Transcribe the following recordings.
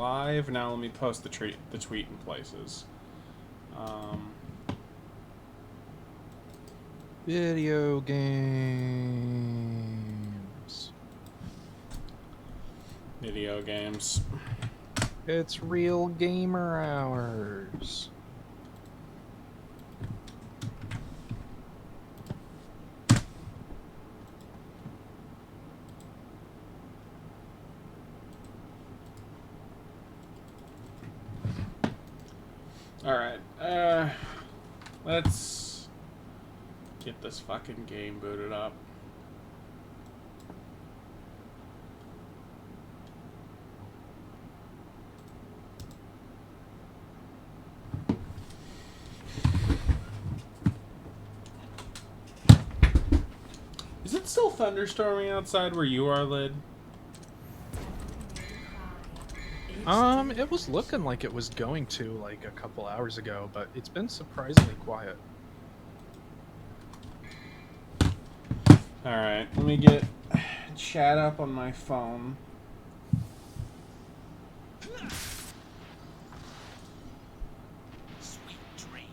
live. Now let me post the tweet in places. Video games. Video games. It's real gamer hours. Alright, let's get this fucking game booted up. Is it still thunderstorming outside where you are, Lid? It was looking like it was going to, like, a couple hours ago, but it's been surprisingly quiet. Alright, let me get chat up on my phone. Sweet dream.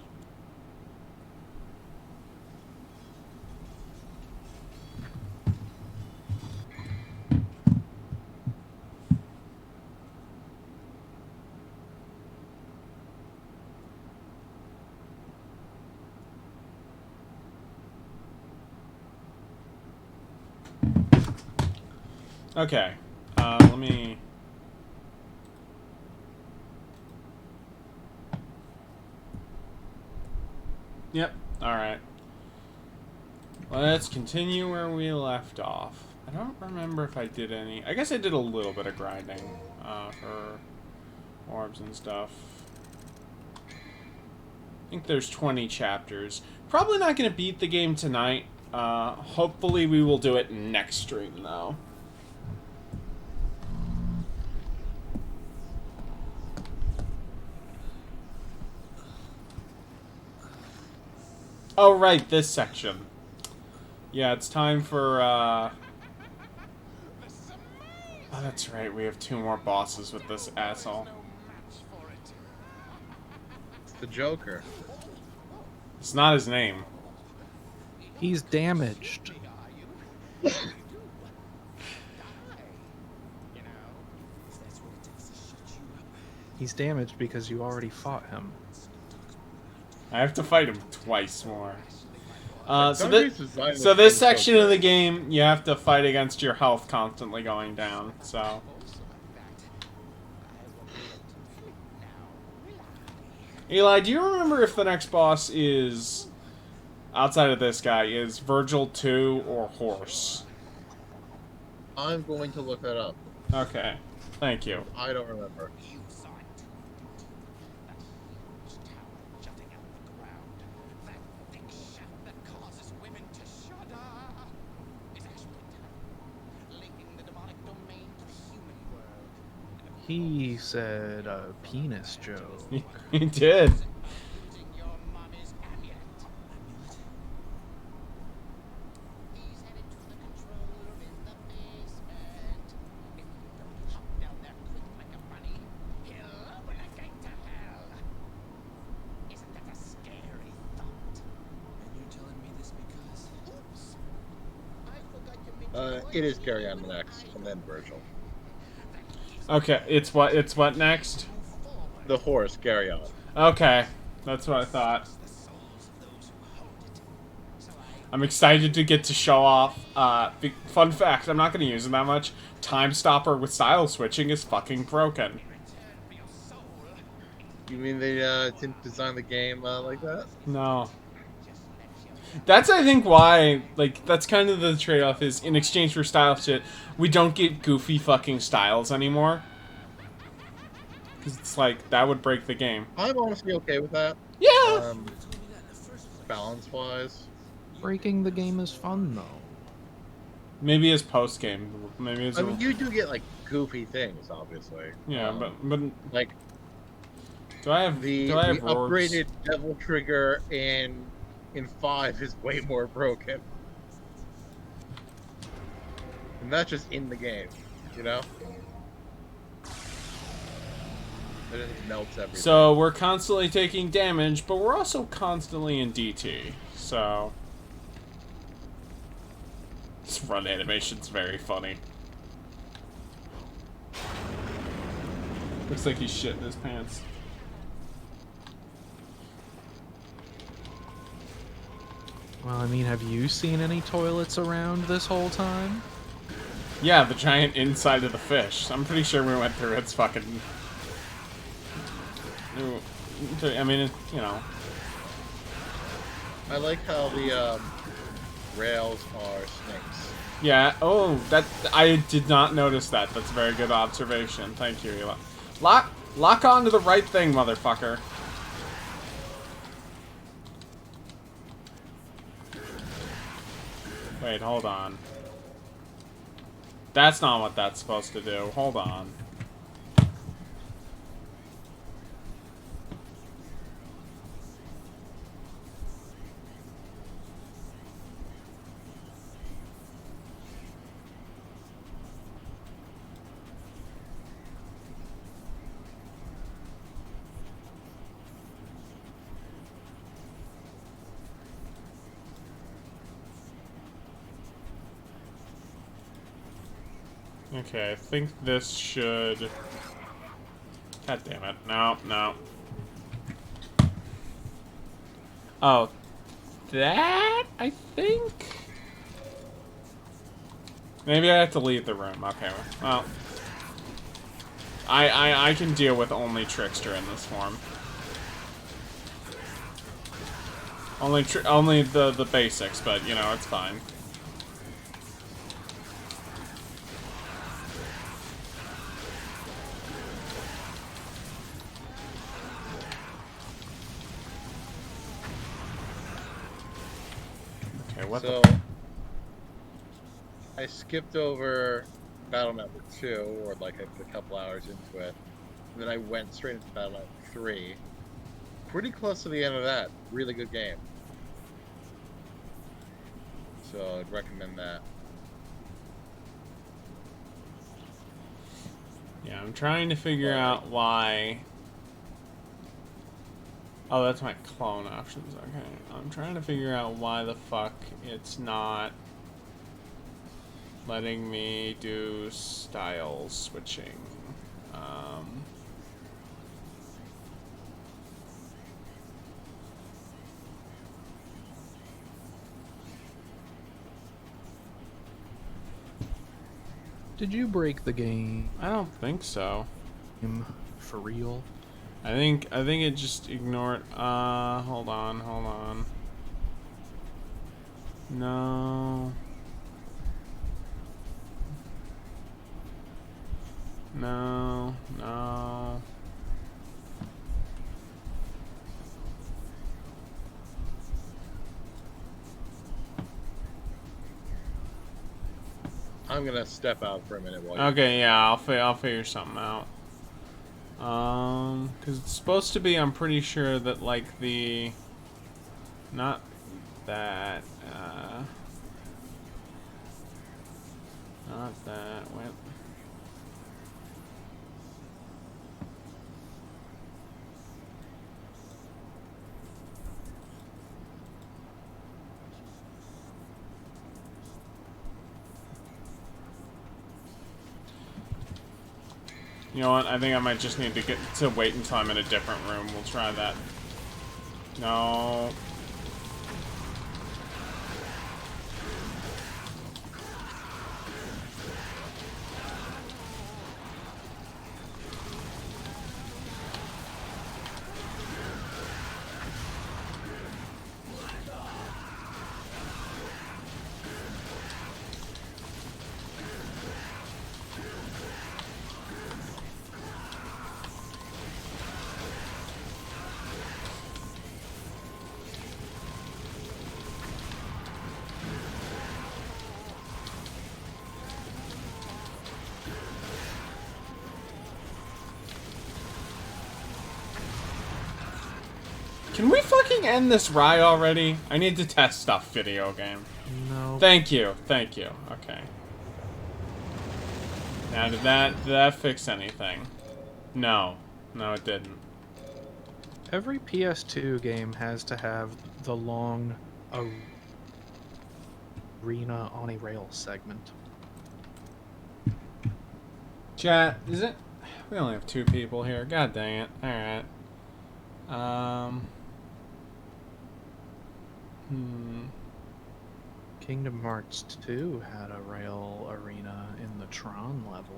Okay, let me... Yep, alright. Let's continue where we left off. I don't remember if I did any... I guess I did a little bit of grinding for orbs and stuff. I think there's 20 chapters. Probably not going to beat the game tonight. Hopefully we will do it next stream, though. Oh, right, this section. Yeah, it's time for, Oh, that's right, we have 2 more bosses with this asshole. The Joker. It's not his name. He's damaged. He's damaged because you already fought him. I have to fight him twice more. So this so section of the game, you have to fight against your health constantly going down, so... Eli, do you remember if the next boss is, outside of this guy, is Virgil 2 or Horse? I'm going to look that up. Okay, thank you. I don't remember. He said a penis joke. He did. It is Gary on next, and then Virgil. Okay, it's what next? The horse, Gary on. Okay, that's what I thought. I'm excited to get to show off. Fun fact, I'm not going to use it that much. Time Stopper with style switching is fucking broken. You mean they didn't design the game like that? No. That's, I think, why, like, that's kind of the trade-off is, in exchange for style shit, we don't get goofy fucking styles anymore. Because it's like, that would break the game. I'm honestly okay with that. Yeah! Balance-wise. Breaking the game is fun, though. Maybe as post-game. Maybe as I mean, you do get, like, goofy things, obviously. Yeah, but... Like... Do I have the upgraded Devil Trigger in 5 is way more broken. And that's just in the game, you know? It just melts everything. So we're constantly taking damage, but we're also constantly in DT. So this run animation's very funny. Looks like he's shitting his pants. Well, I mean, have you seen any toilets around this whole time? Yeah, the giant inside of the fish. I'm pretty sure we went through its fucking... I mean, you know. I like how the rails are snakes. Yeah, oh, that... I did not notice that. That's a very good observation. Thank you, Eli. Lock on to the right thing, motherfucker. Wait, hold on. That's not what that's supposed to do. Hold on. Okay, I think this should... God damn it. No, no. Oh. That, I think? Maybe I have to leave the room. Okay, well. I can deal with only Trickster in this form. Only the basics, but, you know, it's fine. What so, I skipped over battle number 2, or like a couple hours into it, and then I went straight into battle number 3. Pretty close to the end of that. Really good game. So I'd recommend that. Yeah, I'm trying to figure out why... Oh, that's my clone options. Okay. I'm trying to figure out why the fuck it's not letting me do style switching. Did you break the game I don't think so. for real? I think it just ignored. Hold on. No. No. I'm gonna step out for a minute while you... Okay, yeah, I'll figure something out. Because it's supposed to be, I'm pretty sure that, like, the... Not that, Not that, wait. You know what? I think I might just need to get to wait until I'm in a different room. We'll try that. No. Can we fucking end this ride already? I need to test stuff, video game. No. Thank you. Okay. Now, did that fix anything? No. No, it didn't. Every PS2 game has to have the long arena on a rail segment. Chat, is it? We only have 2 people here. God dang it. Alright. Kingdom Hearts 2 had a rail arena in the Tron level.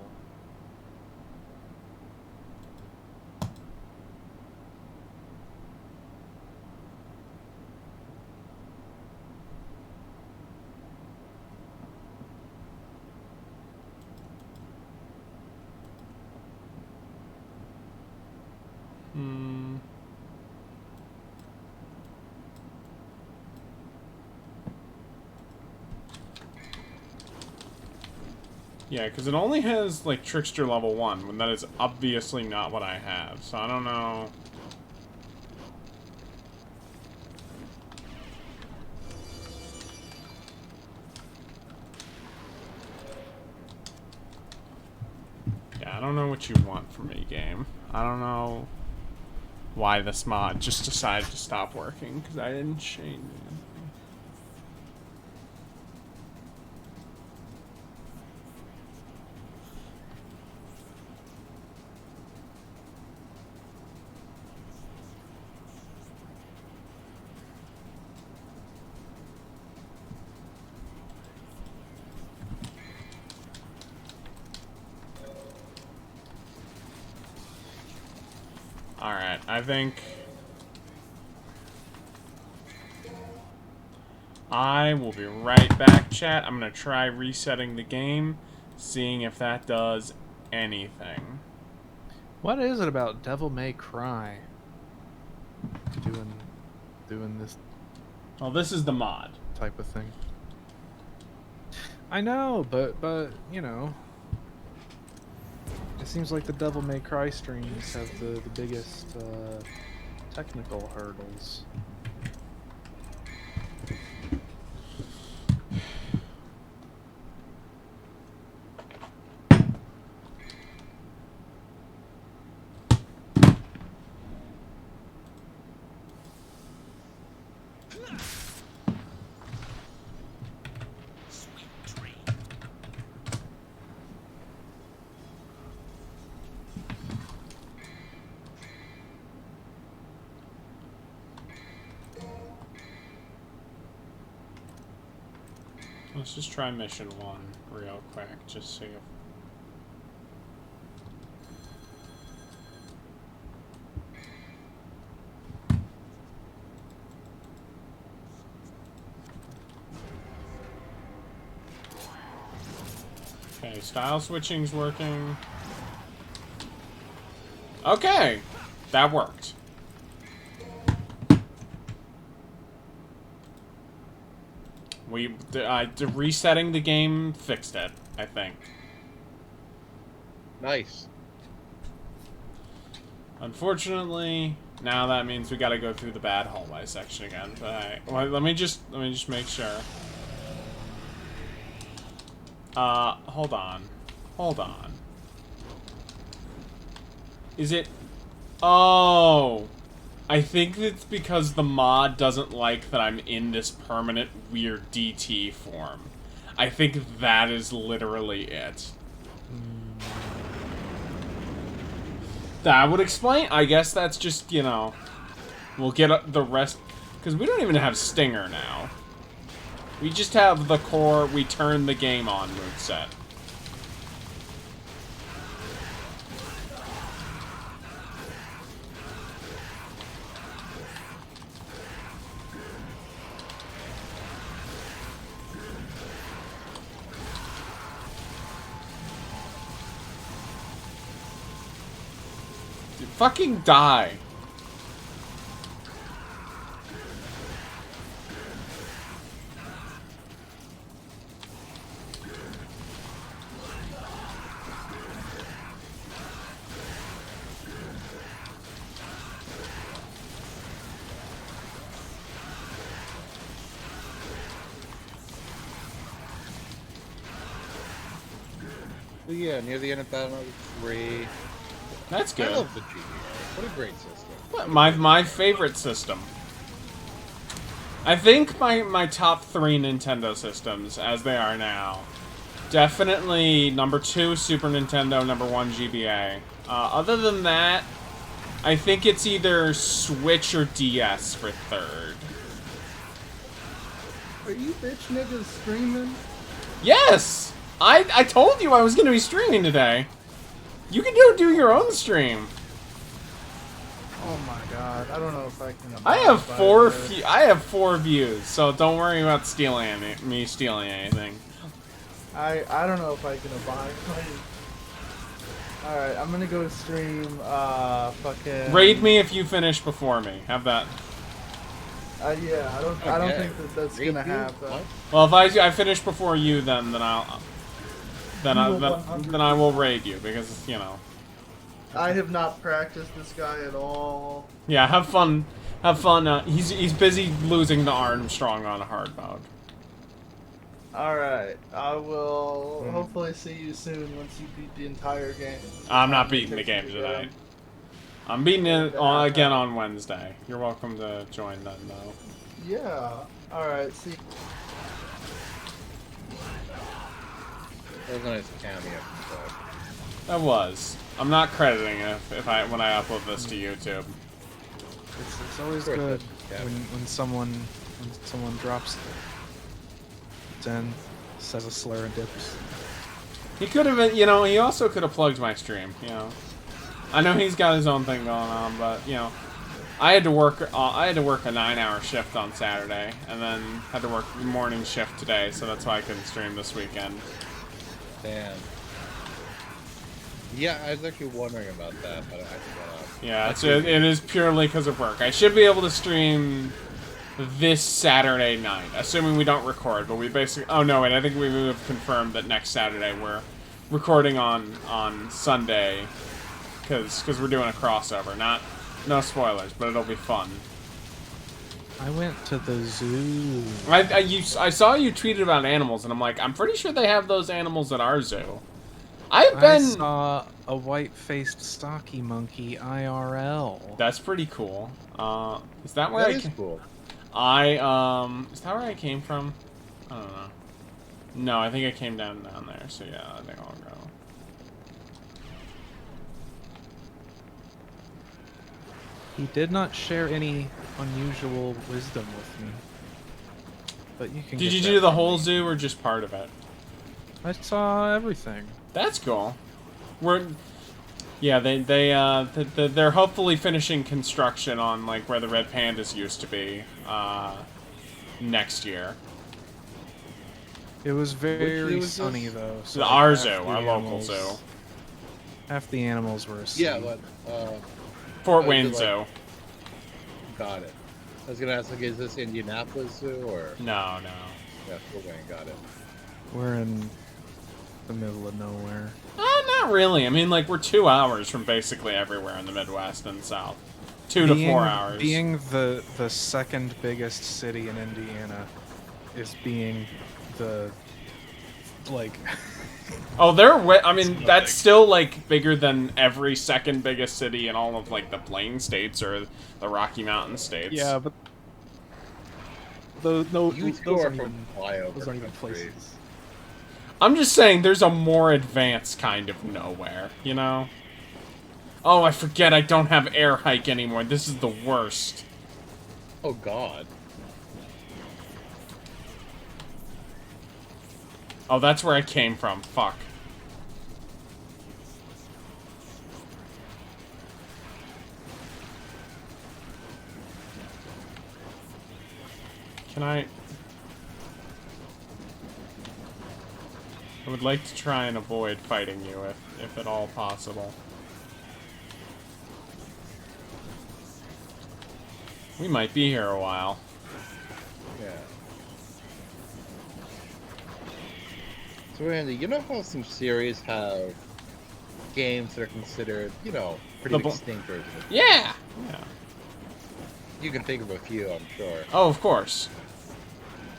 Yeah, because it only has, like, Trickster level 1, when that is obviously not what I have. So I don't know. Yeah, I don't know what you want from me, game. I don't know why this mod just decided to stop working, because I didn't change it. Alright, I think I will be right back, chat. I'm going to try resetting the game, seeing if that does anything. What is it about Devil May Cry doing this Well, this is the mod. type of thing? I know, but you know, it seems like the Devil May Cry streams have the biggest technical hurdles. Let's just try mission 1 real quick, just see if... Okay, style switching's working. Okay! That worked. Resetting the game fixed it, I think. Nice. Unfortunately, now that means we gotta go through the bad hallway section again. But well, let me just make sure. Hold on. Hold on. Is it... Oh! I think it's because the mod doesn't like that I'm in this permanent weird DT form. I think that is literally it. That would explain. I guess that's just, you know... We'll get the rest... Because we don't even have Stinger now. We just have the core, we turn the game on moveset. Fucking die. But yeah, near the end of Battle Mode 3, That's I good. love the GBA. What a great system. My favorite system. I think my top 3 Nintendo systems, as they are now, definitely number 2 Super Nintendo, number 1 GBA. Other than that, I think it's either Switch or DS for 3rd. Are you bitch niggas streaming? Yes! I told you I was going to be streaming today. You can do your own stream. Oh my god, I don't know if I can. I have abide by this. 4 views, so don't worry about me stealing anything. I don't know if I can abide by it. Alright, I'm gonna go stream, fucking... Raid me if you finish before me. Have that. Yeah, I don't Okay. think that's Raid gonna you? happen. What? Well, if I finish before you, then I will raid you because you know. I have not practiced this guy at all. Yeah, have fun. Have fun. He's busy losing to Armstrong on a hard mode. Alright, I will hopefully see you soon once you beat the entire game. I'm not beating the game tonight. I'm beating it again on Wednesday. You're welcome to join then, though. Yeah. Alright, see. That was a nice cameo. That was. I'm not crediting it when I upload this to YouTube. It's always Sure, good yeah. when someone drops 10, says a slur and dips. He could have, you know, he also could have plugged my stream, you know. I know he's got his own thing going on, but, you know, I had to work a 9-hour shift on Saturday, and then had to work the morning shift today, so that's why I couldn't stream this weekend. Damn. Yeah, I was actually wondering about that, but I forgot. Yeah, it is purely because of work. I should be able to stream this Saturday night, assuming we don't record, but we basically... Oh, no, wait, I think we have confirmed that next Saturday we're recording on Sunday, because we're doing a crossover. No spoilers, but it'll be fun. I went to the zoo. I saw you tweeted about animals, and I'm like, I'm pretty sure they have those animals at our zoo. I've I been... saw a white-faced stocky monkey IRL. That's pretty cool. Is that where That I... is cool. Is that where I came from? I don't know. No, I think I came down there, so yeah, I think I'll go. He did not share any unusual wisdom with me. But you can Did get you that do the from whole me. zoo or just part of it? I saw everything. That's cool. They're hopefully finishing construction on like where the red pandas used to be next year. It was zoo very was sunny this? though. So Our half zoo, the our local animals- zoo. Half the animals were asleep. Yeah, but Fort Oh, Wayne you Zoo. like- got it. I was gonna ask, like, is this Indianapolis Zoo or? No. Yeah, Fort Wayne, got it. We're in the middle of nowhere. Not really. I mean, like, we're 2 hours from basically everywhere in the Midwest and South. 2 to 4 hours. Being the second biggest city in Indiana is being the like Oh, I mean, that's still, like, bigger than every second biggest city in all of, like, the Plain States or the Rocky Mountain States. yeah, but those You two those are aren't from even flyover those aren't even country. places. I'm just saying there's a more advanced kind of nowhere, you know? Oh, I forget I don't have air hike anymore. This is the worst. Oh God. Oh, that's where I came from. Fuck. Can I would like to try and avoid fighting you if at all possible. We might be here a while. Yeah. So Andy, you know how some series have games that are considered, you know, pretty The bl- extinct versions? Yeah! Yeah. You can think of a few, I'm sure. Oh, of course.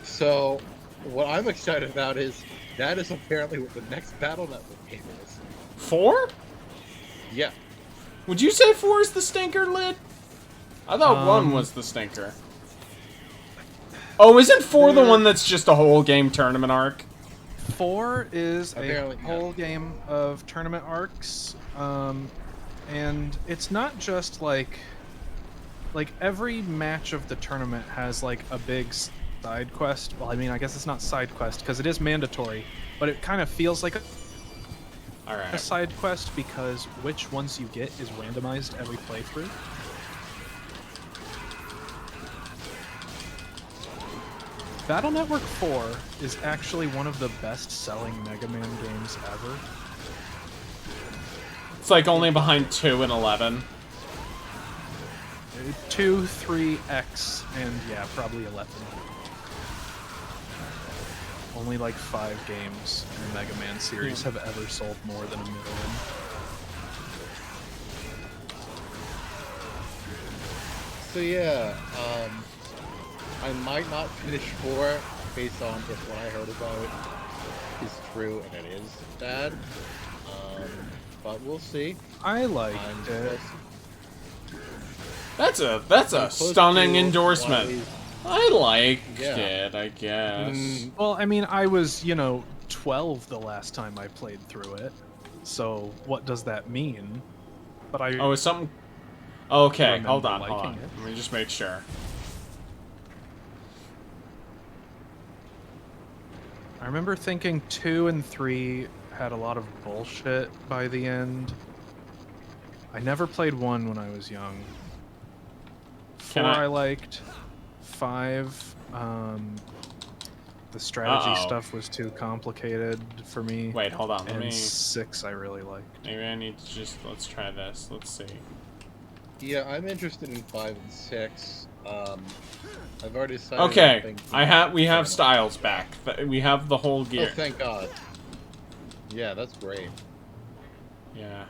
So, what I'm excited about is that is apparently what the next Battle Network game is. 4? Yeah. Would you say 4 is the stinker, Lid? I thought 1 was the stinker. Oh, isn't 4 the one that's just a whole game tournament arc? 4 is Apparently, a yeah. whole game of tournament arcs, and it's not just like every match of the tournament has like a big side quest. Well, I mean, I guess it's not side quest because it is mandatory, but it kind of feels like a Alright. side quest because which ones you get is randomized every playthrough. Battle Network 4 is actually one of the best-selling Mega Man games ever. It's like only behind 2 and 11. 2, 3, X, and yeah, probably 11. Only like 5 games in the Mega Man series have ever sold more than 1 million. So yeah, I might not finish 4 based on if what I heard about it is true and it is bad. But we'll see. I liked I'm it. That's a close stunning to endorsement. Wiley's- I liked Yeah. it, I guess. Well, I mean, I was, 12 the last time I played through it. So, what does that mean? But I Oh, is something... Okay, remember hold on. liking it. Let me just make sure. I remember thinking 2 and 3 had a lot of bullshit by the end. I never played 1 when I was young. 4 Can I- I liked. 5, the strategy Uh-oh. stuff was too complicated for me. Wait, hold on. Let And me... 6 I really liked. Maybe I need to just... Let's try this. Let's see. Yeah, I'm interested in 5 and 6. I've already decided. Okay, we have Styles back. We have the whole Oh, gear. thank God. Yeah, that's great. Yeah.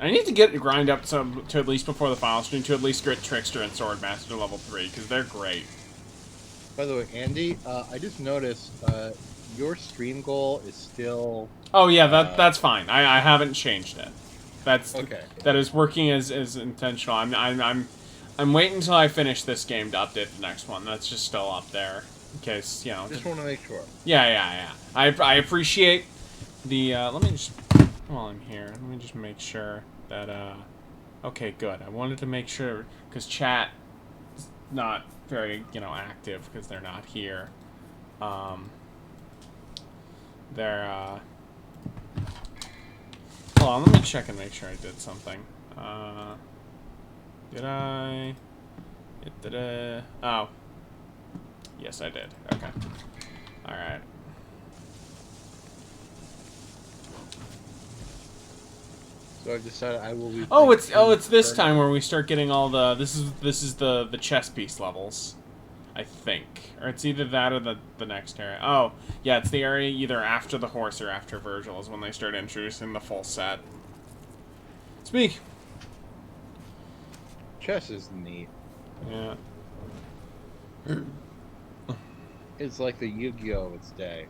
I need to grind up to at least before the final stream to at least get Trickster and Swordmaster level 3, because they're great. By the way, Andy, I just noticed your stream goal is still Oh yeah, that's fine. I haven't changed it. That's okay. That is working as intentional. I'm waiting until I finish this game to update the next one. That's just still up there. In case, Just want to make sure. Yeah. I appreciate the let me just while I'm here, let me just make sure that okay, good. I wanted to make sure because chat is not very, active because they're not here. They're hold on, let me check and make sure I did something. Did I? Oh. Yes, I did. Okay. Alright. So I've decided I will be. Oh, it's this time where we start getting all the this is the chess piece levels, I think, or it's either that or the next area. Oh, yeah, it's the area either after the horse or after Virgil is when they start introducing the full set. Speak. Chess is neat. Yeah. It's like the Yu-Gi-Oh of its day.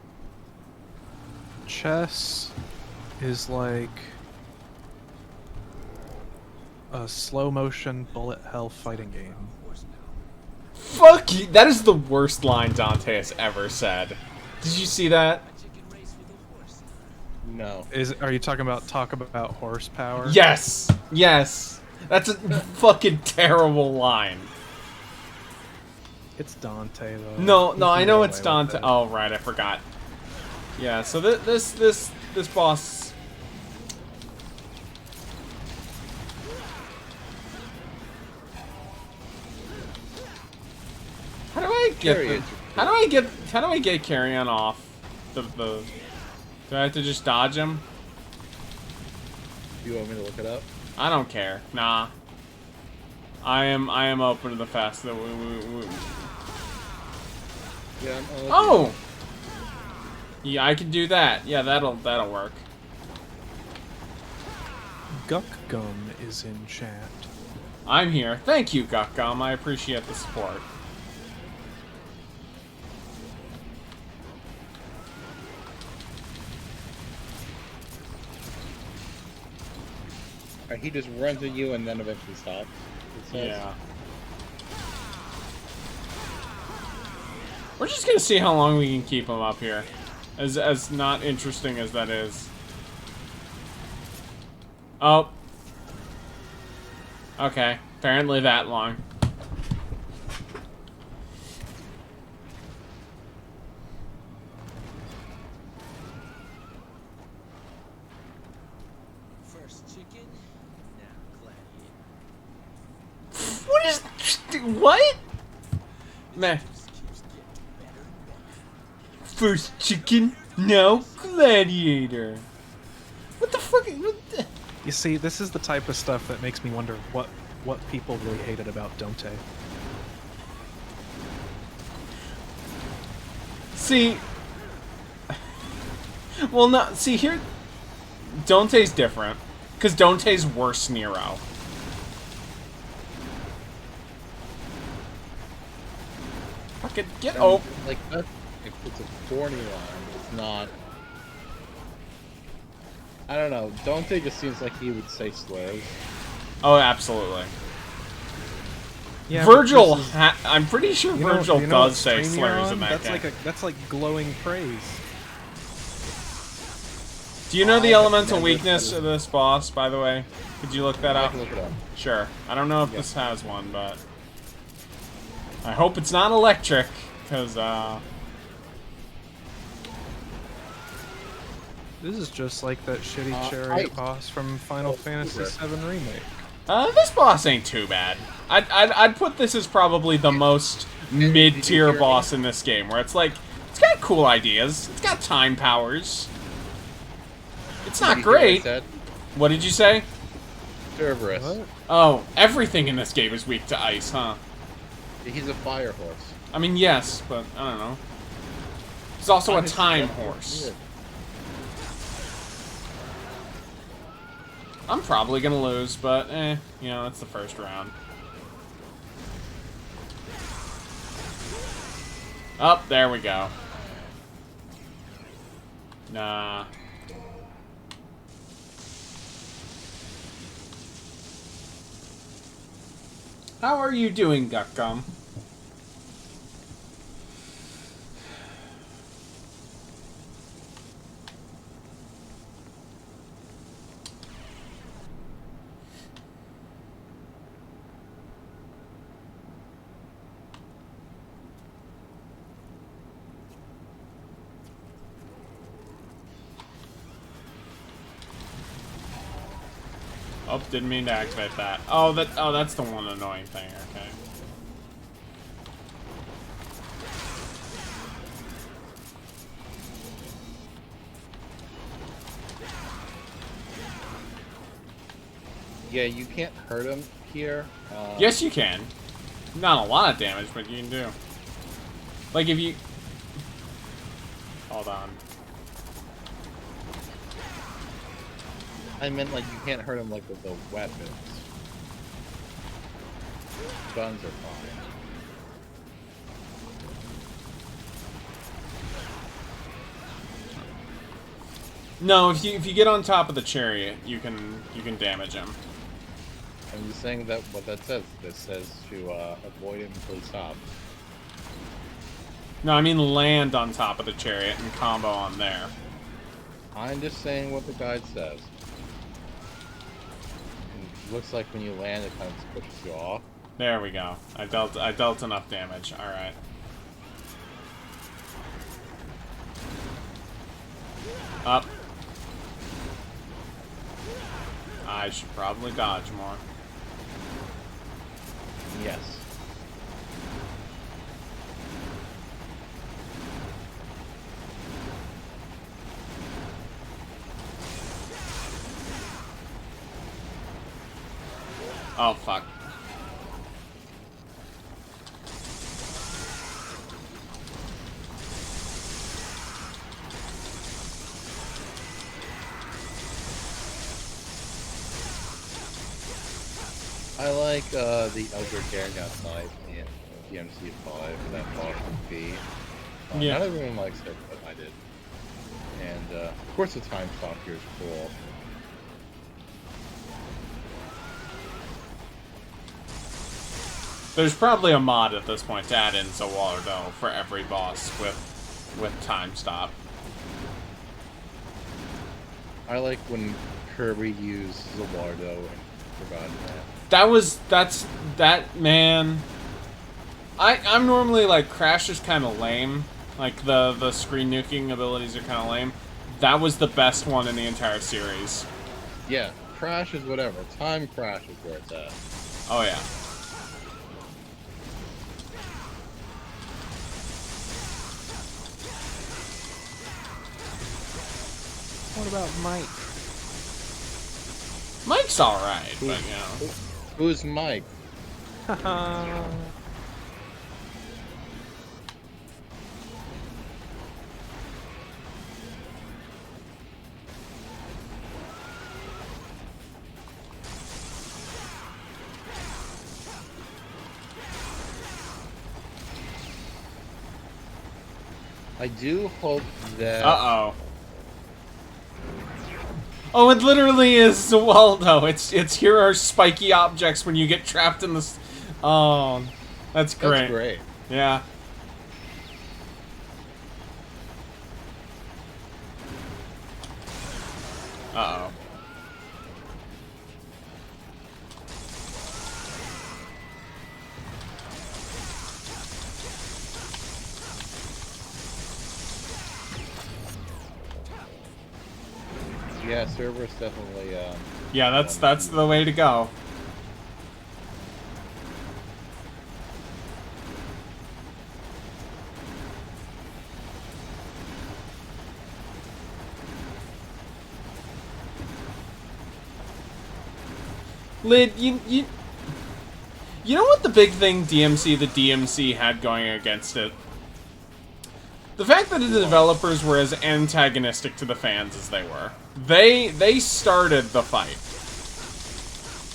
Chess is like a slow motion bullet hell fighting game. Fuck you! That is the worst line Dante has ever said. Did you see that? No. Are you talking about horsepower? Yes. Yes. That's a fucking terrible line. It's Dante though. No, He no, can I know get it's away with Dante. it. Oh, right, I forgot. Yeah, so this boss. How do I get? Carry it. How do I get Carrion off? The. Do I have to just dodge him? You want me to look it up? I don't care. Nah. I am open to the fact that we Yeah. Oh! Yeah, I can do that. Yeah, that'll work. Guck Gum is in chat. I'm here. Thank you, Gukgum. I appreciate the support. He just runs at you and then eventually stops. It says. Yeah. We're just gonna see how long we can keep him up here. As not interesting as that is. Oh. Okay. Apparently that long. First chicken, now gladiator. What is... What? Man. Just keeps getting better and better. First chicken, now gladiator. What the fuck? What the... You see, this is the type of stuff that makes me wonder what people really hated about Dante. See... Well, no, see here... Dante's different. Because Dante's worse Nero. Fucking get... Oh. Like, that's, it's a thorny line. It's not... I don't know. Dante just seems like he would say slurs. Oh, absolutely. Yeah, but Virgil, this is- I'm pretty sure you know- Virgil you know what does say stream you're slurs on? in that that's game. that's like glowing praise. Do you know the I have elemental never weakness studied- of this boss, by the way? Could you look that I up? can look it up. Sure. I don't know if Yeah. this has one, but... I hope it's not electric, because, This is just like that shitty I- chariot boss from Final Fantasy VII Remake. this boss ain't too bad. I'd put this as probably the most mid-tier hear boss in this game, where it's like, it's got cool ideas, it's got time powers. It's not Did you hear what I great. said? What did you say? Cerberus. What? Oh, everything in this game is weak to ice, huh? He's a fire horse. I mean, yes, but I don't know. He's also a Honestly, time that's horse. weird. I'm probably gonna lose, but you know, it's the first round. Oh, there we go. Nah. How are you doing, Guckgum? Oh, didn't mean to activate that. Oh, that's the one annoying thing. Okay. Yeah, you can't hurt him here. Yes, you can. Not a lot of damage, but you can do. Like if you... Hold on. I meant like you can't hurt him like with the weapons. Guns are fine. No, if you get on top of the chariot, you can damage him. I'm just saying that what that says. This says to avoid him until he stops. No, I mean land on top of the chariot and combo on there. I'm just saying what the guide says. It looks like when you land, it kind of pushes you off. There we go. I dealt enough damage. All right. Up. I should probably dodge more. Yes. Oh fuck. I like the Elder Gargant knife in DMC5 that boss would be. Yeah. Not everyone likes it, but I did. And of course the time stop here is cool. There's probably a mod at this point to add in Zawaldo for every boss with time stop. I like when Kirby used Zawaldo and forgot That man. I'm normally like Crash is kind of lame. Like the screen nuking abilities are kind of lame. That was the best one in the entire series. Yeah, Crash is whatever. Time Crash is where it's at. Oh yeah. What about Mike? Mike's alright, but you know. Who's Mike? I do hope that... Uh-oh. Oh, it literally is Zawaldo. It's here are spiky objects when you get trapped in this. Oh, that's great. That's great. Yeah. Uh-oh. Yeah, Cerberus definitely, Yeah, that's the way to go. Lid, you know what the big thing the DMC had going against it? The fact that the developers were as antagonistic to the fans as they were. They started the fight.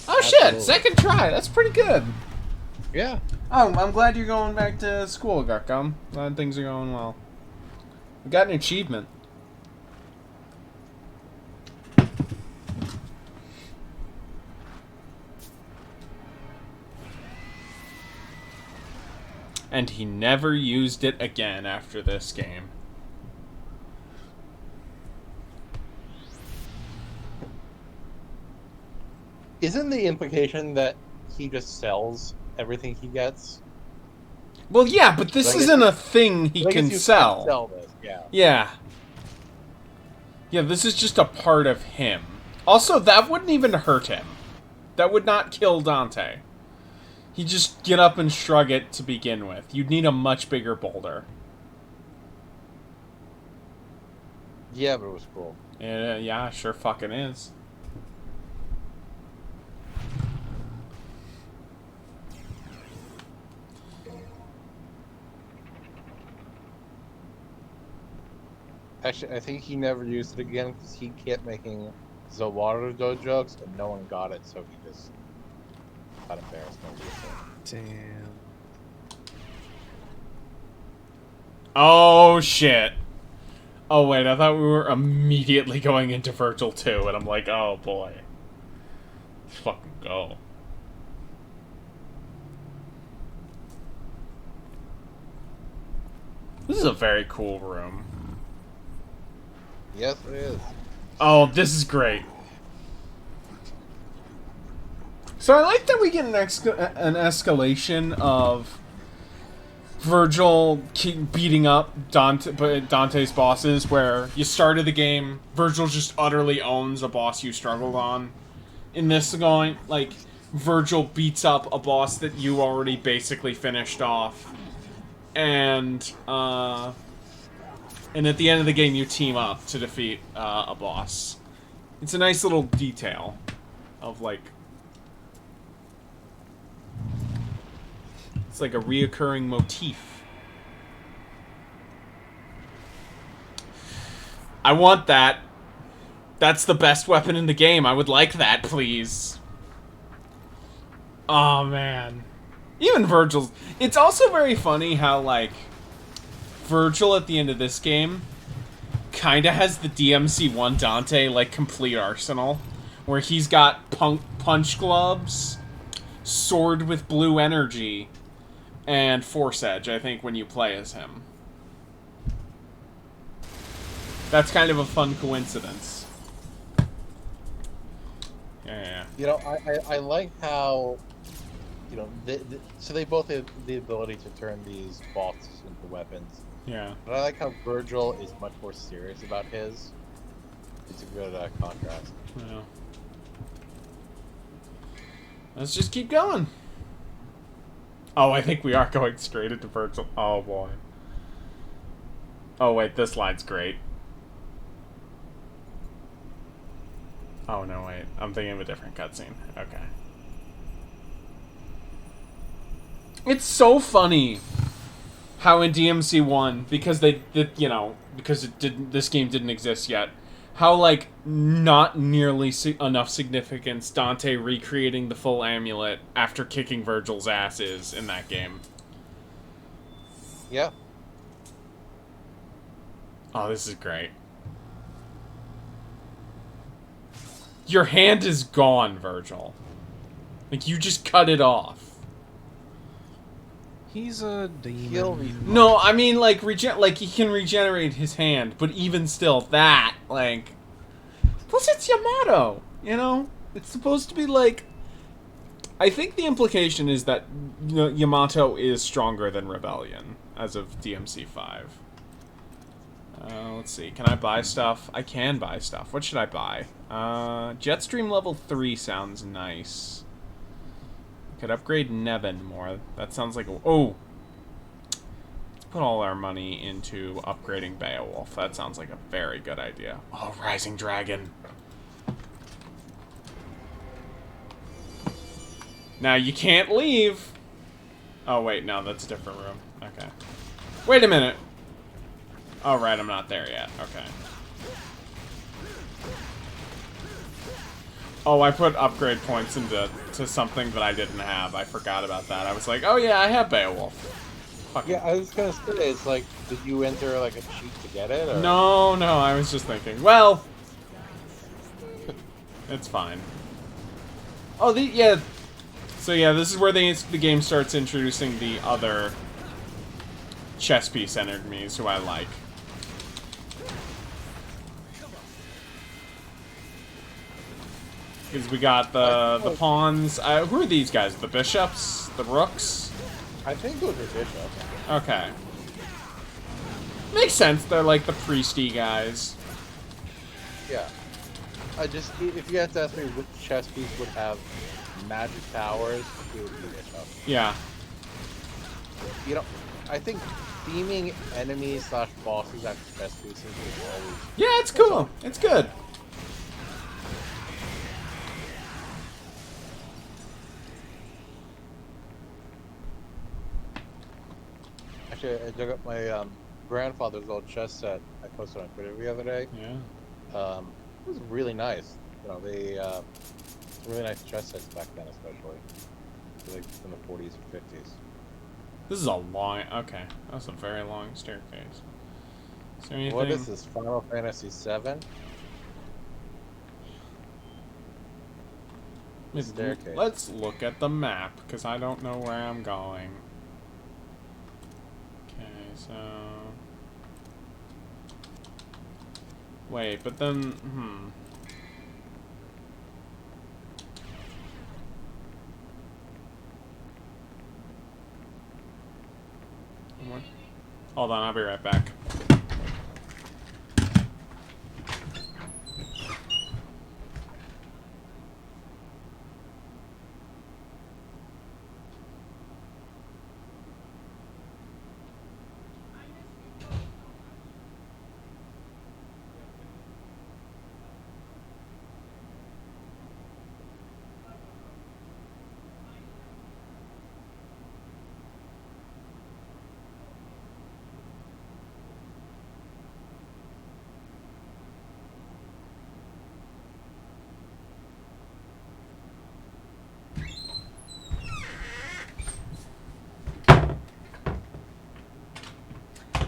Oh Absolutely. shit, second try. That's pretty good. yeah. Oh, I'm glad you're going back to school, Garcom. Glad things are going well. We got an achievement. And he never used it again after this game. Isn't the implication that he just sells everything he gets? Well, yeah, but this I guess- isn't a thing he I guess can you can't sell. sell this, yeah. Yeah. Yeah, this is just a part of him. Also, that wouldn't even hurt him. That would not kill Dante. He'd just get up and shrug it to begin with. You'd need a much bigger boulder. Yeah, but it was cool. Yeah, sure fucking is. Actually, I think he never used it again because he kept making Zawaldo jokes and no one got it, so he just got embarrassed by it. Damn. Oh, shit. Oh, wait, I thought we were immediately going into Virgil 2, and I'm like, oh, boy. Let's fucking go. This is a very cool room. Yes, it is. Oh, this is great. So I like that we get an escalation of Virgil beating up Dante's bosses, where you started the game, Virgil just utterly owns a boss you struggled on. In this going, like, Virgil beats up a boss that you already basically finished off. And at the end of the game, you team up to defeat a boss. It's a nice little detail of, like... It's like a reoccurring motif. I want that. That's the best weapon in the game. I would like that, please. Oh, man. Even Virgil's... It's also very funny how, like... Virgil at the end of this game kinda has the DMC1 Dante, like, complete arsenal. Where he's got punch gloves, Sword with blue energy and Force Edge, I think, when you play as him. That's kind of a fun coincidence. Yeah. You know, I like how, you know, so they both have the ability to turn these bosses into weapons. Yeah. But I like how Virgil is much more serious about his. It's a good contrast. Yeah. Let's just keep going. Oh, I think we are going straight into Virgil. Oh, boy. Oh, wait, this line's great. Oh, no, wait. I'm thinking of a different cutscene. Okay. It's so funny how in DMC1, because this game didn't exist yet, how, like, not nearly enough significance Dante recreating the full amulet after kicking Virgil's ass is in that game. Yeah. Oh, this is great. Your hand is gone, Virgil. Like, you just cut it off. He's a He'll be demon. No, I mean, like, he can regenerate his hand, but even still, that, like... Plus, it's Yamato, you know? It's supposed to be, like... I think the implication is that Yamato is stronger than Rebellion, as of DMC5. Let's see, can I buy stuff? I can buy stuff. What should I buy? Jetstream level 3 sounds nice. Could upgrade Nevin more. That sounds like a... Oh! Let's put all our money into upgrading Beowulf. That sounds like a very good idea. Oh, Rising Dragon. Now, you can't leave! Oh, wait, no, that's a different room. Okay. Wait a minute! Oh, right, I'm not there yet. Okay. Oh, I put upgrade points into something that I didn't have. I forgot about that. I was like, oh yeah, I have Beowulf. Fucking... Yeah, I was gonna say, it's like, did you enter like a cheat to get it? Or? No, I was just thinking, well, it's fine. Oh, yeah. So yeah, this is where the game starts introducing the other chess piece enemies who I like. Because we got the pawns. Who are these guys? The bishops? The rooks? I think those are bishops. Okay. Makes sense. They're like the priesty guys. Yeah. If you had to ask me which chess piece would have magic powers, it would be bishop. Yeah. You know, I think theming enemies / bosses after chess pieces is always... Yeah, it's cool. It's good. Actually, I dug up my grandfather's old chess set I posted on Twitter the other day. Yeah. It was really nice. You know, they really nice chess sets back then, especially like in the 40s or 50s. This is a long... Okay. That's a very long staircase. Is there anything... What is this? Final Fantasy VII? Staircase. Let's look at the map, because I don't know where I'm going. Okay, so... Wait, but then... What? Hold on, I'll be right back.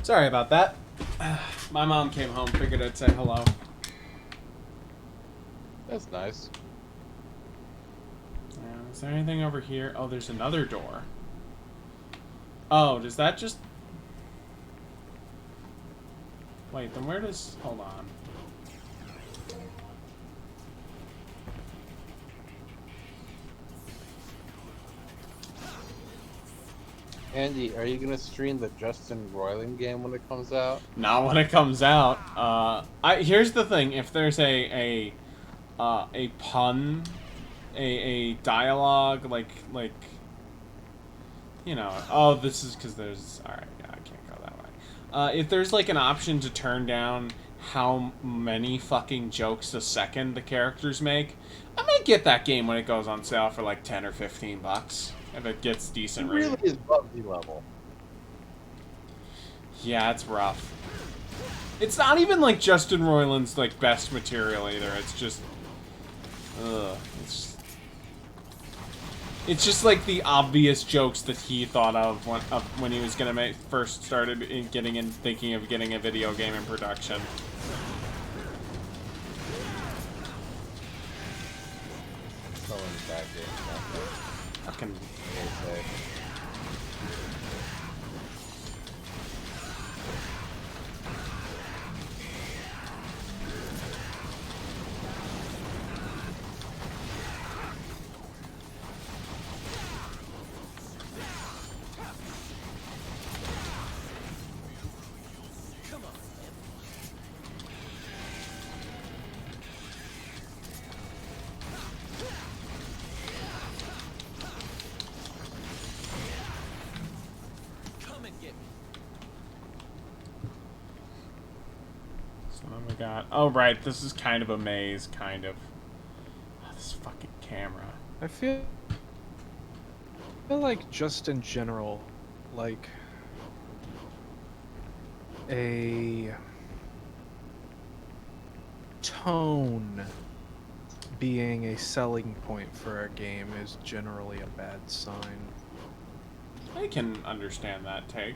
Sorry about that. My mom came home, figured I'd say hello. That's nice. Is there anything over here? Oh, there's another door. Oh, does that just... Wait, then where does... Hold on. Andy, are you gonna stream the Justin Roiland game when it comes out? Not when it comes out. Here's the thing: if there's a pun, a dialogue, like you know, oh, this is because there's all right. Yeah, I can't go that way. If there's like an option to turn down how many fucking jokes a second the characters make, I might get that game when it goes on sale for like $10 or $15 if it gets It decent really rating. is Bugsy level. Yeah, it's rough. It's not even like Justin Roiland's like best material either. It's just, it's just like the obvious jokes that he thought of when he was gonna first started thinking of getting a video game in production. So many bad games out there. Fucking. They say. Come and get me. So then we got. Oh right, this is kind of a maze, kind of. Oh, this fucking camera. I feel like just in general, like a tone being a selling point for a game is generally a bad sign. I can understand that take.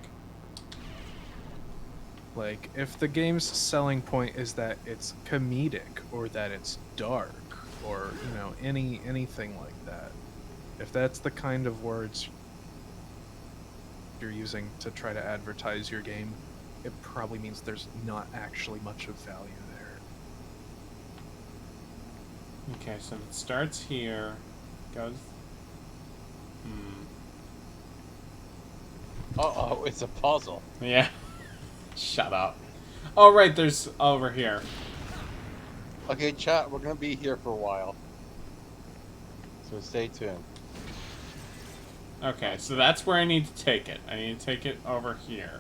Like, if the game's selling point is that it's comedic or that it's dark or, you know, anything like that, if that's the kind of words you're using to try to advertise your game, it probably means there's not actually much of value there. Okay, so it starts here, goes. Uh-oh, it's a puzzle. Yeah. Shut up. Oh right, there's over here. Okay, chat, we're gonna be here for a while. So stay tuned. Okay, so that's where I need to take it. I need to take it over here.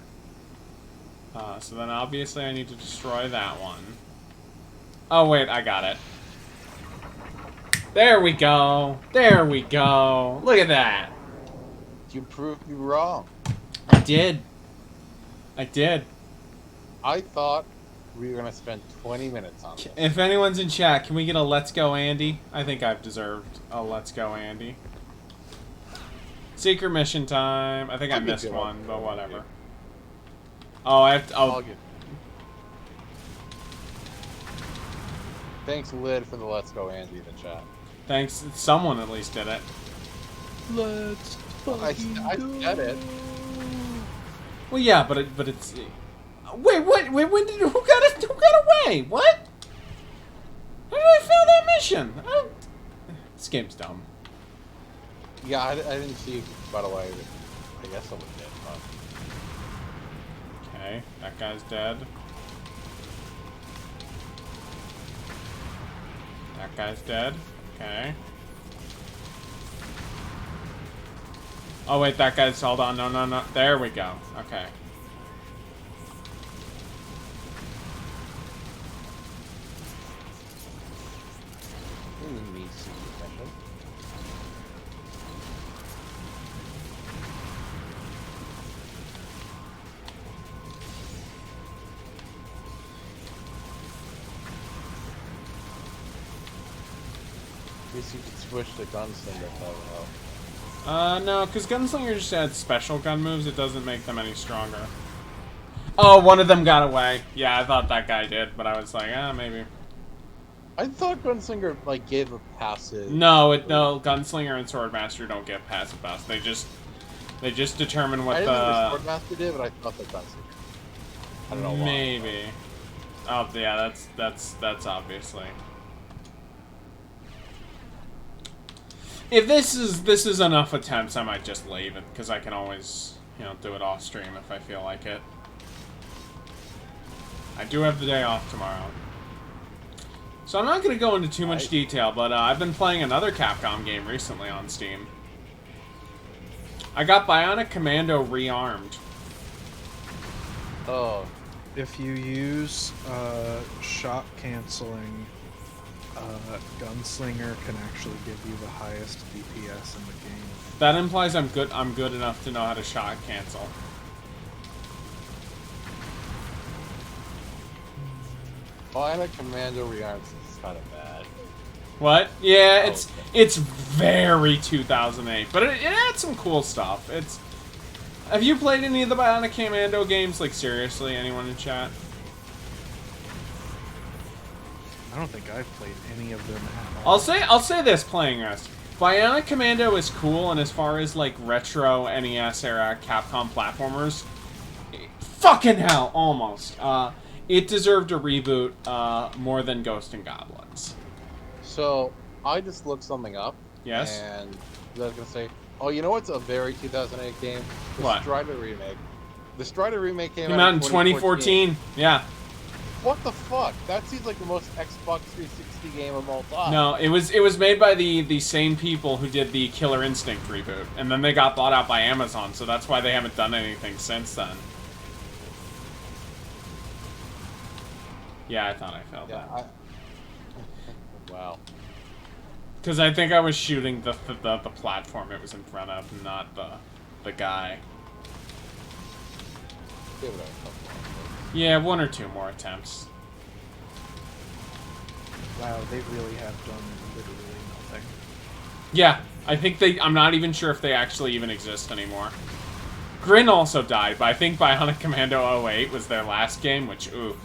So then obviously I need to destroy that one. Oh wait, I got it. There we go. There we go. Look at that. You proved me wrong. I did. I did. I thought we were gonna spend 20 minutes on this. If anyone's in chat, can we get a Let's Go Andy? I think I've deserved a Let's Go Andy. Secret mission time. I think I I'll give missed you one, one. but whatever. Oh, I have to. I'll Oh, give. Thanks, Lid, for the Let's Go Andy in the chat. thanks. Someone at least did it. Let's I said it. Well, yeah, but it's. Wait, what? Wait, when did who got away? What? How did I fail that mission? This game's dumb. Yeah, I didn't see, by the way. I guess someone did, but... Okay, that guy's dead. That guy's dead. Okay. Oh wait, that guy's, hold on, no. There we go. Okay. Me see mission. Guess you could switch to gunslinger, that would help. No, because Gunslinger just adds special gun moves, it doesn't make them any stronger. Oh, one of them got away. Yeah, I thought that guy did, but I was like, maybe. I thought Gunslinger like gave a passive. No, Gunslinger and Swordmaster don't get passive buffs. They just determine I what didn't know the... the Swordmaster did, but I thought the Gunslinger. I don't know why. Maybe. Oh yeah, that's obviously. If this is enough attempts, I might just leave it because I can always, do it off stream if I feel like it. I do have the day off tomorrow. So I'm not going to go into too much detail, but I've been playing another Capcom game recently on Steam. I got Bionic Commando rearmed. Oh, If you use shot canceling, Gunslinger can actually give you the highest DPS in the game. That implies I'm good enough to know how to shot cancel. Bionic Commando rearms is kind of bad. What? Yeah, Oh, it's very 2008, but it had some cool stuff. Have you played any of the Bionic Commando games? Like, seriously, anyone in chat? I don't think I've played any of them at all. I'll say this, playing us. Bionic Commando is cool, and as far as like retro NES era Capcom platformers, fucking hell, almost. It deserved a reboot more than Ghost and Goblins. So I just looked something up. Yes? And I was gonna say, oh, you know what's a very 2008 game? The What? Strider remake. The Strider remake came Came out in 2014. Yeah. What the fuck? That seems like the most Xbox 360 game of all time. No, it was made by the same people who did the Killer Instinct reboot, and then they got bought out by Amazon, so that's why they haven't done anything since then. Yeah, I thought I failed Yeah. that. Wow. Because I think I was shooting the platform it was in front of, not the guy. Give it a couple more. Yeah, one or two more attempts. Wow, they really have done literally nothing. Yeah, I think I'm not even sure if they actually even exist anymore. Grin also died, but I think Bionic Commando 08 was their last game, which, ooh.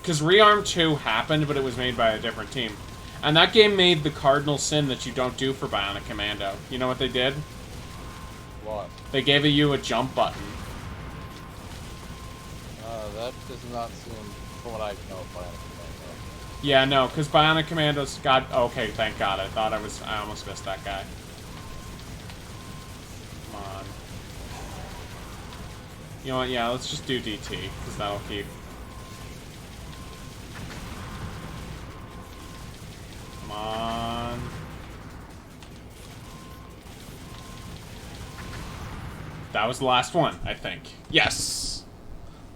Because Rearm 2 happened, but it was made by a different team. And that game made the cardinal sin that you don't do for Bionic Commando. You know what they did? What? They gave you a jump button. That does not seem, from what I know, Bionic Commando. Yeah, no, because Bionic Commando's got... Okay, thank God. I almost missed that guy. Come on. You know what? Yeah, let's just do DT, because that'll keep... Come on. That was the last one, I think. Yes!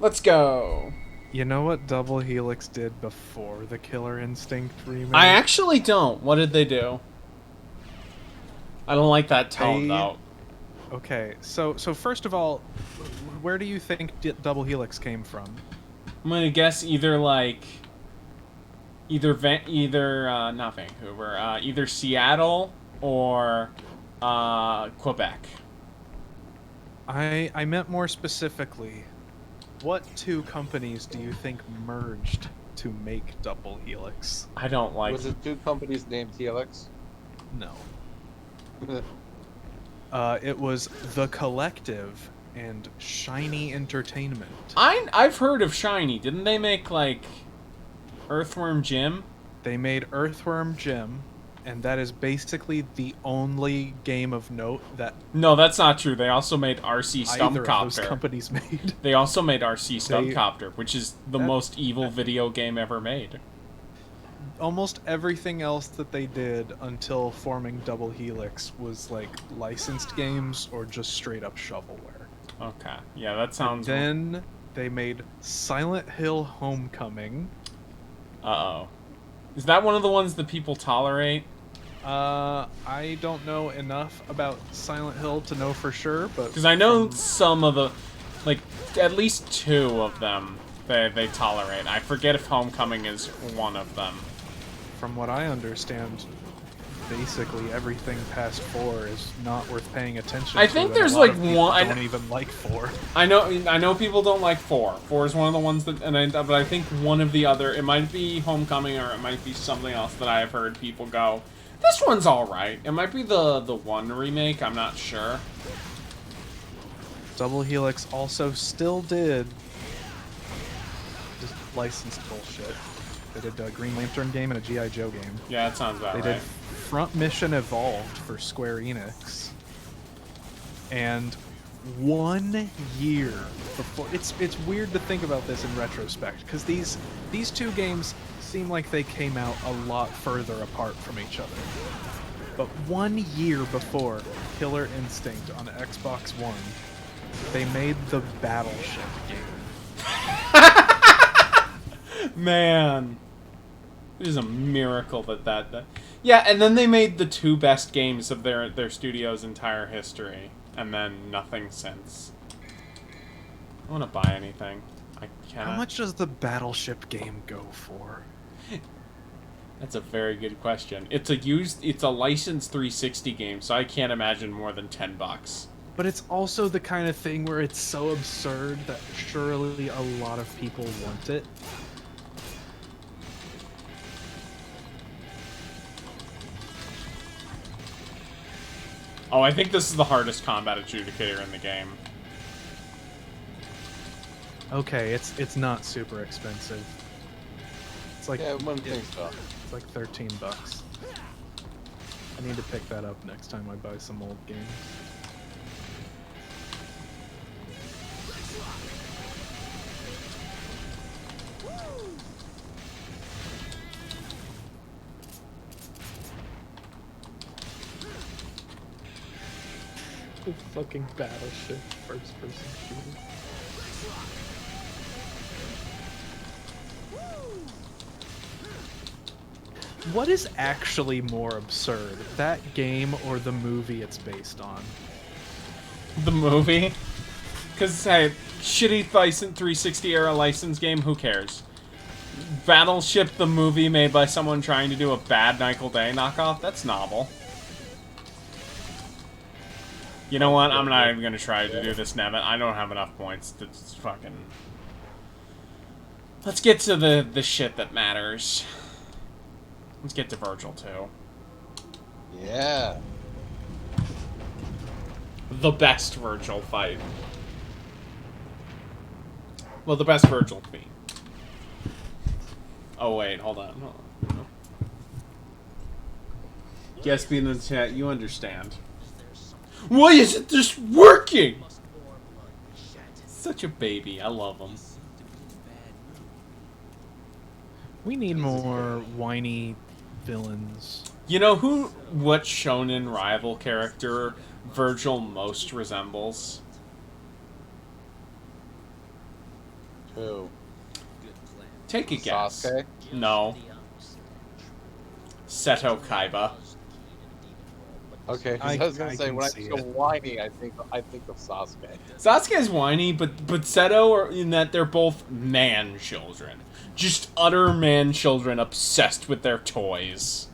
Let's go! You know what Double Helix did before the Killer Instinct remake? I actually don't. What did they do? I don't like that tone, They- though. Okay, so first of all, where do you think Double Helix came from? I'm gonna guess either like not Vancouver, either Seattle or Quebec. I meant more specifically, what two companies do you think merged to make Double Helix? I don't like. Was it two companies named TLX? No. It was The Collective and Shiny Entertainment. I've heard of Shiny. Didn't they make like Earthworm Jim? They made Earthworm Jim, and that is basically the only game of note that No, that's not true. They also made RC either of those Stumpcopter. companies made. They also made RC Stumpcopter, which is the That- most evil video game ever made. Almost everything else that they did until forming Double Helix was like licensed games or just straight up shovelware. Okay, yeah, that sounds. Then they made Silent Hill Homecoming. Uh-oh. Is that one of the ones that people tolerate? I don't know enough about Silent Hill to know for sure, but Because I know some of the, like, at least two of them they tolerate. I forget if Homecoming is one of them. from what I understand, basically everything past 4 is not worth paying attention I to. think and a there's, lot like, of people one- don't even like 4. I know people don't like 4. 4 is one of the ones that, but I think one of the other, it might be Homecoming or it might be something else that I have heard people go, this one's alright. It might be the 1 remake, I'm not sure. Double Helix also still did just licensed bullshit. They did a Green Lantern game and a G.I. Joe game. Yeah, that sounds about They right. did Front Mission Evolved for Square Enix. And 1 year before, it's weird to think about this in retrospect, because these two games seem like they came out a lot further apart from each other. But 1 year before Killer Instinct on Xbox One, they made the Battleship game. Man. It is a miracle that... Yeah, and then they made the 2 best games of their studio's entire history. And then nothing since. I want to buy anything. I cannot. How much does the Battleship game go for? That's a very good question. It's a licensed 360 game, so I can't imagine more than $10. But it's also the kind of thing where it's so absurd that surely a lot of people want it. Oh, I think this is the hardest combat adjudicator in the game. Okay, it's not super expensive. It's like Yeah, I wouldn't think so. it's like $13. I need to pick that up next time I buy some old games. The fucking Battleship first-person shooter. What is actually more absurd, that game or the movie it's based on? The movie? Because, hey, shitty 360 era license game, who cares? Battleship, the movie made by someone trying to do a bad Michael Bay knockoff? That's novel. You know what? I'm not even gonna try to do this, Nevin. I don't have enough points to fucking... Let's get to the shit that matters. Let's get to Virgil, too. Yeah. The best Virgil fight. Well, the best Virgil fight. Oh, wait, hold on. Yes, being in the chat, you understand. Why isn't this working? Such a baby. I love him. We need more whiny villains. You know what shonen rival character Virgil most resembles? Who? Take a guess. Sasuke? No. Seto Kaiba. Okay, 'cause I I was gonna I say can when I see think it. of whiny, I think of Sasuke. Sasuke is whiny, but Seto are in that they're both man children. Just utter man children obsessed with their toys.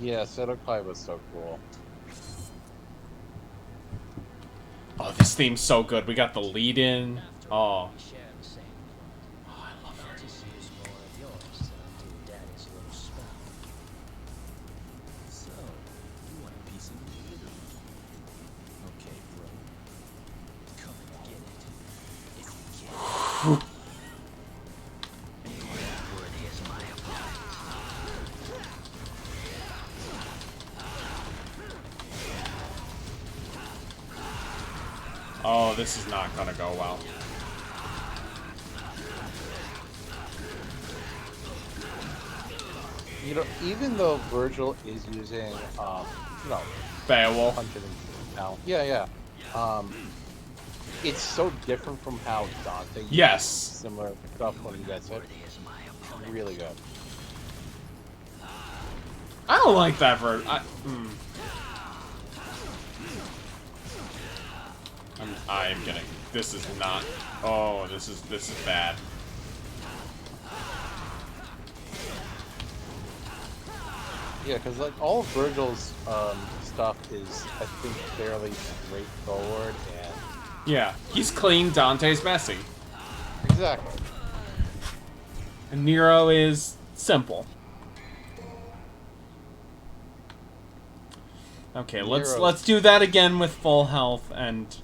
Yeah, Seto Kaiba's so cool. Oh, this theme's so good. We got the lead in. Oh. Oh, this is not gonna go well. You know, even though Virgil is using, Beowulf. punching now. Yeah. It's so different from how Dante uses Yes. similar stuff when he gets it. Really good. I don't like that I am getting. This is not. Oh, this is bad. Yeah, because like all of Virgil's stuff is, I think, fairly straightforward and Yeah, he's clean, Dante's messy. exactly. And Nero is simple. Okay, Nero's- let's do that again with full health and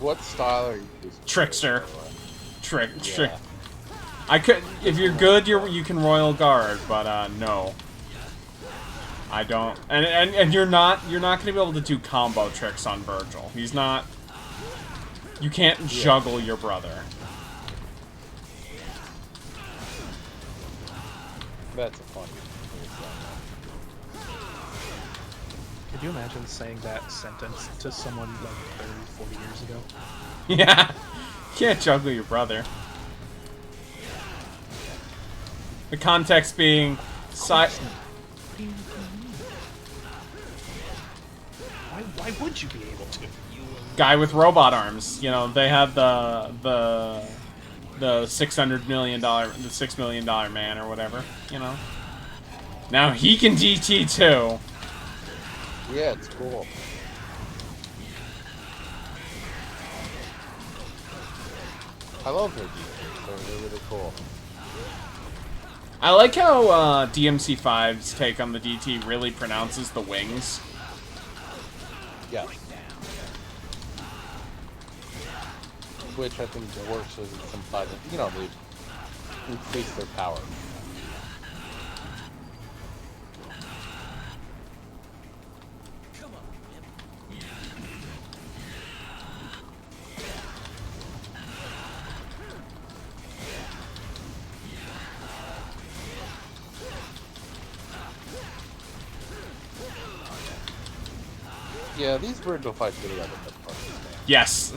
What style are you using? Trickster. Trick. Yeah. I could, if you're good, you can Royal Guard, but no, I don't. And you're not gonna be able to do combo tricks on Virgil. He's not. You can't juggle your brother. That's a funny. Could you imagine saying that sentence to someone like 30, 40 years ago? Yeah, you can't juggle your brother. The context being, Why would you be able to? guy with robot arms. You know, they had the $600 million, the $6 million man or whatever. You know, now he can DT too. Yeah, it's cool. I love her DTs. They're really cool. I like how DMC5's take on the DT really pronounces the wings. Yeah. Which I think works as it implies that, you know, they increase their power. Come on, Imp. Yeah, these Virgil fights really are the best part of this game. Yes.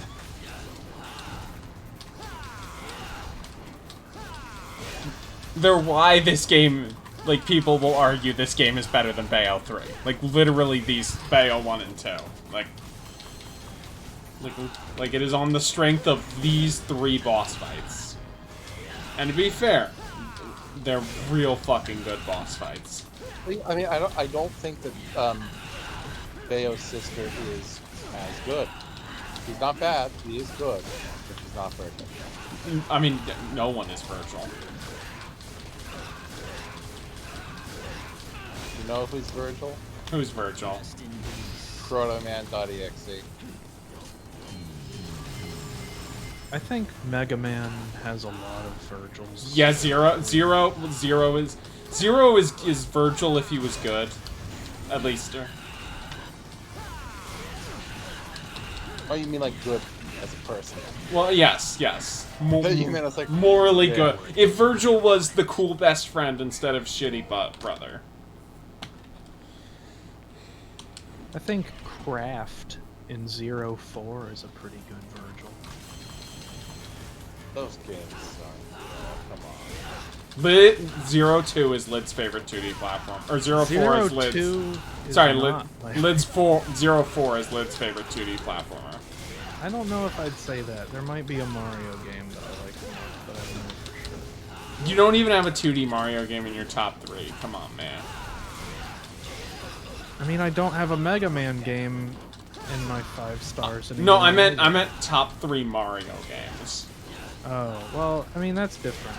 They're why this game, like, people will argue this game is better than Bayo 3. Like, literally these Bayo 1 and 2. Like it is on the strength of these 3 boss fights. And to be fair, they're real fucking good boss fights. I mean, I don't think that Bayo's sister is as good. He's not bad. He is good, but he's not Virgil. I mean, no one is Virgil. You know who's Virgil? Who's Virgil? Protoman.exe. I think Mega Man has a lot of Virgils. Yeah, Zero is Virgil if he was good, at least. Oh, you mean like good as a person? Well, yes. You mean it's like morally yeah. good. If Virgil was the cool best friend instead of shitty brother. I think Craft in 04 is a pretty good Virgil. Those games suck. Oh, come on. Lit 02 is Lid's favorite 2D platform. Or 04 is Lid's. 02 is Sorry, not my- Lid's 04 is Lid's favorite 2D platformer. I don't know if I'd say that. There might be a Mario game that I like more, but I don't know for sure. You don't even have a 2D Mario game in your top 3. Come on, man. I mean, I don't have a Mega Man game in my 5 stars anymore. No, I meant top 3 Mario games. Oh, well, I mean, that's different.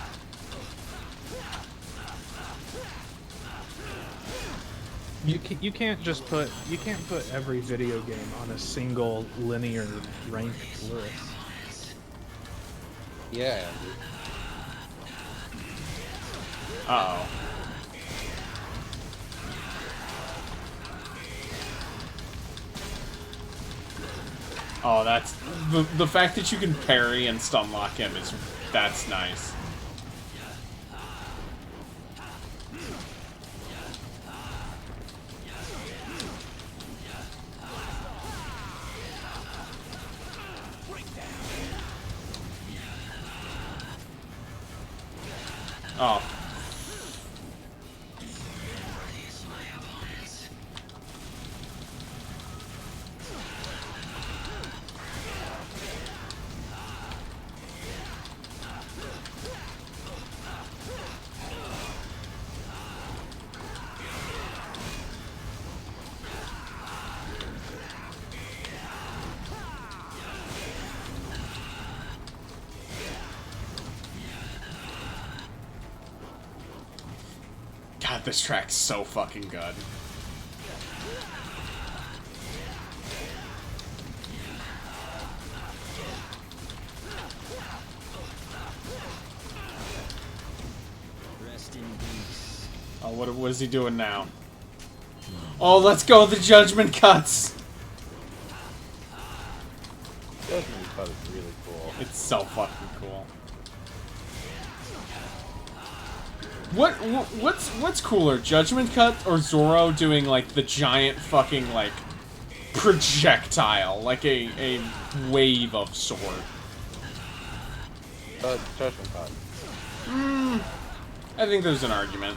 You can't just put every video game on a single linear ranked list. Yeah. Uh-oh. Oh, that's... The fact that you can parry and stun lock him is... That's nice. Oh, god, this track's so fucking good. Rest in peace. Oh, what is he doing now? Oh, let's go, the judgment cuts! Judgment Cut is really cool. It's so fucking cool. What's cooler, Judgment Cut or Zoro doing like the giant fucking like projectile, like a wave of sword? Judgment Cut. I think there's an argument.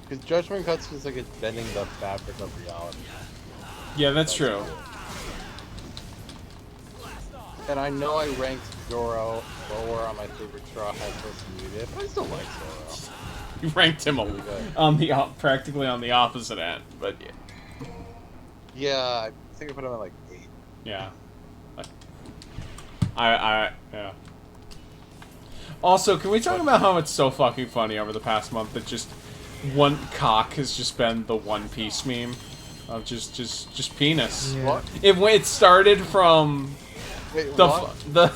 Because Judgment Cut feels like it's bending the fabric of reality. Yeah, that's true. And I know I ranked Zoro lower on my favorite Straw Hat versus Muted, but I still like Zoro. You ranked him Really good. on the practically on the opposite end, but yeah. Yeah, I think I put him at like 8. Yeah. Yeah. Also, can we talk about how it's so fucking funny over the past month that just one cock has just been the One Piece meme of just penis. Yeah. What? It started from Wait, the what?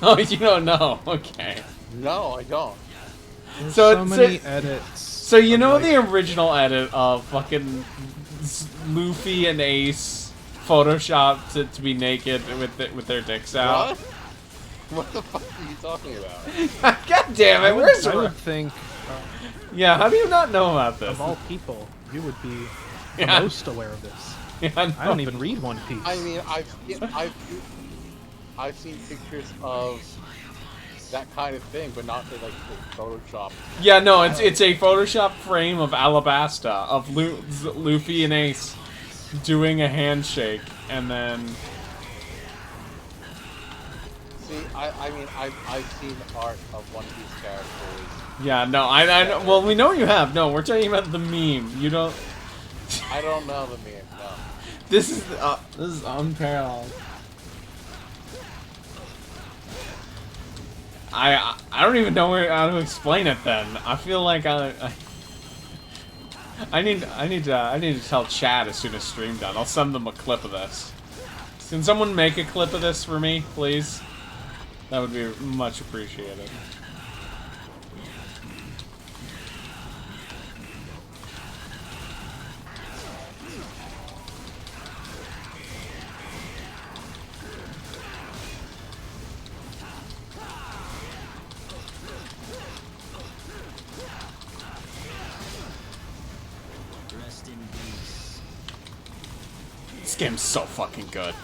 oh, you don't know. Okay. No, I don't. There's So so it's- many edits. So you of, know like, the original edit of fucking Luffy and Ace photoshopped to be naked with their dicks out. What? What the fuck are you talking about? God damn it! Where's I would think, Yeah, how do you not know about this? of all people, you would be the Yeah. most aware of this. Yeah, I don't even read One Piece. I mean, I've seen pictures of that kind of thing, but not like Photoshop. Yeah, no, it's a Photoshop frame of Alabasta of Luffy and Ace doing a handshake, and then See, I mean, I've seen art of One Piece characters. yeah, no, I well, we know you have. No, we're talking about the meme. You don't. I don't know the meme. No. This is unparalleled. I don't even know how to explain it. Then I feel like I need to tell Chad as soon as stream done. I'll send them a clip of this. Can someone make a clip of this for me, please? That would be much appreciated. Rest in peace. This game's so fucking good.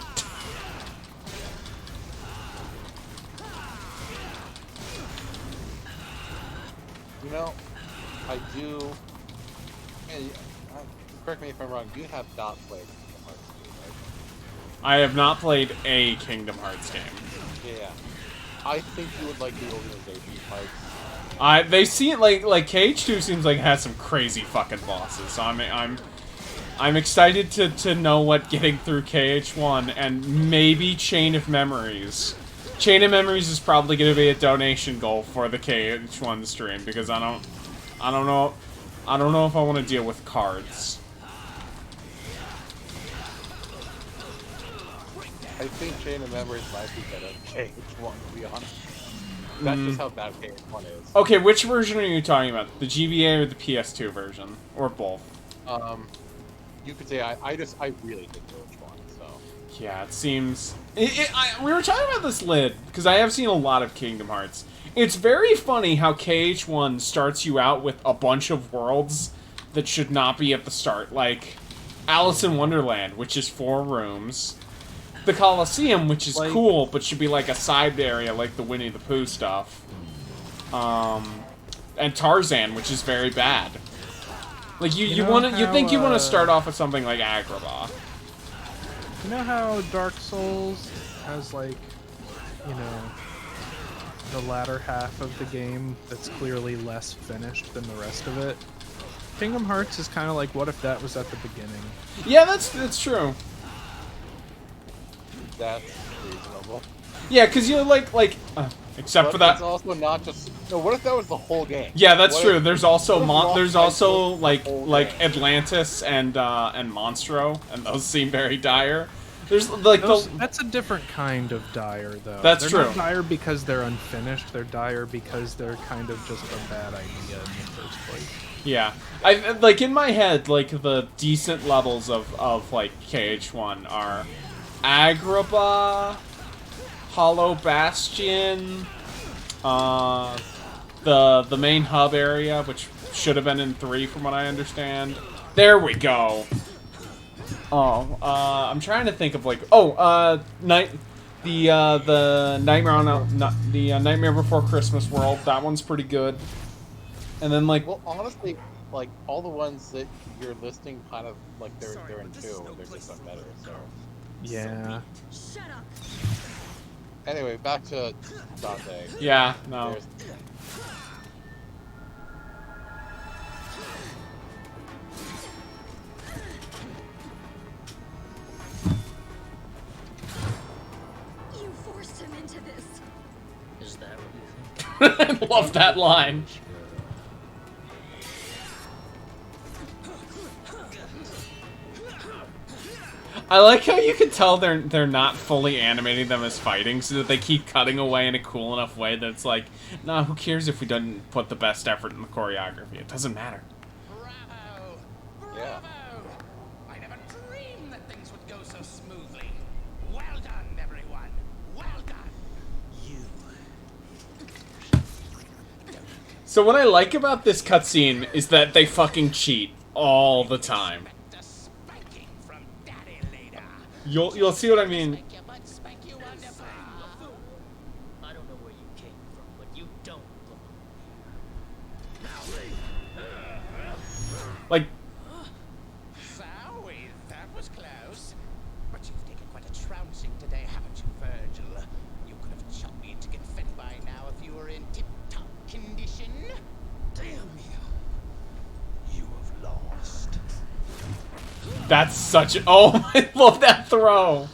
You know, I do. And, correct me if I'm wrong. You have not played Kingdom Hearts 2, right? I have not played a Kingdom Hearts game. Yeah. I think you would like the organization fights. They see it like KH2 seems like it has some crazy fucking bosses. So I'm excited to know what getting through KH1 and maybe Chain of Memories. Chain of Memories is probably going to be a donation goal for the KH1 stream because I don't know if I want to deal with cards. I think Chain of Memories might be better than KH1, to be honest. That's just how bad KH1 is. Okay, which version are you talking about? The GBA or the PS2 version? Or both? You could say I really think KH1, so. Yeah, it seems... we were talking about this lid, because I have seen a lot of Kingdom Hearts. It's very funny how KH1 starts you out with a bunch of worlds that should not be at the start. Like, Alice in Wonderland, which is 4 rooms. The Colosseum, which is Like- cool, but should be like a side area, like the Winnie the Pooh stuff. And Tarzan, which is very bad. Like, you think you want to start off with something like Agrabah. You know how Dark Souls has, like, you know, the latter half of the game that's clearly less finished than the rest of it? Kingdom Hearts is kind of like, what if that was at the beginning? Yeah, that's true. That's reasonable. Yeah, because you know, Except But for that. it's also not just. No, what if that was the whole game? Yeah, that's What true. if- There's also what if there's Lost also Island like was the whole like game? Atlantis and Monstro, and those seem very dire. There's like That's a different kind of dire, though. That's they're true. Not dire because they're unfinished. They're dire because they're kind of just a bad idea in the first place. yeah. I like in my head like the decent levels of like KH1 are Agrabah, Hollow Bastion, the main hub area, which should have been in 3 from what I understand. There we go. Oh, I'm trying to think of like the Nightmare on the Nightmare Before Christmas world. That one's pretty good. And then like Well, honestly, like all the ones that you're listing, kind of like they're in 2. They're just not better. So Yeah. Shut up. anyway, back to Dante. yeah, no. There's- You forced him into this. Is that what you think? I love that line. I like how you can tell they're not fully animating them as fighting, so that they keep cutting away in a cool enough way that it's like, nah, who cares if we didn't put the best effort in the choreography? It doesn't matter. Bravo! Yeah. Bravo! I never dreamed that things would go so smoothly. Well done, everyone. Well done. So what I like about this cutscene is that they fucking cheat all the time. The spanking from Daddy later. You'll see what I mean. Spank you, but spank you wonderful. I don't know where you came from, but you don't belong. Like, Zowie, that was close. But you've taken quite a trouncing today, haven't you, Virgil? You could have chopped me into confetti by now if you were in tip-top condition. Damn you. You have lost. that's such a... Oh, I love that throw.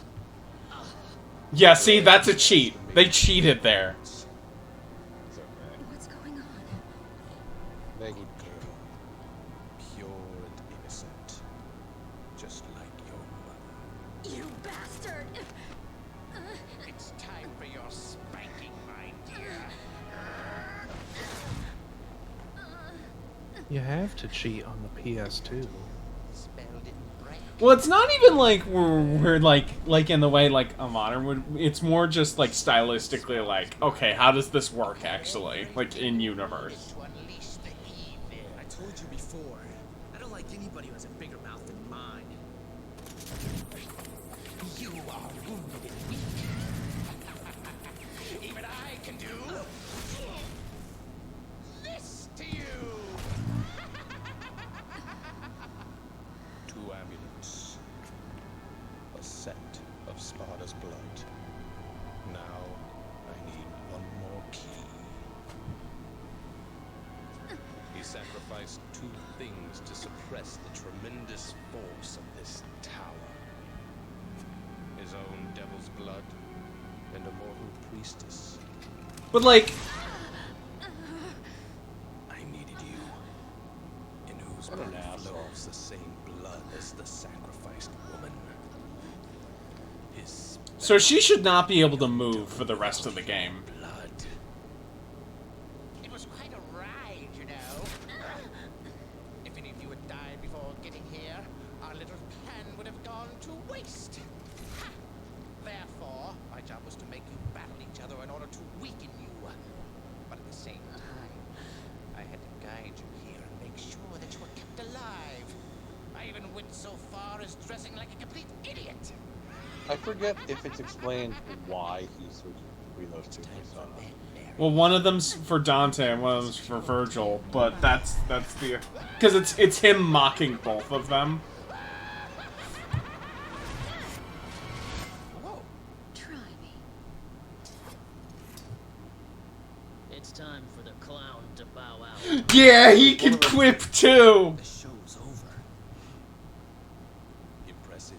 Yeah, see, that's a cheat. They cheated there. It's okay. What's going on? Maggie. Pure and innocent. Just like your mother. You bastard! It's time for your spanking, my dear. You have to cheat on the PS2. Spell didn't break. Well, it's not even like we're like in the way like a modern would. It's more just like stylistically like, okay, how does this work actually, like in universe? To unleash the evil. I told you before, I don't like anybody who has a bigger mouth than mine. You are wounded and weak. Even I can do this to you. Two amulets. A set of Sparta's blood. Now I need one more key. He sacrificed 2 things to suppress the tremendous force of this tower. His own devil's blood and a mortal priestess. But like, I needed you, in whose What an blood asshole. flows the same blood as the sacrificed woman. His so she should not be able to move for the rest of the game. blood. It was quite a ride, you know. If any of you had died before getting here, our little plan would have gone to waste. Ha! Therefore, my job was to make you battle each other in order to weaken you. But at the same time, I had to guide you here and make sure that you were kept alive. I even went so far as dressing like a complete idiot. I forget if it's explained why he switched between those 2 personas. Well, one of them's for Dante and one of them's for Virgil, but that's the because it's him mocking both of them. Whoa. Try me. It's time for the clown to bow out. Yeah, he can quip too. The show's over. Impressive.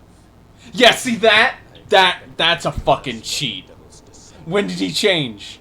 Yeah, see that's a fucking cheat. Devil's descent. When did he change?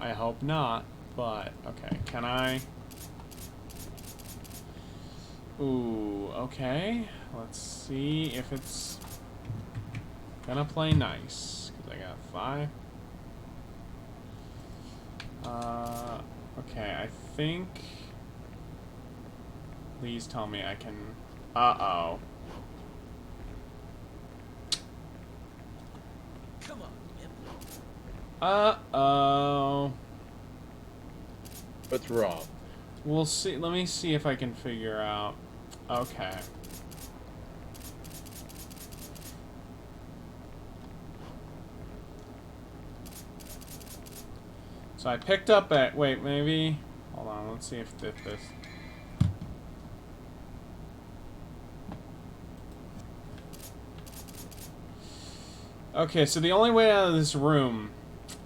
I hope not. But, okay, can I... Ooh, okay. Let's see if it's gonna play nice. Because I got 5. Okay, I think... Please tell me I can... Uh-oh. Come on, Imp. Uh-oh. What's wrong? We'll see. Let me see if I can figure out. Okay. So I picked up at... Wait, maybe... Hold on, let's see if this... Okay, so the only way out of this room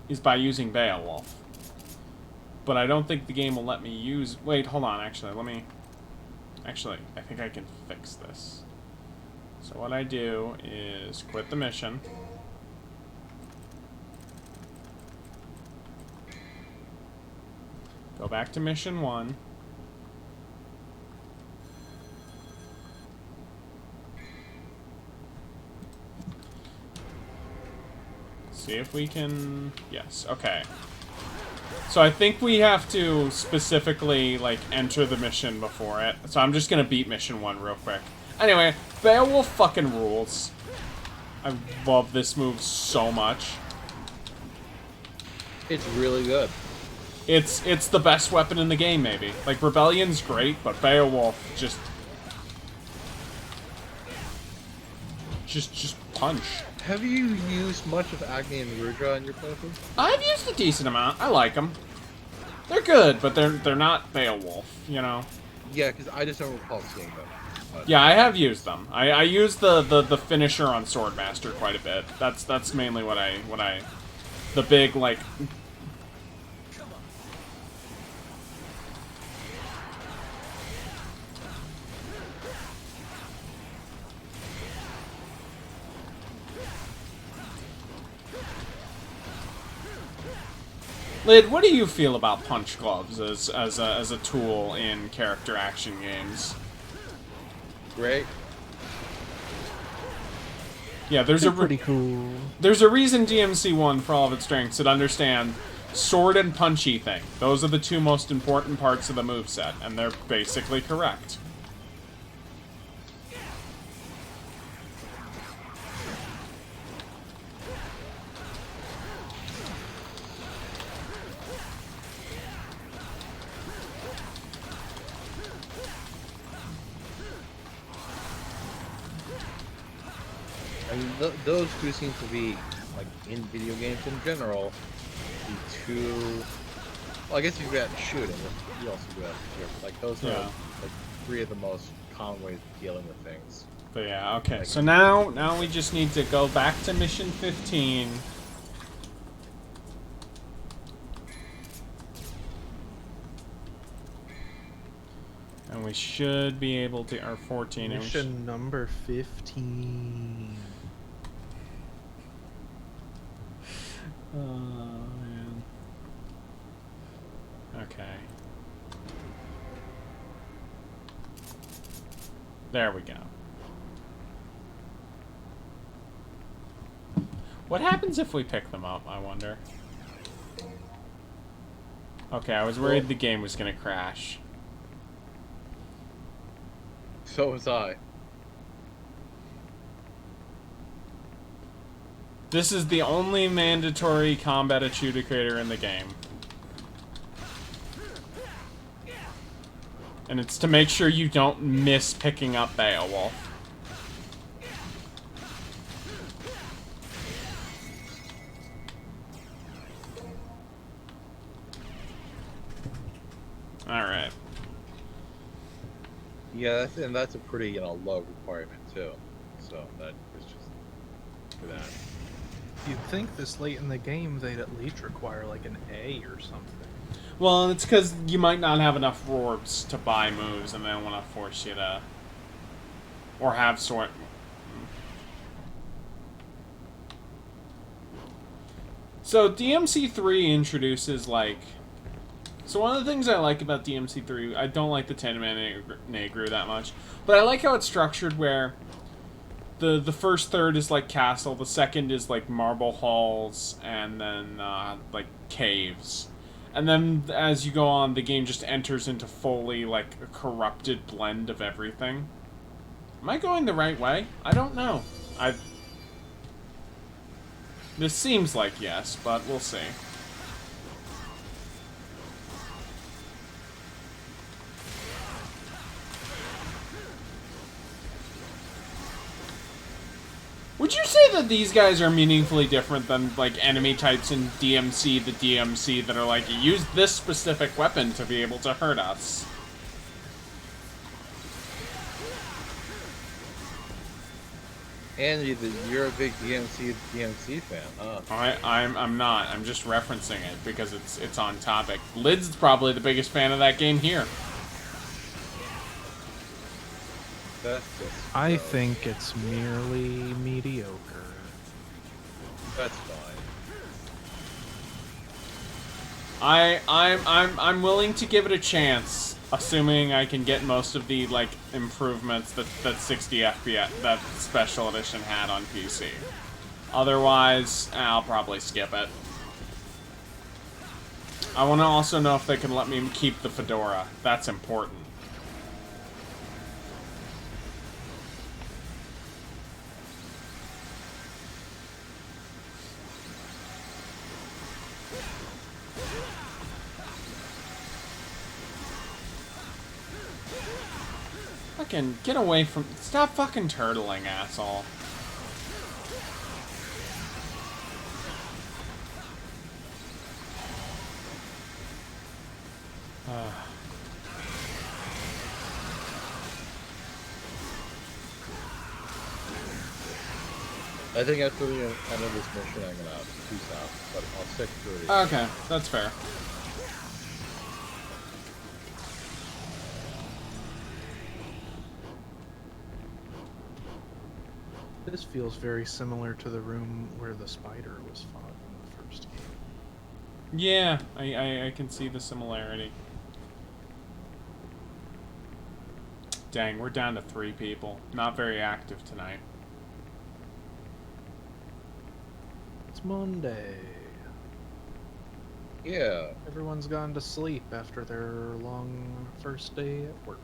is by using Beowulf. But I don't think the game will let me use... Wait, hold on, actually, let me... Actually, I think I can fix this. So what I do is quit the mission. Go back to mission 1. See if we can... Yes, okay. So I think we have to specifically, like, enter the mission before it. So I'm just gonna beat mission 1 real quick. Anyway, Beowulf fucking rules. I love this move so much. It's really good. It's the best weapon in the game, maybe. Like, Rebellion's great, but Beowulf just punch. Have you used much of Agni and Rudra in your playthrough? I've used a decent amount. I like them. They're good, but they're not Beowulf, you know? Yeah, because I just don't recall seeing them. Yeah, I have used them. I use the finisher on Swordmaster quite a bit. That's mainly what I the big, like... Lid, what do you feel about punch gloves as a tool in character action games? Great. Yeah, there's pretty cool. There's a reason DMC1, for all of its strengths, should understand sword and punchy thing. Those are the two most important parts of the moveset, and they're basically correct. I mean, those two seem to be, like, in video games in general, the two... Well, I guess you've got shooting, you also do that here. Like, those are, like, three of the most common ways of dealing with things. But yeah, okay, so now we just need to go back to mission 15. And we should be able to, or 14. Mission number 15. Oh, man. Okay. There we go. What happens if we pick them up, I wonder? Okay, I was worried the game was gonna crash. So was I. This is the only mandatory combat adjudicator in the game. And it's to make sure you don't miss picking up Beowulf. Alright. Yeah, that's a pretty, low requirement, too. So, that is just for that. You'd think this late in the game they'd at least require, like, an A or something. Well, it's because you might not have enough orbs to buy moves, and they don't want to force you to... Or have sort... So DMC3 introduces like. So one of the things I like about DMC3, I don't like the Ten-Man Negro that much, but I like how it's structured where the first third is like castle, the second is like marble halls, and then like caves. And then as you go on, the game just enters into fully like a corrupted blend of everything. Am I going the right way? I don't know. This seems like yes, but we'll see. Would you say that these guys are meaningfully different than, like, enemy types in DMC, the DMC, that are like, use this specific weapon to be able to hurt us? Andy, you're a big DMC fan, huh? I'm not. I'm just referencing it because it's on topic. Lid's probably the biggest fan of that game here. I think it's merely mediocre. That's fine. I'm willing to give it a chance, assuming I can get most of the like improvements that 60 FPS that special edition had on PC. Otherwise, I'll probably skip it. I want to also know if they can let me keep the fedora. That's important. Fucking get away from... Stop fucking turtling, asshole. I think after the end of this mission, I'm gonna peace out, but I'll stick through it. Okay, that's fair. This feels very similar to the room where the spider was fought in the first game. Yeah, I can see the similarity. Dang, we're down to 3 people. Not very active tonight. It's Monday. Yeah. Everyone's gone to sleep after their long first day at work.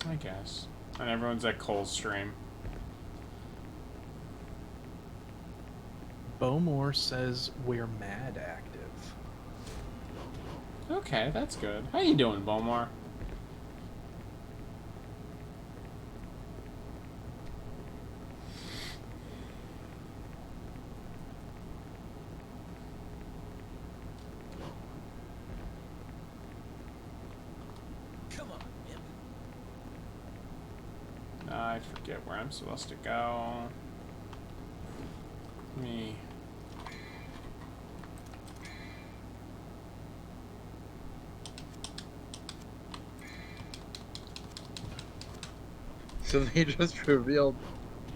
I guess. And everyone's at Coldstream. Bowmore says we're mad active. Okay, that's good. How you doing, Bowmore? Come on, Imp. I forget where I'm supposed to go. Me. So they just revealed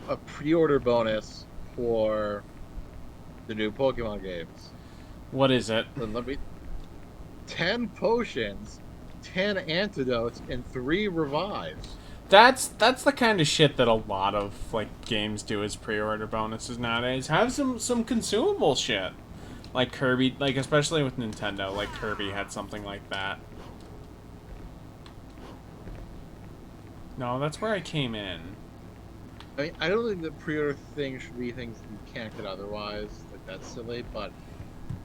a pre-order bonus for the new Pokemon games. What is it? And let me... 10 potions, 10 antidotes, and 3 revives. That's the kind of shit that a lot of like games do as pre-order bonuses nowadays. Have some consumable shit. Like Kirby, like especially with Nintendo, like Kirby had something like that. No, that's where I came in. I mean, I don't think the pre-order thing should be things you can't get otherwise. Like, that's silly, but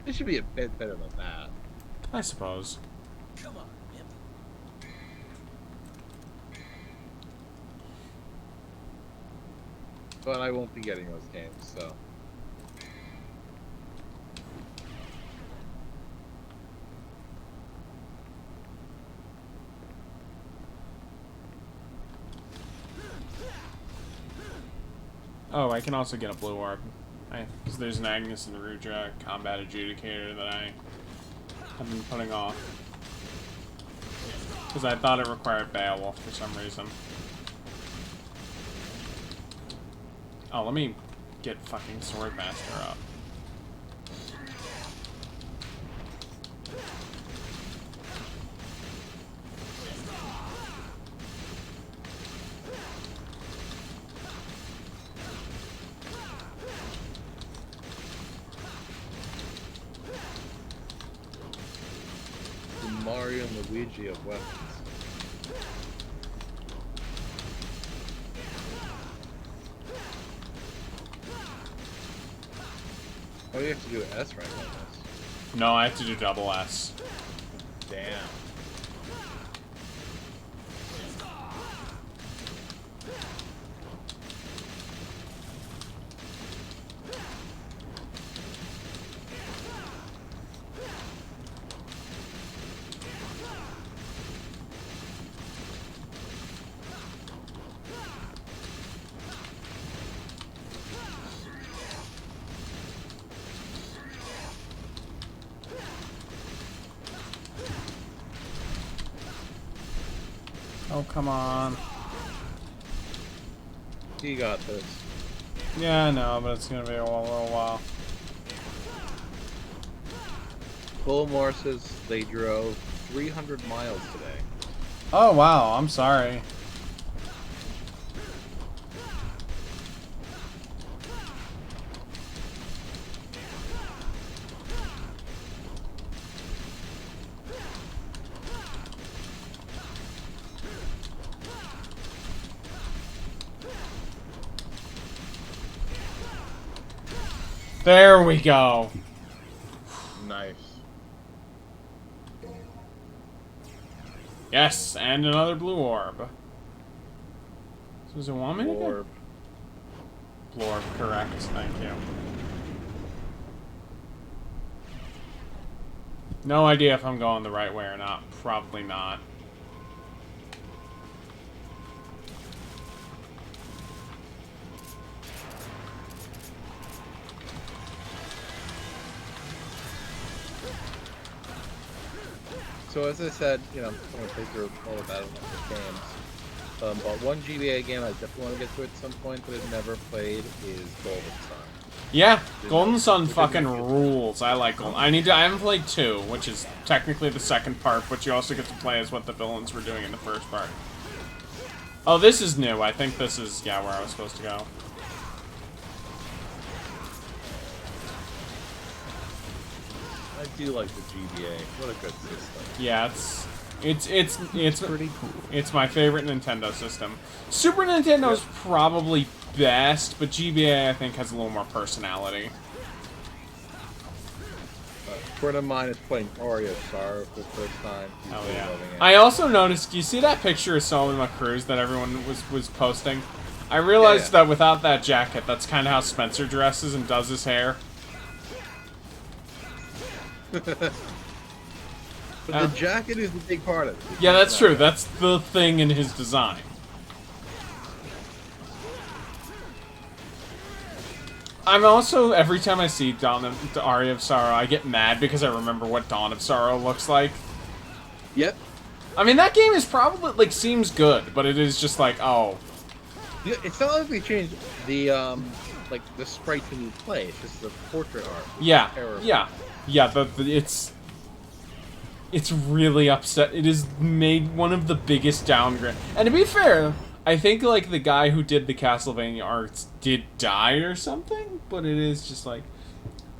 it should be a bit better than that. I suppose. Come on, Imp. But I won't be getting those games, so... Oh, I can also get a blue orb. Because there's an Agnes and Rudra combat adjudicator that I have been putting off. Because I thought it required Beowulf for some reason. Oh, let me get fucking Swordmaster up. Mario and Luigi of weapons. Oh, you have to do S rank on this. No, I have to do double S. Damn. Oh, come on. You got this. Yeah, I know, but it's gonna be a little while. Bullimore says they drove 300 miles today. Oh, wow, I'm sorry. There we go. Nice. Yes, and another blue orb. So does it want me to get? Orb. Blue orb, correct. Thank you. No idea if I'm going the right way or not. Probably not. So as I said, you know, I'm going to play through all the Battle games. But one GBA game I definitely want to get to at some point that I've never played is Golden Sun. Yeah, Golden Sun fucking rules. I like Golden. I haven't played 2, which is technically the second part, but you also get to play as what the villains were doing in the first part. Oh, this is new. I think this is, yeah, where I was supposed to go. I do like the GBA. What a good system. Yeah, it's pretty cool. It's my favorite Nintendo system. Super Nintendo's probably best, but GBA I think has a little more personality. A friend of mine is playing Aria Star for the first time. He's Oh really yeah. loving it. I also noticed. Do you see that picture of Solomon Cruz that everyone was posting? I realized that without that jacket, that's kind of how Spencer dresses and does his hair. But the jacket is a big part of it. Yeah, that's true. That's the thing in his design. I'm also, every time I see the Aria of Sorrow, I get mad because I remember what Dawn of Sorrow looks like. Yep. I mean, that game is probably, like, seems good, but it is just like, oh. Yeah, it's not like they changed the, like, the sprite when you play. It's just the portrait art. Yeah, Terrible. yeah, it's really upset. It has made one of the biggest downgrades. And to be fair, I think, like, the guy who did the Castlevania arts did die or something, but it is just like,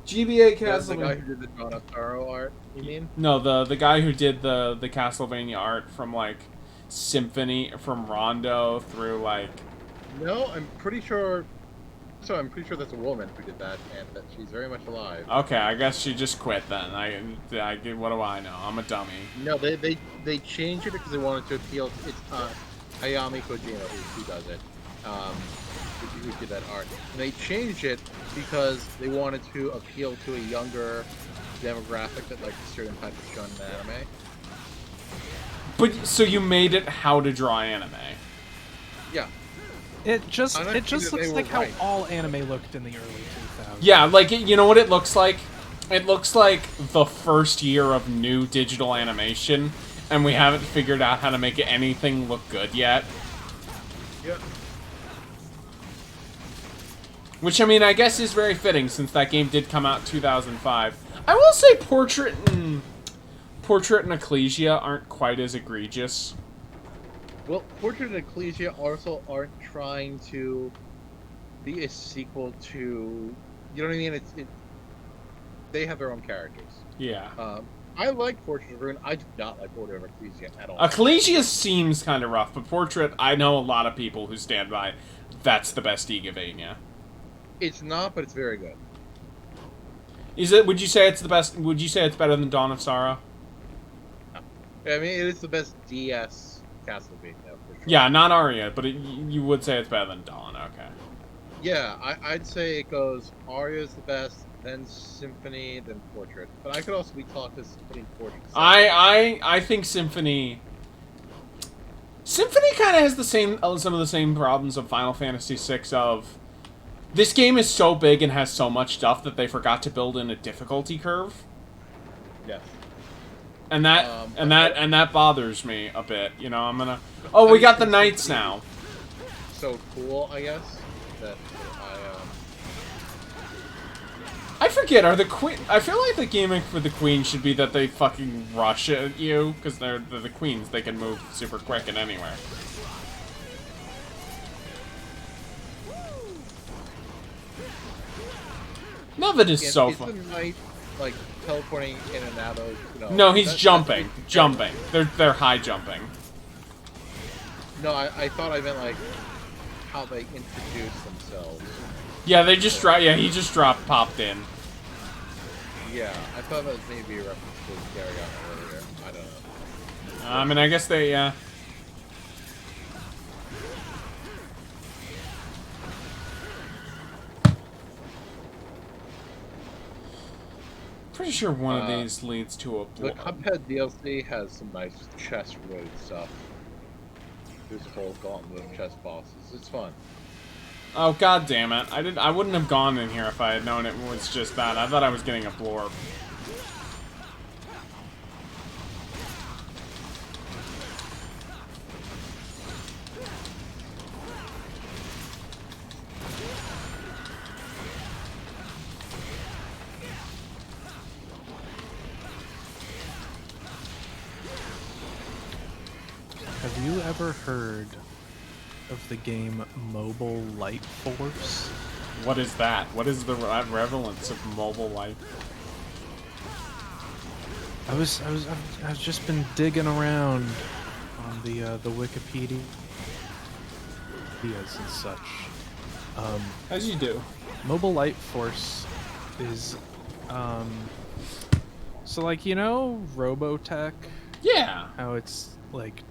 GBA That's the guy Castlevania. who did the Dawn of Sorrow art, you mean? No, the guy who did the Castlevania art from, like, Symphony, from Rondo through, like... No, I'm pretty sure... So I'm pretty sure that's a woman who did that, and that she's very much alive. Okay, I guess she just quit then. I what do I know? I'm a dummy. No, they changed it because they wanted to appeal. It's Hayami Kojima who does it, who did that art. And they changed it because they wanted to appeal to a younger demographic that likes a certain type of shonen anime. But so you made it how to draw anime? Yeah. It just I'm not looks saying that they like were how right. all anime looked in the early 2000s. Yeah, like, you know what it looks like? It looks like the first year of new digital animation, and we haven't figured out how to make anything look good yet. Yeah. Which, I mean, I guess is very fitting, since that game did come out in 2005. I will say Portrait and Ecclesia aren't quite as egregious. Well, Portrait and Ecclesia also aren't trying to be a sequel to, you know what I mean? They have their own characters. Yeah. I like Portrait of Ruin. I do not like Order of Ecclesia at all. Ecclesia seems kind of rough, but Portrait, I know a lot of people who stand by that's the best Igavania. It's not, but it's very good. Is it? Would you say it's the best? Would you say it's better than Dawn of Sorrow? I mean, it is the best DS Castlevania for sure. Yeah, not Aria, but you would say it's better than Dawn. Okay. Yeah, I'd say it goes Aria's the best, then Symphony, then Portrait. But I could also be taught to Symphony and Portrait. I think Symphony kind of has the same some of the same problems of Final Fantasy VI. Of this game is so big and has so much stuff that they forgot to build in a difficulty curve. Yes. And that bothers me a bit. You know, I'm gonna. Oh, we got the knights now. So cool, I guess. That I forget. Are the queen? I feel like the gimmick for the queen should be that they fucking rush at you because they're the queens. They can move super quick and anywhere. None is so fun. Isn't Knight like teleporting in and out of? No, he's jumping. Jumping. They're high jumping. No, I thought I meant like how they introduce themselves. Yeah, they just dropped. Yeah, he just popped in. Yeah, I thought that was maybe a reference to Garagana earlier. I don't know. I mean, I guess they. Yeah. Pretty sure one of these leads to a. The Cuphead DLC has some nice chess-related stuff. There's a whole gauntlet of chess bosses. It's fun. Oh god damn it! I wouldn't have gone in here if I had known it was just that. I thought I was getting a blorb. Have you ever heard of the game Mobile Light Force? What is that? What is the relevance of Mobile Light? I've just been digging around on the Wikipedia and such. As you do. Mobile Light Force is so like, you know, Robotech? Yeah. How it's like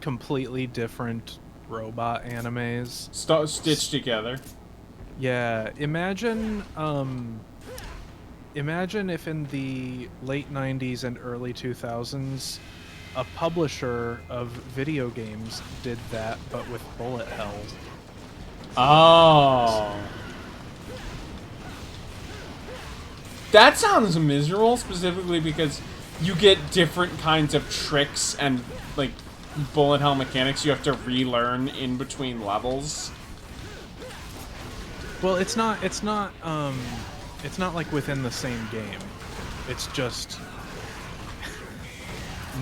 completely different robot animes stitched together. Yeah, imagine if in the late 90s and early 2000s a publisher of video games did that but with bullet hell. Oh. That sounds miserable, specifically because you get different kinds of tricks and like bullet hell mechanics you have to relearn in between levels. Well, it's not like within the same game. It's just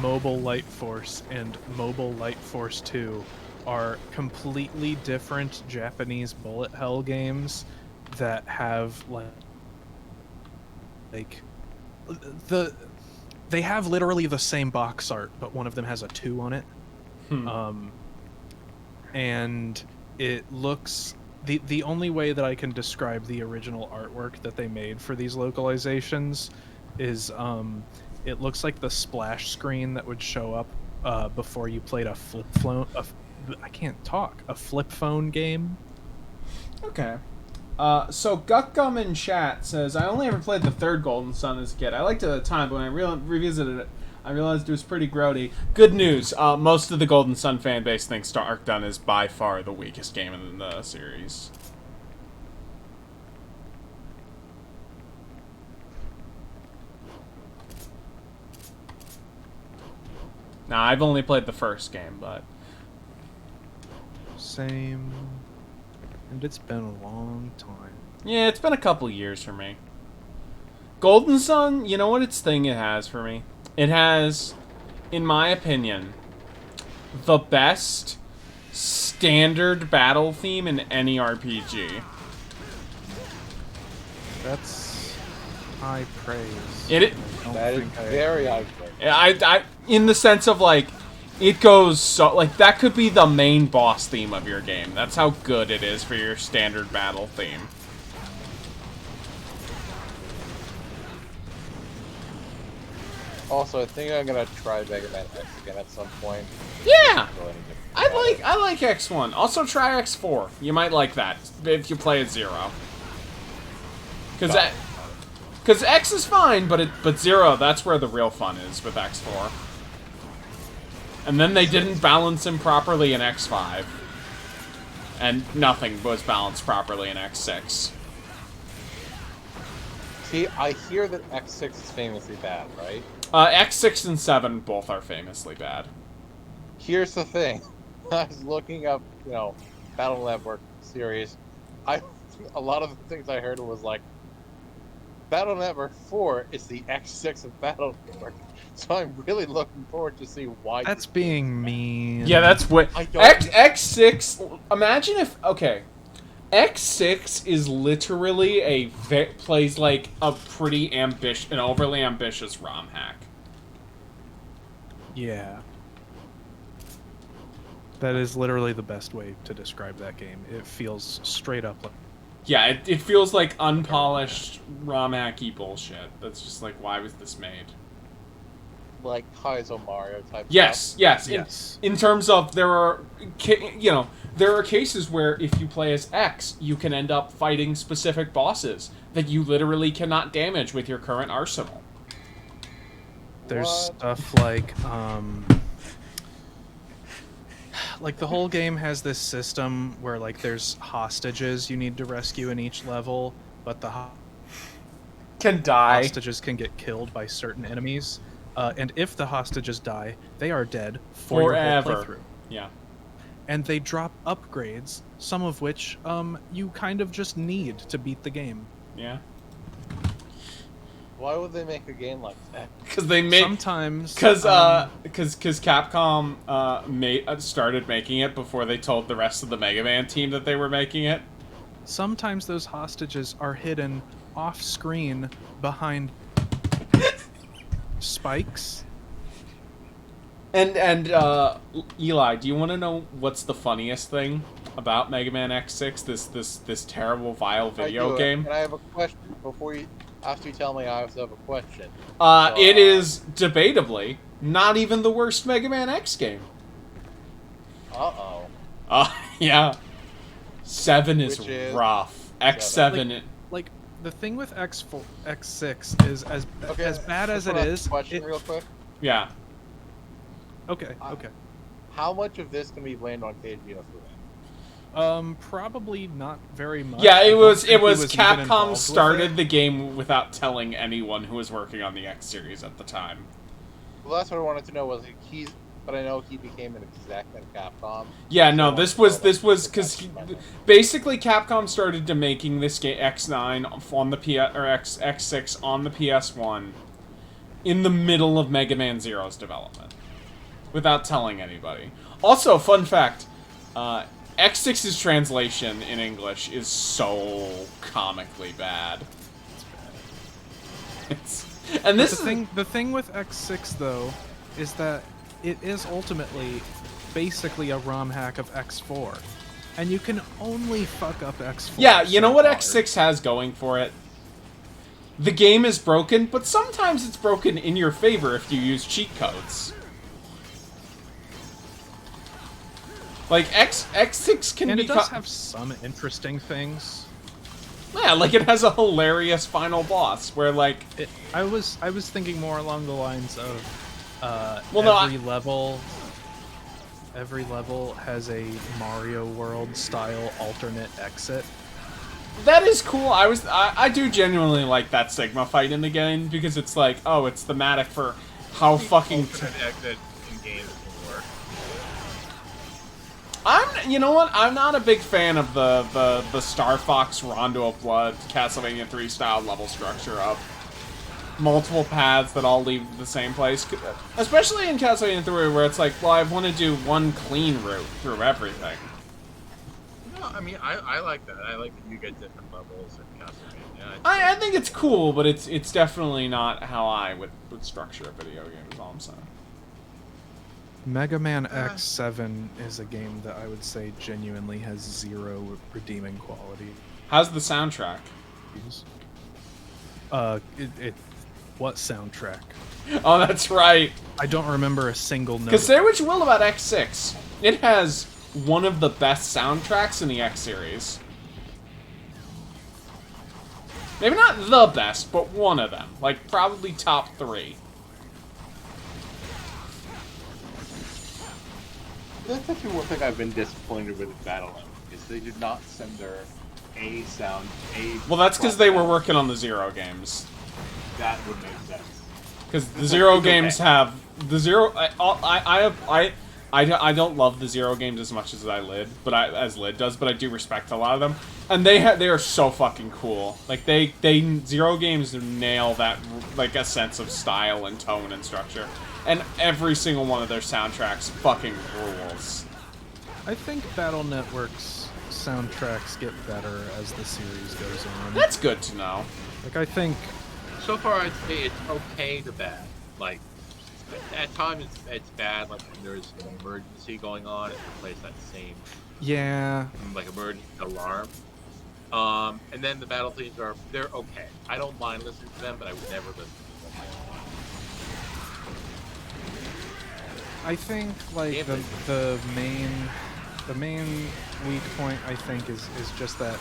Mobile Light Force and Mobile Light Force 2 are completely different Japanese bullet hell games that have they have literally the same box art, but one of them has a 2 on it. And it looks the only way that I can describe the original artwork that they made for these localizations is it looks like the splash screen that would show up before you played a flip phone. I can't talk. A flip phone game. Okay. So Guckgum in chat says, I only ever played the third Golden Sun as a kid. I liked it at the time, but when I revisited it, I realized it was pretty grody. Good news. Most of the Golden Sun fan base thinks Dark Dawn is by far the weakest game in the series. Now, I've only played the first game, but... Same. And it's been a long time. Yeah, it's been a couple years for me. Golden Sun, you know what its thing it has for me? It has, in my opinion, the best standard battle theme in any RPG. That's high praise. don't That is think I very agree. ugly. Yeah, I, in the sense of like, it goes so like that could be the main boss theme of your game. That's how good it is for your standard battle theme. Also, I think I'm gonna try Mega Man X again at some point. Yeah, Go ahead and get I like X1. Also try X4. You might like that if you play at 0. Because X is fine, but 0, that's where the real fun is with X4. And then they didn't balance him properly in X5. And nothing was balanced properly in X6. See, I hear that X6 is famously bad, right? X6 and 7 both are famously bad. Here's the thing. I was looking up, Battle Network series. A lot of the things I heard was like, Battle Network 4 is the X6 of Battle Network. So I'm really looking forward to see why. That's being mean. Yeah, that's what X6. Imagine if X6 is literally plays like a pretty an overly ambitious ROM hack. Yeah. That is literally the best way to describe that game. It feels straight up like... Yeah, it feels like unpolished ROM hacky bullshit. That's just like, why was this made? Like Kaizo Mario type Yes, stuff. yes. In terms of there are cases where if you play as X, you can end up fighting specific bosses that you literally cannot damage with your current arsenal. There's stuff like the whole game has this system where like there's hostages you need to rescue in each level, but the can die. Hostages can get killed by certain enemies, and if the hostages die, they are dead for your whole playthrough. Yeah. And they drop upgrades, some of which you kind of just need to beat the game. Yeah. Why would they make a game like that? Because they make sometimes because Capcom started making it before they told the rest of the Mega Man team that they were making it. Sometimes those hostages are hidden off screen behind spikes. And Eli, do you want to know what's the funniest thing about Mega Man X6? This terrible, vile video game. And I have a question after you tell me. I also have a question. It is debatably not even the worst Mega Man X game. Yeah. 7 is rough. X7. Like the thing with X6 is as bad as it is. Question real quick. Yeah. Okay. How much of this can be blamed on Keiji Inafune? Probably not very much. Yeah, it was Capcom Capcom started the game without telling anyone who was working on the X series at the time. Well, that's what I wanted to know was but I know he became an exec at Capcom. Yeah, no, this was because basically Capcom started to making this game X9 on the X6 on the PS1 in the middle of Mega Man Zero's development, without telling anybody. Also, fun fact, X6's translation in English is so comically bad. The thing with X6 though is that it is ultimately basically a ROM hack of X4, and you can only fuck up X4. Yeah, you know what X6 has going for it? The game is broken, but sometimes it's broken in your favor if you use cheat codes. Like X6 can be. And it does have some interesting things. Yeah, like it has a hilarious final boss where like I was thinking more along the lines of every level has a Mario World style alternate exit. That is cool. I do genuinely like that Sigma fight in the game because it's like, oh, it's thematic for how fucking exit in games will work. you know what? I'm not a big fan of the Star Fox Rondo of Blood Castlevania 3 style level structure of multiple paths that all lead to the same place. Especially in Castlevania 3 where it's like, well, I want to do one clean route through everything. No, I mean, I like that. I like that you get different levels in Castlevania. I think it's cool, but it's definitely not how I would structure a video game, is all I'm saying. Mega Man X7 is a game that I would say genuinely has zero redeeming quality. How's the soundtrack? What soundtrack? Oh, that's right. I don't remember a single note. Because say what you will about X6, it has one of the best soundtracks in the X series. Maybe not the best, but one of them. Like, probably top 3. That's actually one thing I've been disappointed with Battle.net, is they did not send their Well, that's because they were working on the Zero games. That would make sense. Because the Zero games have the Zero. I don't love the Zero games as much as as Lid does, but I do respect a lot of them, and they are so fucking cool. Like they Zero games nail that, like, a sense of style and tone and structure, and every single one of their soundtracks fucking rules. I think Battle Network's soundtracks get better as the series goes on. That's good to know. Like, I think so far I'd say it's okay to bad. Like, at times it's bad, like when there's an emergency going on, it replaces that same like emergency alarm. And then the battle themes they're okay. I don't mind listening to them, but I would never listen to them. I think like the main weak point I think is just that,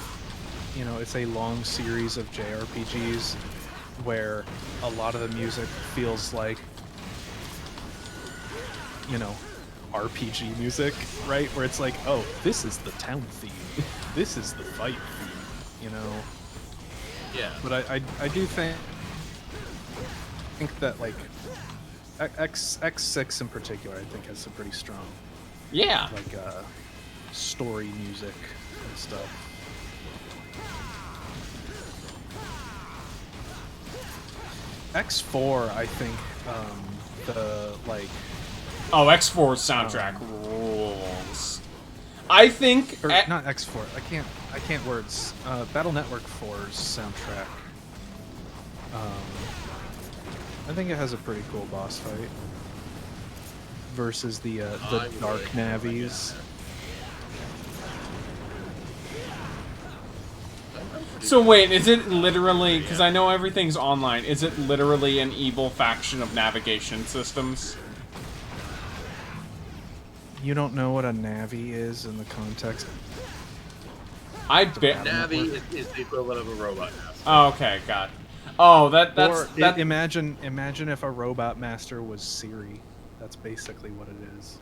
you know, it's a long series of JRPGs where a lot of the music feels like, you know, RPG music, right? Where it's like, oh, this is the town theme, this is the fight theme, you know? Yeah. But I do think that, like, X6 in particular, I think has some pretty strong, like, story music and stuff. X4, I think, the, like... Oh, X4's soundtrack rules. I think... Or, not X4, I can't words. Battle Network 4's soundtrack. I think it has a pretty cool boss fight. Versus the Dark Navies. So wait, is it literally, because I know everything's online, is it literally an evil faction of navigation systems? You don't know what a Navi is in the context? I bet... Navi is the equivalent of a robot master. Oh, okay, got it. Oh, that's... Imagine if a robot master was Siri. That's basically what it is.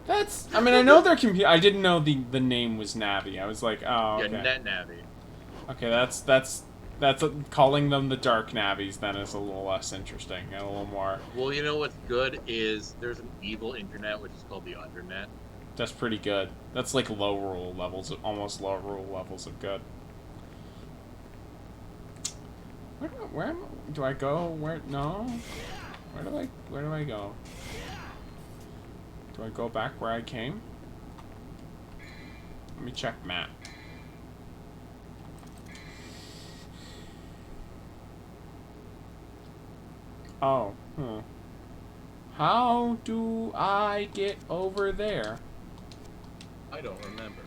That's... I mean, I know their computer... I didn't know the name was Navi. I was like, oh, okay. Yeah, Net Navi. Okay, that's calling them the Dark Navies then is a little less interesting and a little more... Well, you know what's good is there's an evil internet which is called the Undernet. That's pretty good. That's like low rule levels, almost low rule levels of good. Where do I go? Where? No. Where do I go? Do I go back where I came? Let me check map. Oh, How do I get over there? I don't remember.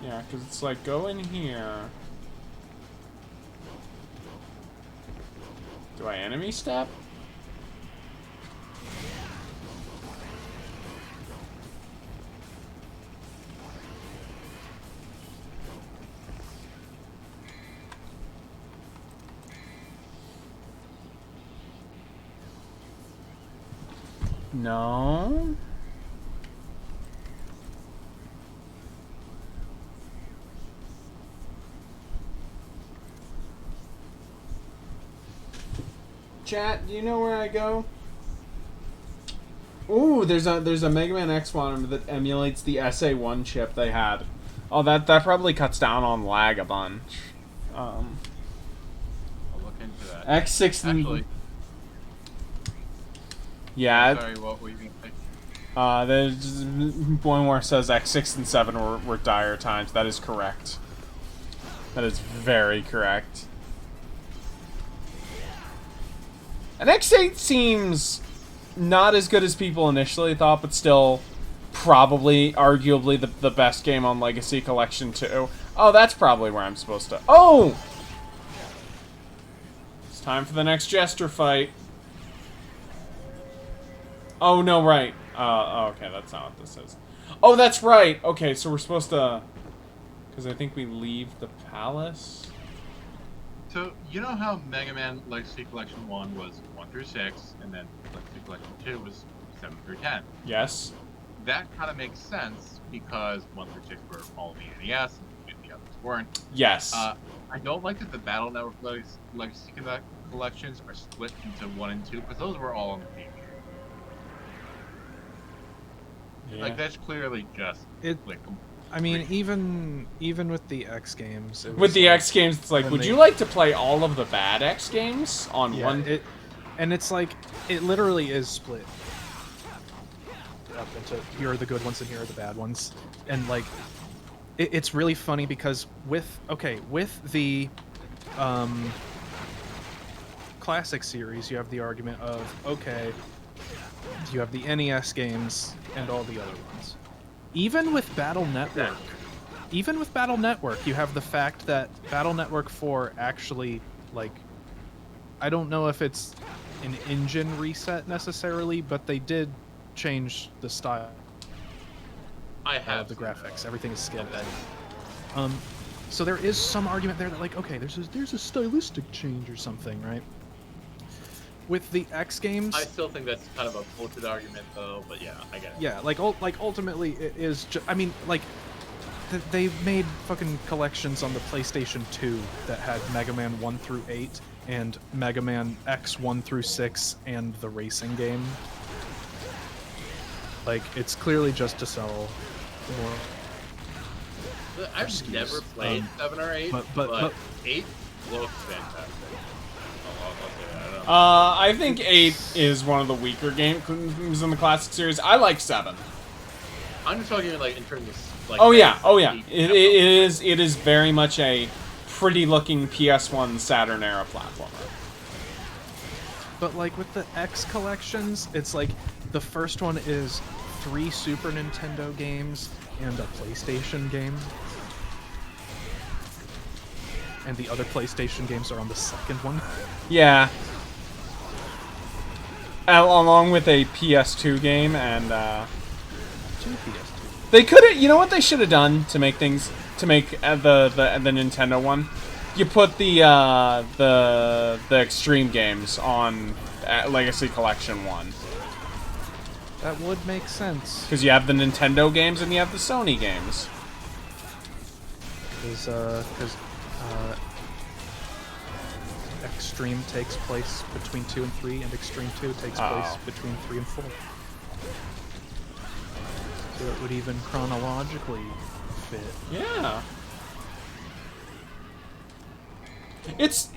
Yeah, because it's like, go in here. Do I enemy step? No. Chat, do you know where I go? Ooh, there's a Mega Man X1 that emulates the SA1 chip they had. Oh, that probably cuts down on lag a bunch. I'll look into that. X6 Actually. Yeah. Sorry, what were you going to say? Boymore says X6 and 7 were dire times. That is correct. That is very correct. And X8 seems not as good as people initially thought, but still probably, arguably, the best game on Legacy Collection 2. Oh, that's probably where I'm supposed to... Oh! It's time for the next Jester fight. Oh, no, right. Okay, that's not what this is. Oh, that's right! Okay, so we're supposed to... Because I think we leave the palace? So, you know how Mega Man Legacy Collection 1 was 1 through 6, and then Legacy Collection 2 was 7 through 10? Yes. That kind of makes sense, because 1 through 6 were all the NES, and the others weren't. Yes. I don't like that the Battle Network Legacy Collections are split into 1 and 2, because those were all on the GameCube. Yeah. Like, that's clearly just... I mean, even with the X games... With the X games, it's like, would you like to play all of the bad X games on one... And it's like, it literally is split up into, here are the good ones and here are the bad ones. And, like, it's really funny because with the classic series, you have the argument of, okay, you have the NES games and all the other ones. Even with Battle Network, you have the fact that Battle Network 4 actually, like, I don't know if it's an engine reset necessarily, but they did change the style. I have the graphics. Everything is scaled. So there is some argument there that, like, okay, there's a stylistic change or something, right? With the X games, I still think that's kind of a bullshit argument, though. But yeah, I get it. Yeah, like ultimately, it is. I mean, like, they made fucking collections on the PlayStation 2 that had Mega Man 1 through 8 and Mega Man X 1 through 6 and the racing game. Like, it's clearly just to sell more. I've never played 7 or 8, but 8 looks fantastic. I think 8 is one of the weaker games in the classic series. I like 7. I'm just talking like in terms of like. Oh yeah. It is very much a pretty looking PS1 Saturn era platformer. But like with the X collections, it's like the first one is 3 Super Nintendo games and a PlayStation game. And the other PlayStation games are on the second one. Yeah. Along with a PS2 game and 2 PS2. They could have. You know what they should have done to make things the Nintendo one? You put the Extreme games on Legacy Collection 1. That would make sense. Because you have the Nintendo games and you have the Sony games. Because Extreme takes place between 2 and 3, and Extreme 2 takes place between 3 and 4. So it would even chronologically fit. Yeah. It's...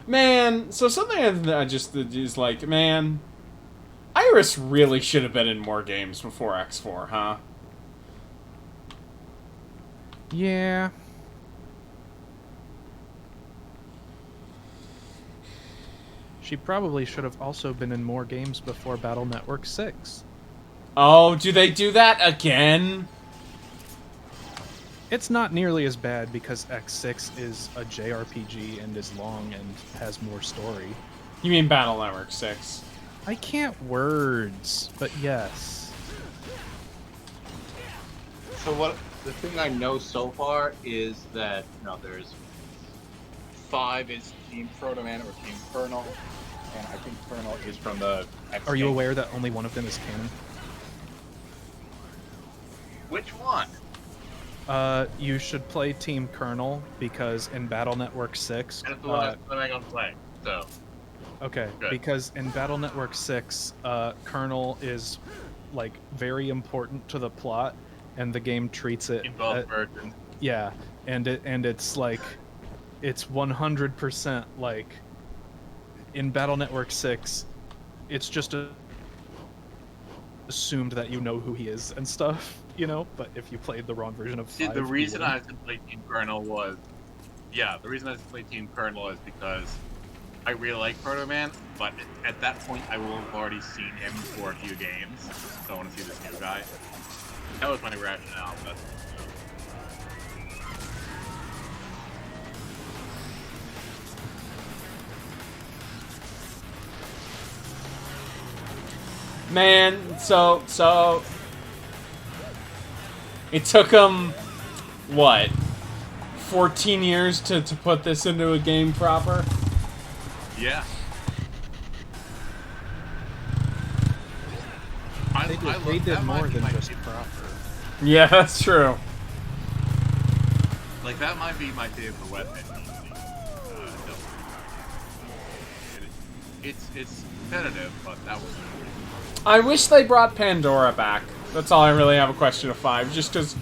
Man, so something I just is like, man, Iris really should have been in more games before X4, huh? Yeah. She probably should have also been in more games before Battle Network 6. Oh, do they do that again? It's not nearly as bad because X6 is a JRPG and is long and has more story. You mean Battle Network 6? I can't words, but yes. So the thing I know so far is that, there's 5 is Team Proto Man or Team Colonel, and I think Colonel is from the X Are you game. aware that only one of them is canon? Which one? You should play Team Colonel because in Battle Network 6... That's the one I'm planning on playing, so... Okay, good. Because in Battle Network 6, Colonel is, like, very important to the plot, and the game treats it... In both versions. Yeah, and it's, like... It's 100%, like... In Battle Network 6, it's just a... assumed that you know who he is and stuff, you know. But if you played the wrong version of 5, See, the you reason wouldn't. I had to play Team Colonel was, the reason I had to play Team Colonel is because I really like Proto Man, but at that point I will have already seen him for a few games, so I want to see this new guy. That was my rationale, but. Man, so it took them what 14 years to put this into a game proper. Yeah. They did more than just proper. Yeah, that's true. Like, that might be my favorite weapon. It's competitive, but that was. I wish they brought Pandora back. That's all I really have a question of 5, just because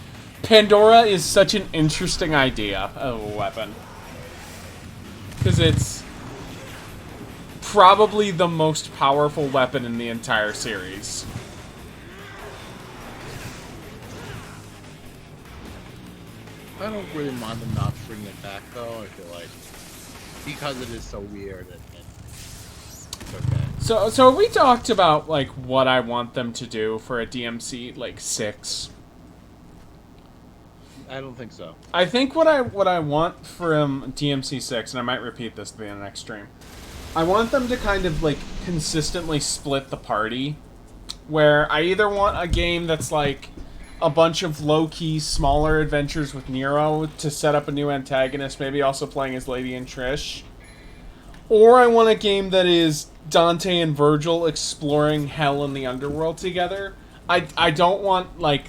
Pandora is such an interesting idea of a weapon. Because it's probably the most powerful weapon in the entire series. I don't really mind them not bringing it back, though. I feel like because it is so weird, it's okay. So we talked about like what I want them to do for a DMC like 6. I don't think so. I think what I want from DMC 6, and I might repeat this at the next stream, I want them to kind of like consistently split the party, where I either want a game that's like a bunch of low-key, smaller adventures with Nero to set up a new antagonist, maybe also playing as Lady and Trish, or I want a game that is Dante and Virgil exploring hell and the underworld together. I don't want like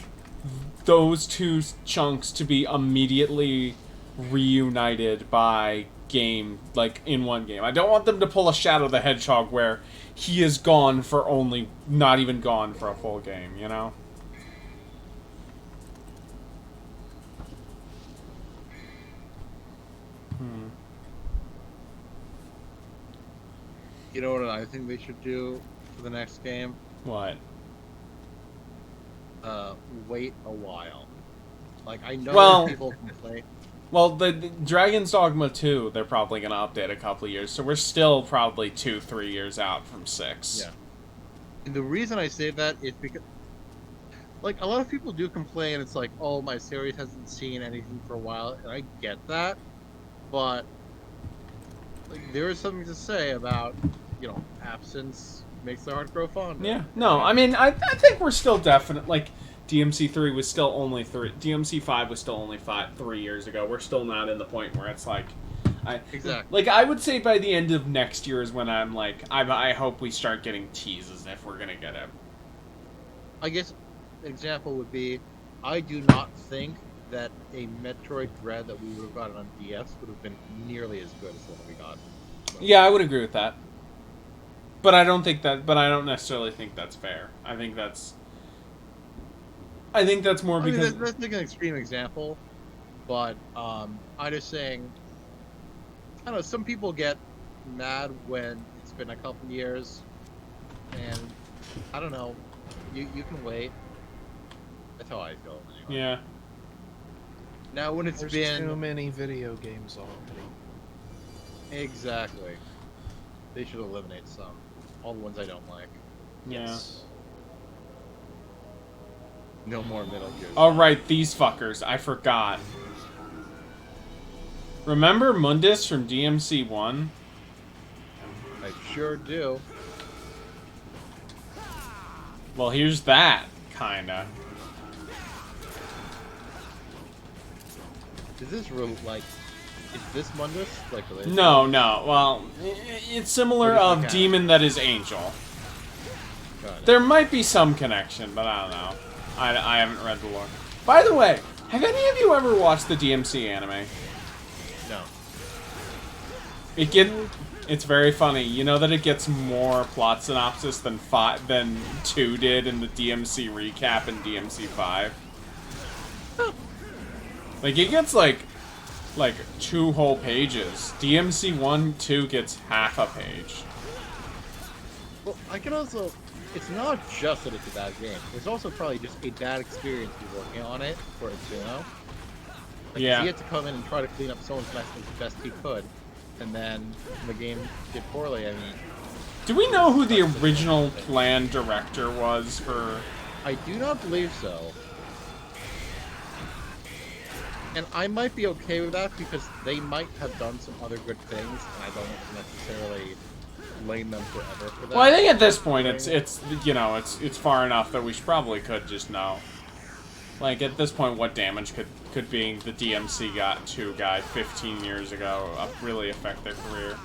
those two chunks to be immediately reunited by game, like in one game. I don't want them to pull a Shadow the Hedgehog where he is gone for only, not even gone for a full game, you know? You know what I think they should do for the next game? What? Wait a while. Like, I know people complain. Well, the Dragon's Dogma 2, they're probably going to update a couple of years, so we're still probably 2-3 years out from 6. Yeah. And the reason I say that is because, like, a lot of people do complain, it's like, oh, my series hasn't seen anything for a while, and I get that, but, like, there is something to say about, you know, absence makes the heart grow fonder. Yeah, no, I mean, I think we're still definite, like, DMC 3 was still only 3, DMC 5 was still only 3 years ago. We're still not in the point where it's like, Exactly. Like, I would say by the end of next year is when I'm like, I hope we start getting teases if we're gonna get it. I guess an example would be, I do not think that a Metroid Dread that we would have gotten on DS would have been nearly as good as the one we got. So. Yeah, I would agree with that. But I don't necessarily think that's fair. I think that's more because... that's like an extreme example, but I'm just saying, I don't know, some people get mad when it's been a couple years, and I don't know, you can wait. That's how I feel, anyway. Yeah. Now when it's There's been... too many video games already. Exactly. They should eliminate some. All the ones I don't like. Yes. No more Metal Gear. Oh, right, these fuckers. I forgot. Remember Mundus from DMC 1? I sure do. Well, here's that, kinda. Is this real, like... Is this Mundus? Like, related? No. Well, it's similar of okay. Demon that is Angel. Got it. There might be some connection, but I don't know. I haven't read the lore. By the way, have any of you ever watched the DMC anime? No. It's very funny. You know that it gets more plot synopsis than 2 did in the DMC recap in DMC 5. Like, it gets like 2 whole pages. DMC 1, 2 gets half a page. Well, I can also. It's not just that it's a bad game. It's also probably just a bad experience to be working on it for Itsuno. Like, Yeah. He had to come in and try to clean up someone's mess as best he could, and then the game did poorly. I mean, Do we know who the original plan director was for? I do not believe so. And I might be okay with that because they might have done some other good things, and I don't necessarily blame them forever for that. Well, I think at this point it's you know it's far enough that we probably could just know. Like at this point, what damage could being the DMC got to a guy 15 years ago really affect their career?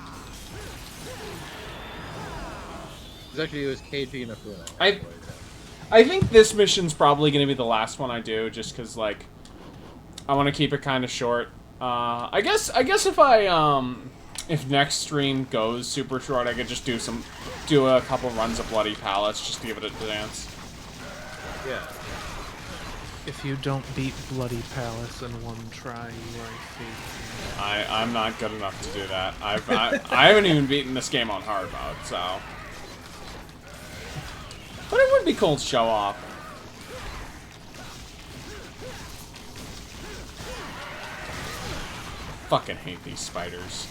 Actually, it was KG and Afuna. I think this mission's probably going to be the last one I do, just because like I want to keep it kind of short. I guess if next stream goes super short, I could just do a couple runs of Bloody Palace just to give it a dance. Yeah. If you don't beat Bloody Palace in one try, you are a thief. I'm not good enough to do that. I haven't even beaten this game on hard mode, so. But it would be cool to show off. Fucking hate these spiders.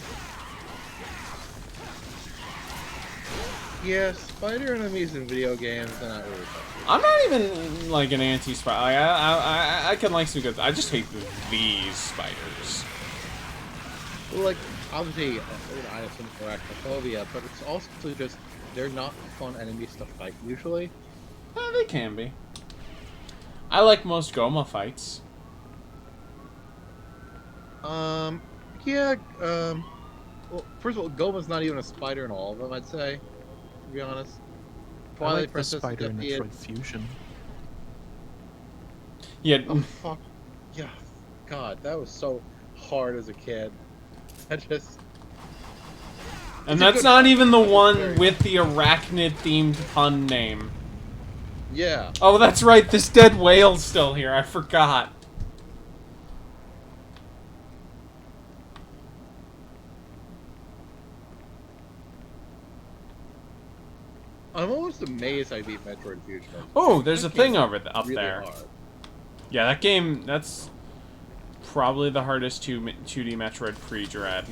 Yeah, spider enemies in video games are not really fun. I'm not even like an anti-spider. I can like some good. I just hate these spiders. Well, like, obviously, I have some arachnophobia, but it's also just they're not fun enemies to fight usually. They can be. I like most Goma fights. Yeah, well, first of all, Goma's not even a spider in all of them, I'd say, to be honest. I like the spider in Metroid Fusion. Yeah. Oh, fuck. Yeah. God, that was so hard as a kid. I just... And that's not even the one with the arachnid-themed pun name. Yeah. Oh, that's right, this dead whale's still here, I forgot. I'm almost amazed I beat Metroid Fusion. Oh, there's a thing up really there. hard. Yeah, that game, that's probably the hardest 2D Metroid pre-Dread.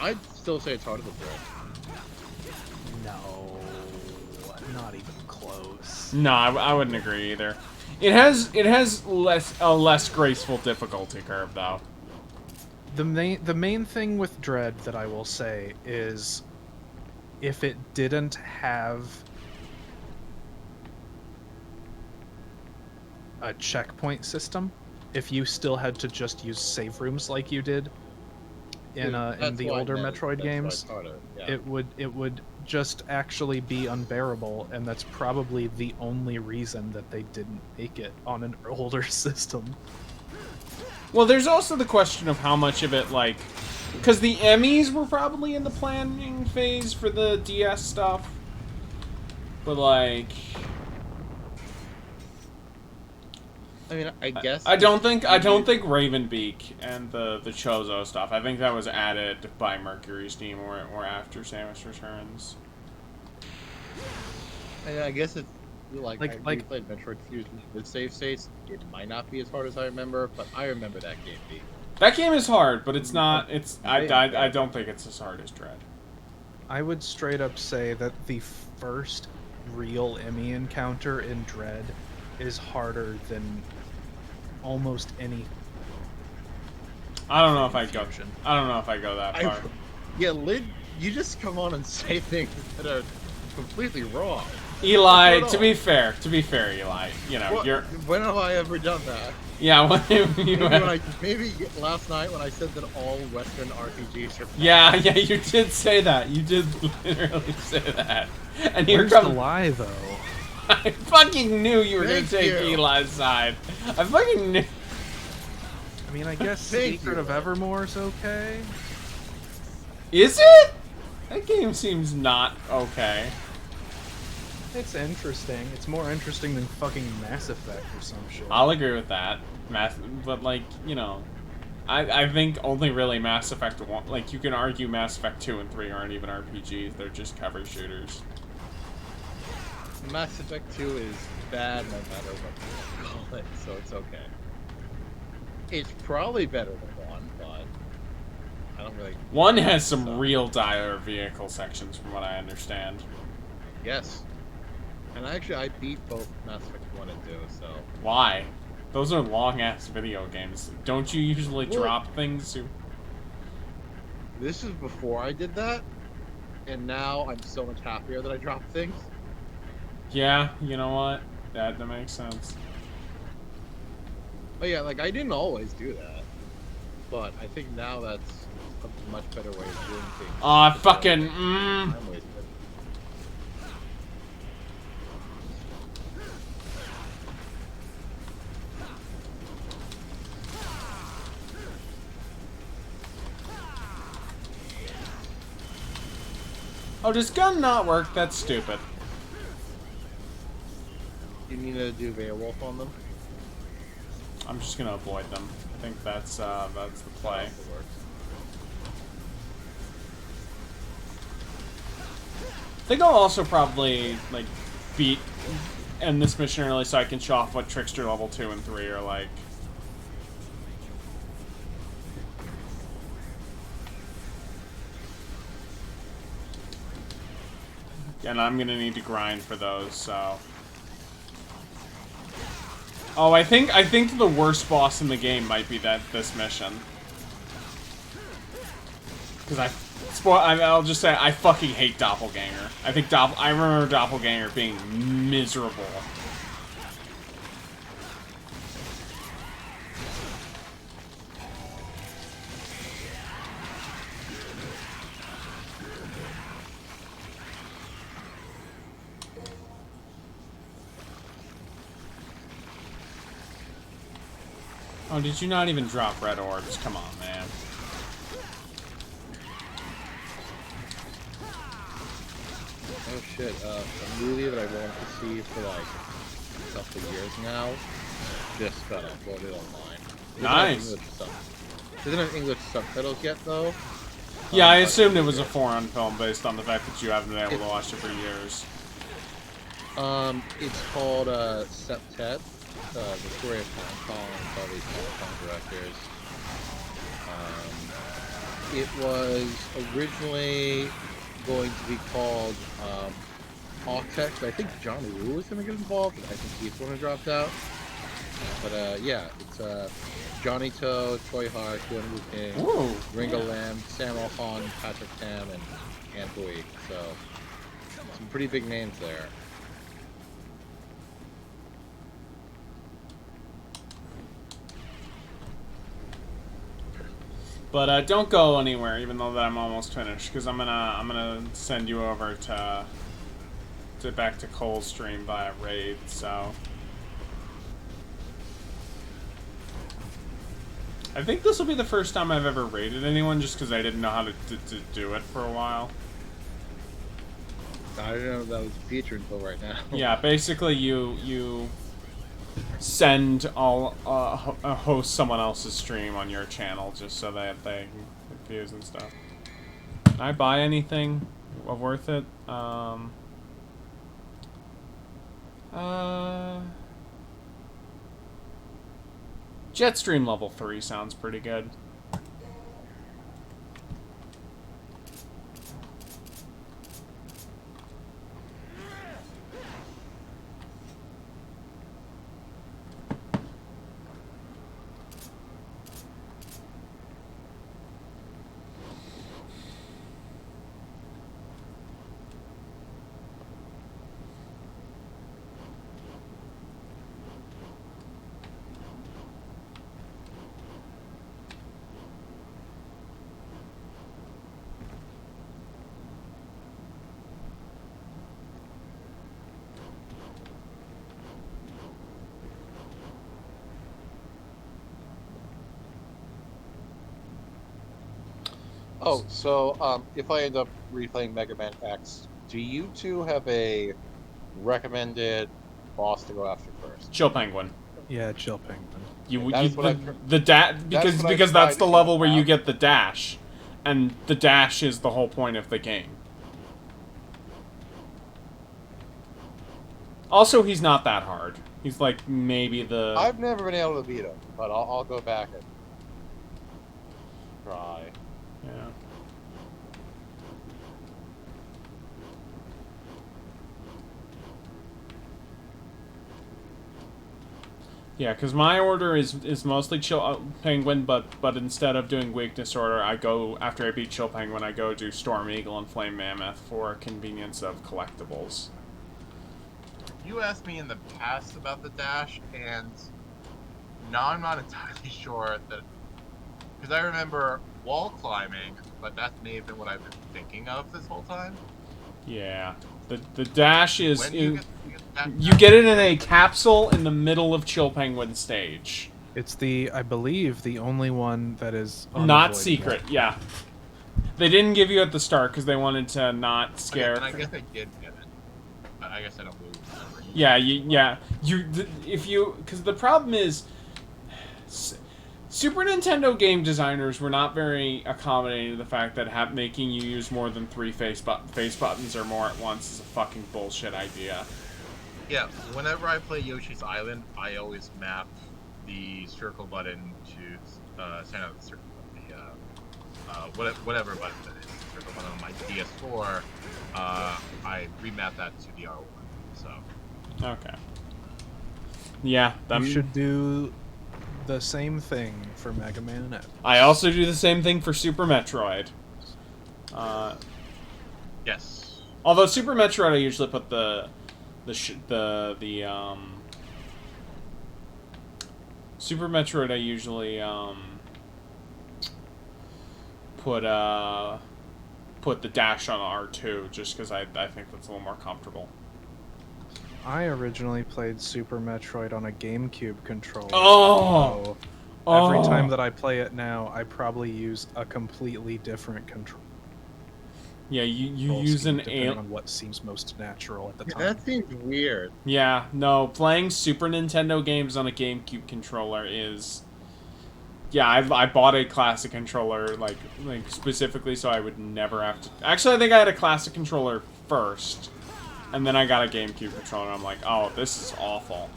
I'd still say it's harder than Dread. No, not even close. No, I wouldn't agree either. It has a less graceful difficulty curve though. The main thing with Dread that I will say is, if it didn't have a checkpoint system, if you still had to just use save rooms like you did in the older Metroid games, it would just actually be unbearable, and that's probably the only reason that they didn't make it on an older system. Well, there's also the question of how much of it, like, because the Emmys were probably in the planning phase for the DS stuff, but like, I mean, I guess I don't think Ravenbeak and the Chozo stuff. I think that was added by Mercury's team or after Samus Returns. I guess it's like I like replayed Metroid Fusion with save states. It might not be as hard as I remember, but I remember that game being. That game is hard, but it's not. I don't think it's as hard as Dread. I would straight up say that the first real Emmy encounter in Dread is harder than almost any. I don't know if I go. I don't know if I go that far. Yeah, Lid, you just come on and say things that are completely wrong. Eli, to be fair, Eli, you know, What? you're. When have I ever done that? Yeah, maybe last night when I said that all Western RPGs are. Yeah, you did say that. You did literally say that. And here Where's comes the lie, though? I fucking knew you were Thank gonna take you. Eli's side. I fucking knew. I mean, I guess Thank Secret you. of Evermore's okay. Is it? That game seems not okay. It's interesting. It's more interesting than fucking Mass Effect or some shit. I'll agree with that. But like, you know, I think only really Mass Effect 1, like, you can argue Mass Effect 2 and 3 aren't even RPGs, they're just cover shooters. Mass Effect 2 is bad no matter what you call it, so it's okay. It's probably better than 1, but I don't really... 1 has some real dire vehicle sections from what I understand. Yes. And actually, I beat both Mass Effect 1 and 2, so... Why? Those are long-ass video games. Don't you usually Well, drop things? This is before I did that, and now I'm so much happier that I dropped things. Yeah, you know what? That makes sense. Oh yeah, like, I didn't always do that, but I think now that's a much better way of doing things. Aw, fucking, Time wasted. Oh, does gun not work? That's stupid. You need to do Beowulf on them? I'm just gonna avoid them. I think that's the play. I think I'll also probably, like, end this mission early so I can show off what Trickster level 2 and 3 are like. And I'm gonna need to grind for those, so... Oh, I think the worst boss in the game might be this mission. Because I'll just say I fucking hate Doppelganger. I remember Doppelganger being miserable. Oh, did you not even drop red orbs? Come on, man. Oh shit, a movie that I wanted to see for like a couple of years now just got uploaded online. Nice. Doesn't have English subtitles yet though. Yeah, I assumed it was a foreign film based on the fact that you haven't been able to watch it for years. It's called Septet. Victoria Collins, all these Hong Kong directors. It was originally going to be called Octex. I think Johnny Woo was going to get involved, but I think he's the one who dropped out. But yeah, it's Johnny To, Choi Hart, Gwen Wu King, Ringo Lam, Sammo Hung, Patrick Tam, and Ann Hui. So some pretty big names there. But don't go anywhere, even though that I'm almost finished, because I'm gonna send you over to back to Cole's stream via raid. So I think this will be the first time I've ever raided anyone, just because I didn't know how to do it for a while. I didn't know that was a feature until right now. Yeah, basically you send host someone else's stream on your channel just so that they can get views and stuff. Can I buy anything worth it? Jetstream level 3 sounds pretty good. Oh, so if I end up replaying Mega Man X, do you two have a recommended boss to go after first? Chill Penguin. Yeah, chill penguin. That's what because that's the level where you get the dash, and the dash is the whole point of the game. Also, he's not that hard. He's like maybe the. I've never been able to beat him, but I'll go back and try. Yeah. Yeah, because my order is mostly Chill Penguin, but instead of doing Weakness Order, I go, after I beat Chill Penguin, I go do Storm Eagle and Flame Mammoth for convenience of collectibles. You asked me in the past about the dash, and now I'm not entirely sure that... Because I remember wall climbing, but that may have been what I've been thinking of this whole time. Yeah. The dash is... When you get it in a capsule in the middle of Chill Penguin stage. It's I believe, the only one that is not secret. Yeah, they didn't give you at the start because they wanted to not scare. Okay, and I guess I did get it. But I guess I don't lose. Yeah, because the problem is, Super Nintendo game designers were not very accommodating to the fact that making you use more than 3 face buttons or more at once is a fucking bullshit idea. Yeah, whenever I play Yoshi's Island, I always map the circle button to send out the circle button, whatever button that is, the circle button on my DS4. I remap that to the R1. So. Okay. Yeah, you should do the same thing for Mega Man X. I also do the same thing for Super Metroid. Yes. Although Super Metroid, I usually put Super Metroid, I usually put the dash on R2 just because I think that's a little more comfortable. I originally played Super Metroid on a GameCube controller. Oh! So every time that I play it now, I probably use a completely different controller. Yeah, you use an depending on what seems most natural at the time. That seems weird. Yeah, no, playing Super Nintendo games on a GameCube controller is... Yeah, I bought a classic controller, like specifically so I would never have to... Actually, I think I had a classic controller first, and then I got a GameCube controller, and I'm like, oh, this is awful.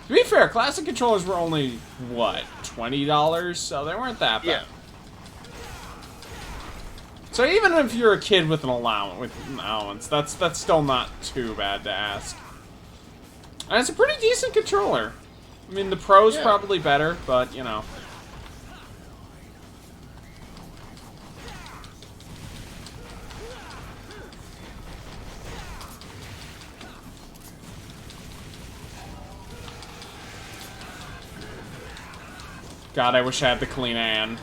To be fair, classic controllers were only, what, $20? So they weren't that bad. Yeah. So even if you're a kid with an allowance, that's still not too bad to ask. And it's a pretty decent controller. I mean, the Pro's probably better, but, you know. God, I wish I had the clean hand.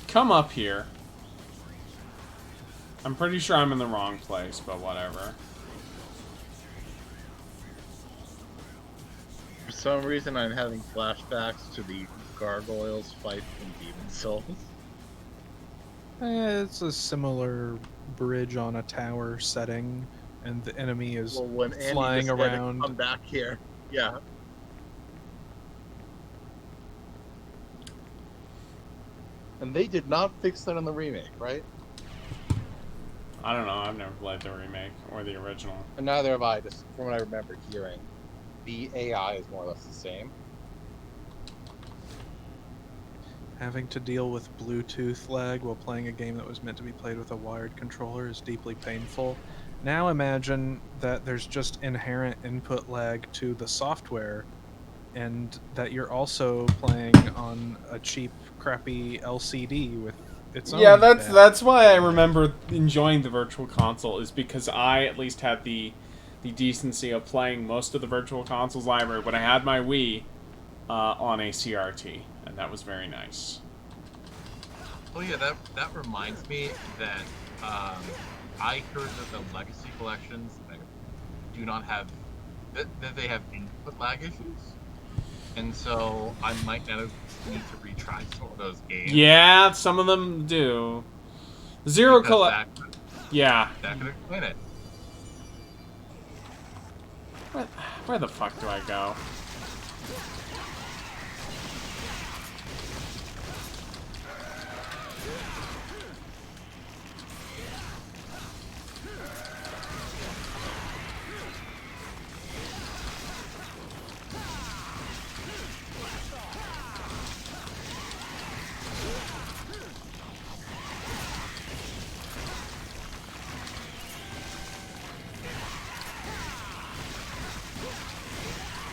Come up here. I'm pretty sure I'm in the wrong place, but whatever. For some reason, I'm having flashbacks to the Gargoyles fight from Demon Souls. It's a similar bridge on a tower setting, and the enemy is flying around. Come back here. Yeah. And they did not fix that in the remake, right? I don't know. I've never played the remake or the original. And neither have I, just from what I remember hearing. The AI is more or less the same. Having to deal with Bluetooth lag while playing a game that was meant to be played with a wired controller is deeply painful. Now imagine that there's just inherent input lag to the software, and that you're also playing on a cheap, crappy LCD with its own... Yeah, that's why I remember enjoying the Virtual Console, is because I at least had the decency of playing most of the Virtual Console's library when I had my Wii on a CRT, and that was very nice. Oh yeah, that reminds me that I heard that the Legacy collections do not have that they have input lag issues, and so I might not need to retry some of those games. Yeah, some of them do. Zero Because Collect. Yeah. That could explain it. Where the fuck do I go?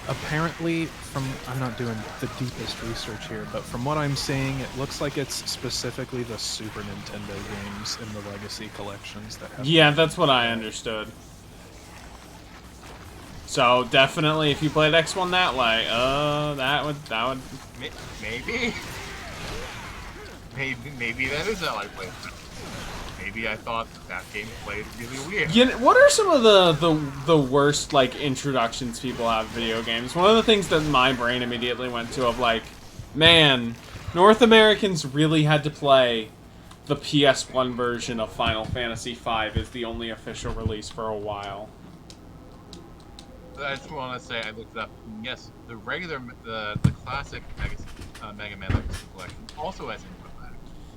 Apparently, I'm not doing the deepest research here, but from what I'm seeing, it looks like it's specifically the Super Nintendo games in the Legacy collections that have... Yeah, that's what I understood. So definitely, if you played X1 that way, that would. Maybe. Maybe that is how I played it. Maybe I thought that game played really weird. What are some of the worst like introductions people have to video games? One of the things that my brain immediately went to of like, man, North Americans really had to play the PS1 version of Final Fantasy V as the only official release for a while. I just want to say I looked it up. Yes, the regular, the classic Mega Man Legacy Collection also has input lag.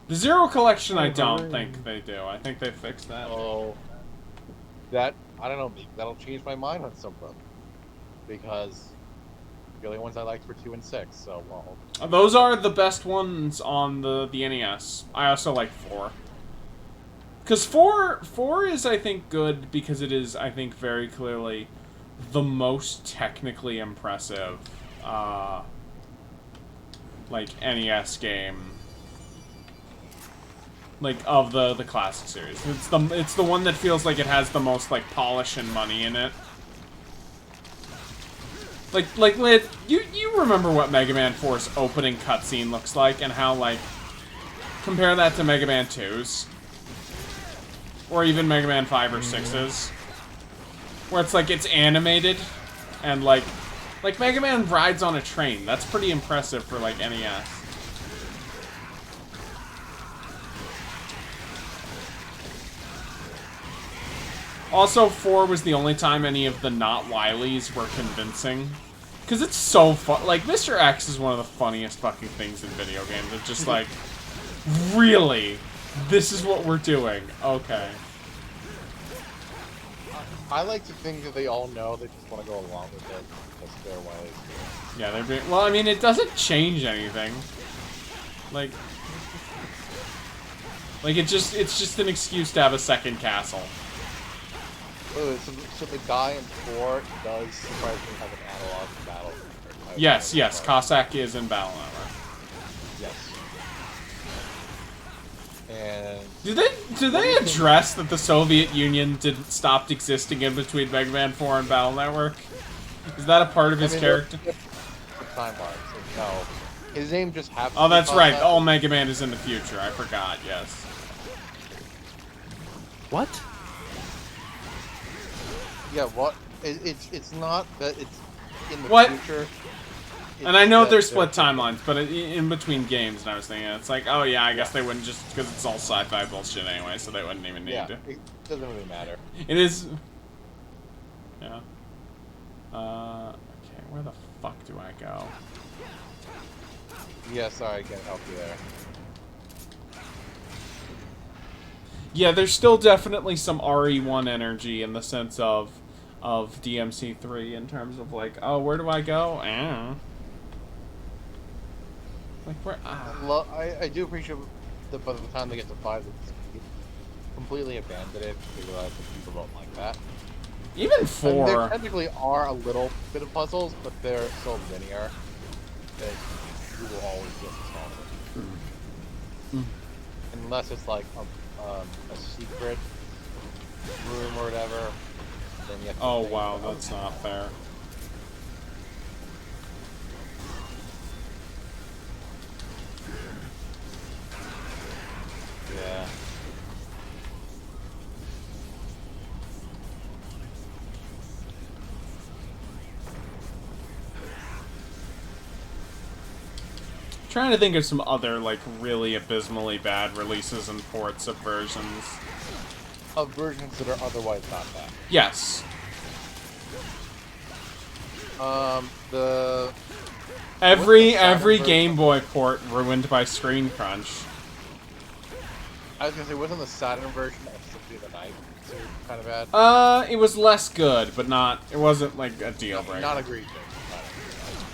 The Zero Collection, I don't think they do. I think they fixed that. Oh, that I don't know. Maybe that'll change my mind on some of them, because the only ones I liked were 2 and 6. So well, Those are the best ones on the NES. I also like 4. Because 4 is, I think, good because it is, I think, very clearly the most technically impressive, like, NES game, like, of the classic series. It's the one that feels like it has the most, like, polish and money in it. Like, you remember what Mega Man 4's opening cutscene looks like, and how, like, compare that to Mega Man 2's. Or even Mega Man 5 or 6's. Where it's like, it's animated, and like Mega Man rides on a train. That's pretty impressive for, like, NES. Also, 4 was the only time any of the not Wileys were convincing. Because it's so fun. Like, Mr. X is one of the funniest fucking things in video games. It's just like, really? This is what we're doing. Okay. I like to think that they all know they just want to go along with it. That's their way. Yeah, they're being... Well, I mean, it doesn't change anything. Like, it's just an excuse to have a second castle. So the guy in 4 does surprisingly have an analog battle. Yes, Cossack is in Battle Network. Yes. And do they address that the Soviet Union stopped existing in between Mega Man 4 and Battle Network? Is that a part of his character? Timeline, so no. His name just happens. Oh, that's right. All Mega Man is in the future. I forgot. Yes. What? Yeah. What? It's not that it's in the What? future. And I know there's split timelines, but in between games, and I was thinking, it's like, oh yeah, I guess they wouldn't just, because it's all sci-fi bullshit anyway, so they wouldn't even need to. It doesn't really matter. It is... Yeah. Okay, where the fuck do I go? Yeah, sorry, I can't help you there. Yeah, there's still definitely some RE1 energy in the sense of DMC3 in terms of like, oh, where do I go? Like, where? I do appreciate that by the time they get to 5, they completely abandon it because they realize that people don't like that. Even 4. There technically are a little bit of puzzles, but they're so linear that you will always get to solve it. Unless it's like a secret room or whatever. Then you have to wow, that's not fair. Yeah. trying to think of some other, like, really abysmally bad releases and ports of versions. Of versions that are otherwise not bad. Yes. The... Every Game Boy port ruined by Screen Crunch. I was gonna say, wasn't the Saturn version of Symphony of the Night kind of bad? It was less good, but not. It wasn't like a deal breaker. Not egregious.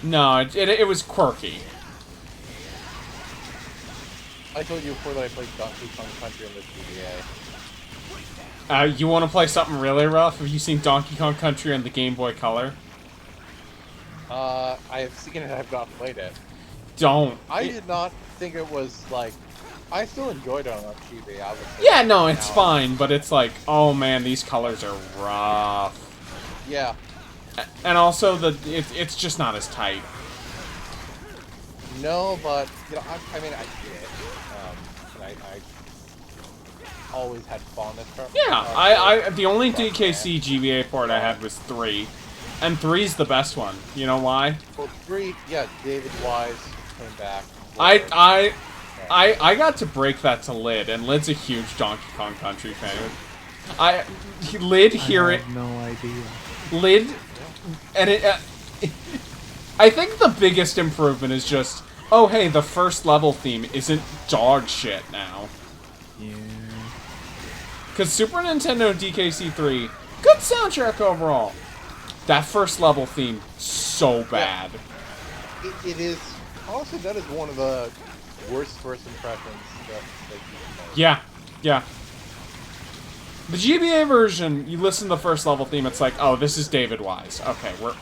No, it was quirky. I told you before that I played Donkey Kong Country on the GBA. You want to play something really rough? Have you seen Donkey Kong Country on the Game Boy Color? I have seen it. I've not played it. Don't. I did not think it was like. I still enjoyed it on GBA. Yeah, no, it's fine, but it's like, oh man, these colors are rough. Yeah. And also, it's just not as tight. No, but you know, I mean, I get it. And I always had fondness for. Yeah, the only DKC GBA port I had was 3, and 3's the best one. You know why? Well, 3, yeah, David Wise came back. I got to break that to Lid, and Lid's a huge Donkey Kong Country fan. Lid hear it. I have no idea. Lid, and I think the biggest improvement is just, oh hey, the first level theme isn't dog shit now. Yeah. Cause Super Nintendo DKC3, good soundtrack overall. That first level theme, so bad. Yeah. It is. Honestly, that is one of the worst first impressions that you can make. Yeah, yeah. The GBA version, you listen to the first level theme, it's like, oh, this is David Wise. Okay, we're...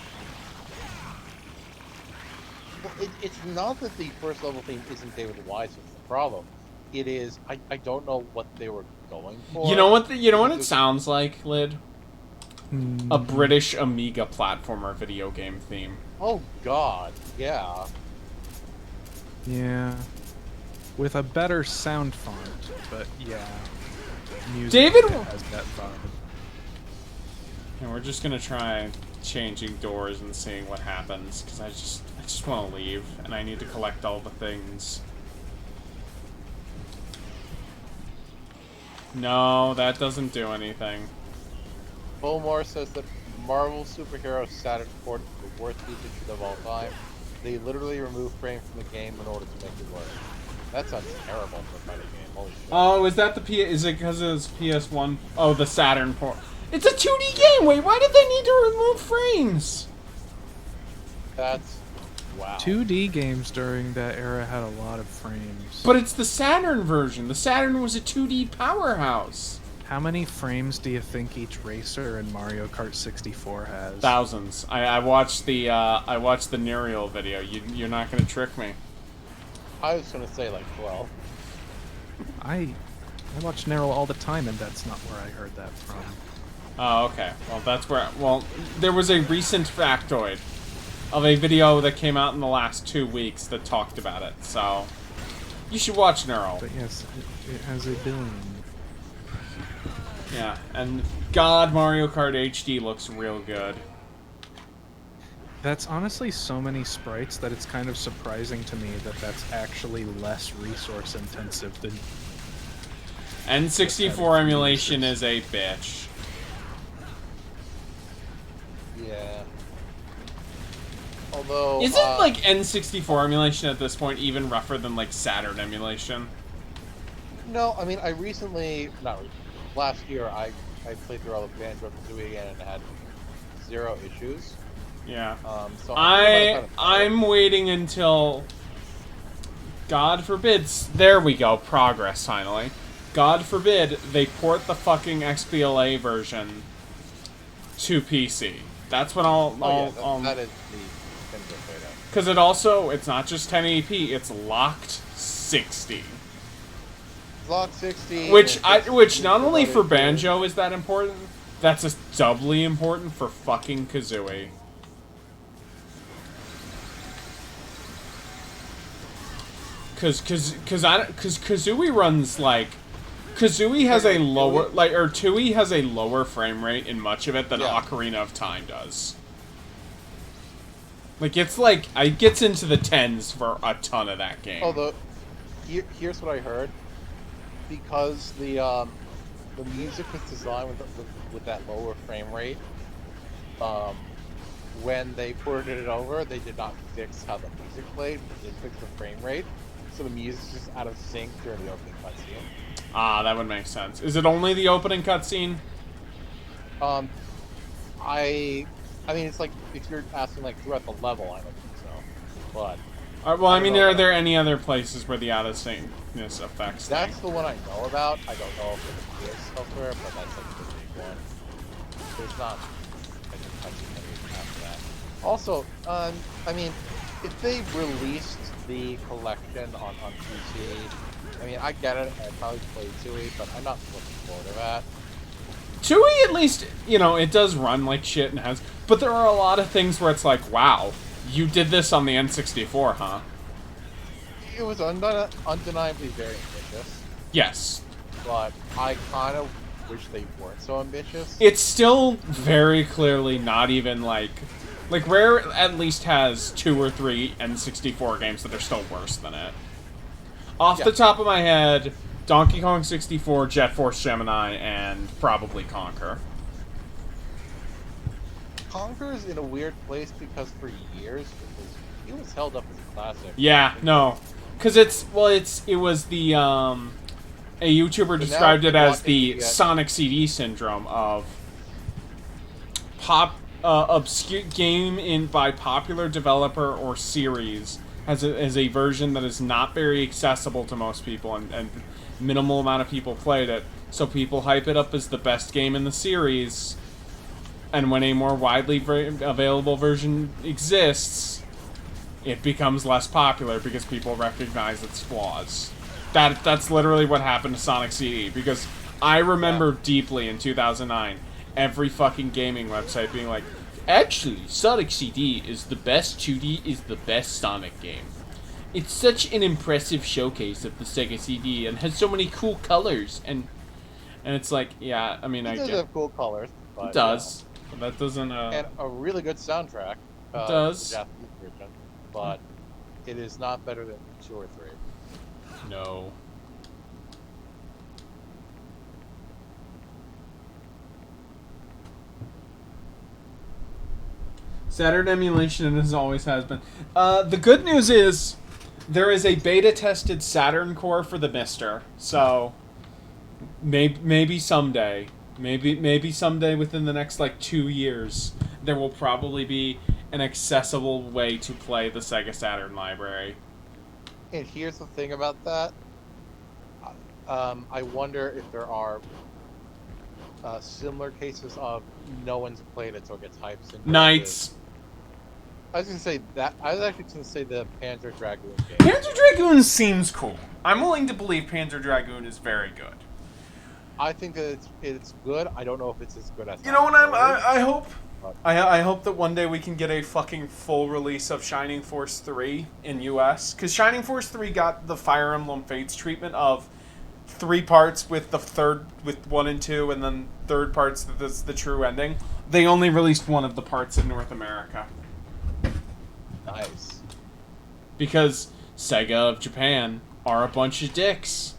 Well, it's not that the first level theme isn't David Wise is the problem. It is, I don't know what they were going for. You know what it sounds like, Lid? A British Amiga platformer video game theme. Oh god, yeah. Yeah. With a better sound font, but yeah. Music David has that vibe. And we're just gonna try changing doors and seeing what happens, because I just want to leave, and I need to collect all the things. No, that doesn't do anything. Bowmore says that Marvel Superhero Saturn port is the worst feature of all time. They literally remove frames from the game in order to make it work. That sounds terrible for a fighting game. Holy shit. Oh, is that the is it because it's PS1? Oh, the Saturn port. It's a 2D game. Wait, why did they need to remove frames? That's wow. 2D games during that era had a lot of frames. But it's the Saturn version. The Saturn was a 2D powerhouse. How many frames do you think each racer in Mario Kart 64 has? Thousands. I watched the Nuriel video. You're not gonna trick me. I was gonna say like 12. I watch Nuriel all the time, and that's not where I heard that from. Oh, okay. Well, that's where. Well, there was a recent factoid of a video that came out in the last 2 weeks that talked about it. So you should watch Nuriel. But yes, it has a billion. Yeah, and God, Mario Kart HD looks real good. That's honestly so many sprites that it's kind of surprising to me that that's actually less resource intensive than... N64 emulation is a bitch. Yeah. Although... Isn't, like, N64 emulation at this point even rougher than, like, Saturn emulation? No, I mean, I recently... Not recently. Last year, I played through all of Banjo-Kazooie again and had 0 issues. Yeah. So I'm waiting until... God forbid... There we go. Progress, finally. God forbid they port the fucking XBLA version to PC. That's when I'll... that is the thing to play out. Because it also... It's not just 1080p. It's locked 60. Lock 60. Which not only for Banjo is that important, that's just doubly important for fucking Kazooie. Cause Kazooie runs like Kazooie has a lower or Tooie has a lower frame rate in much of it than Ocarina of Time does. Like, it's like, it gets into the tens for a ton of that game. Although, here's what I heard. Because the music was designed with that lower frame rate, when they ported it over, they did not fix how the music played, but they fixed the frame rate. So the music's just out of sync during the opening cutscene. Ah, that would make sense. Is it only the opening cutscene? I mean, it's like, if you're asking, like, throughout the level, I don't think so. But... Well, I mean, are there any other places where the out-of-syncness affects That's the one I know about. I don't know if it is elsewhere, but that's, like, the big one. There's not any cutscene after that. Also, I mean, if they released the collection on PC, I mean, I get it, I probably played 2E, but I'm not looking forward to that. 2E, at least, you know, it does run like shit and has... But there are a lot of things where it's like, wow, you did this on the N64, huh? It was undeniably very ambitious. Yes. But I kind of wish they weren't so ambitious. It's still very clearly not even, like... Like, Rare at least has 2 or 3 N64 games that are still worse than it. Off the top of my head... Donkey Kong 64, Jet Force Gemini, and probably Conker. Conker's in a weird place because for years it was held up as a classic. Yeah, no, because it was the a YouTuber described it as the Sonic CD syndrome of obscure game by popular developer or series as a version that is not very accessible to most people and minimal amount of people played it, so people hype it up as the best game in the series, and when a more widely available version exists, it becomes less popular because people recognize its flaws. That's literally what happened to Sonic CD, because I remember deeply in 2009, every fucking gaming website being like, actually, Sonic CD is the best 2D, is the best Sonic game. It's such an impressive showcase of the Sega CD and has so many cool colors, and it's like, yeah, I mean, it does have cool colors. But, it does. But that doesn't. And a really good soundtrack. It does. The Japanese version, but it is not better than 2 or 3. No. Saturn emulation, as always has been. The good news is there is a beta-tested Saturn core for the Mister, so maybe someday, maybe someday within the next like 2 years, there will probably be an accessible way to play the Sega Saturn library. And here's the thing about that. I wonder if there are similar cases of no one's played it, so it gets hyped. Knights. I was gonna say that. I was actually gonna say the Panzer Dragoon game. Panzer Dragoon seems cool. I'm willing to believe Panzer Dragoon is very good. I think that it's good. I don't know if it's as good as. You know what? I hope. I hope that one day we can get a fucking full release of Shining Force 3 in US, because Shining Force 3 got the Fire Emblem Fates treatment of 3 parts with the third, with 1 and 2, and then third parts that's the true ending. They only released one of the parts in North America. Nice. Because Sega of Japan are a bunch of dicks.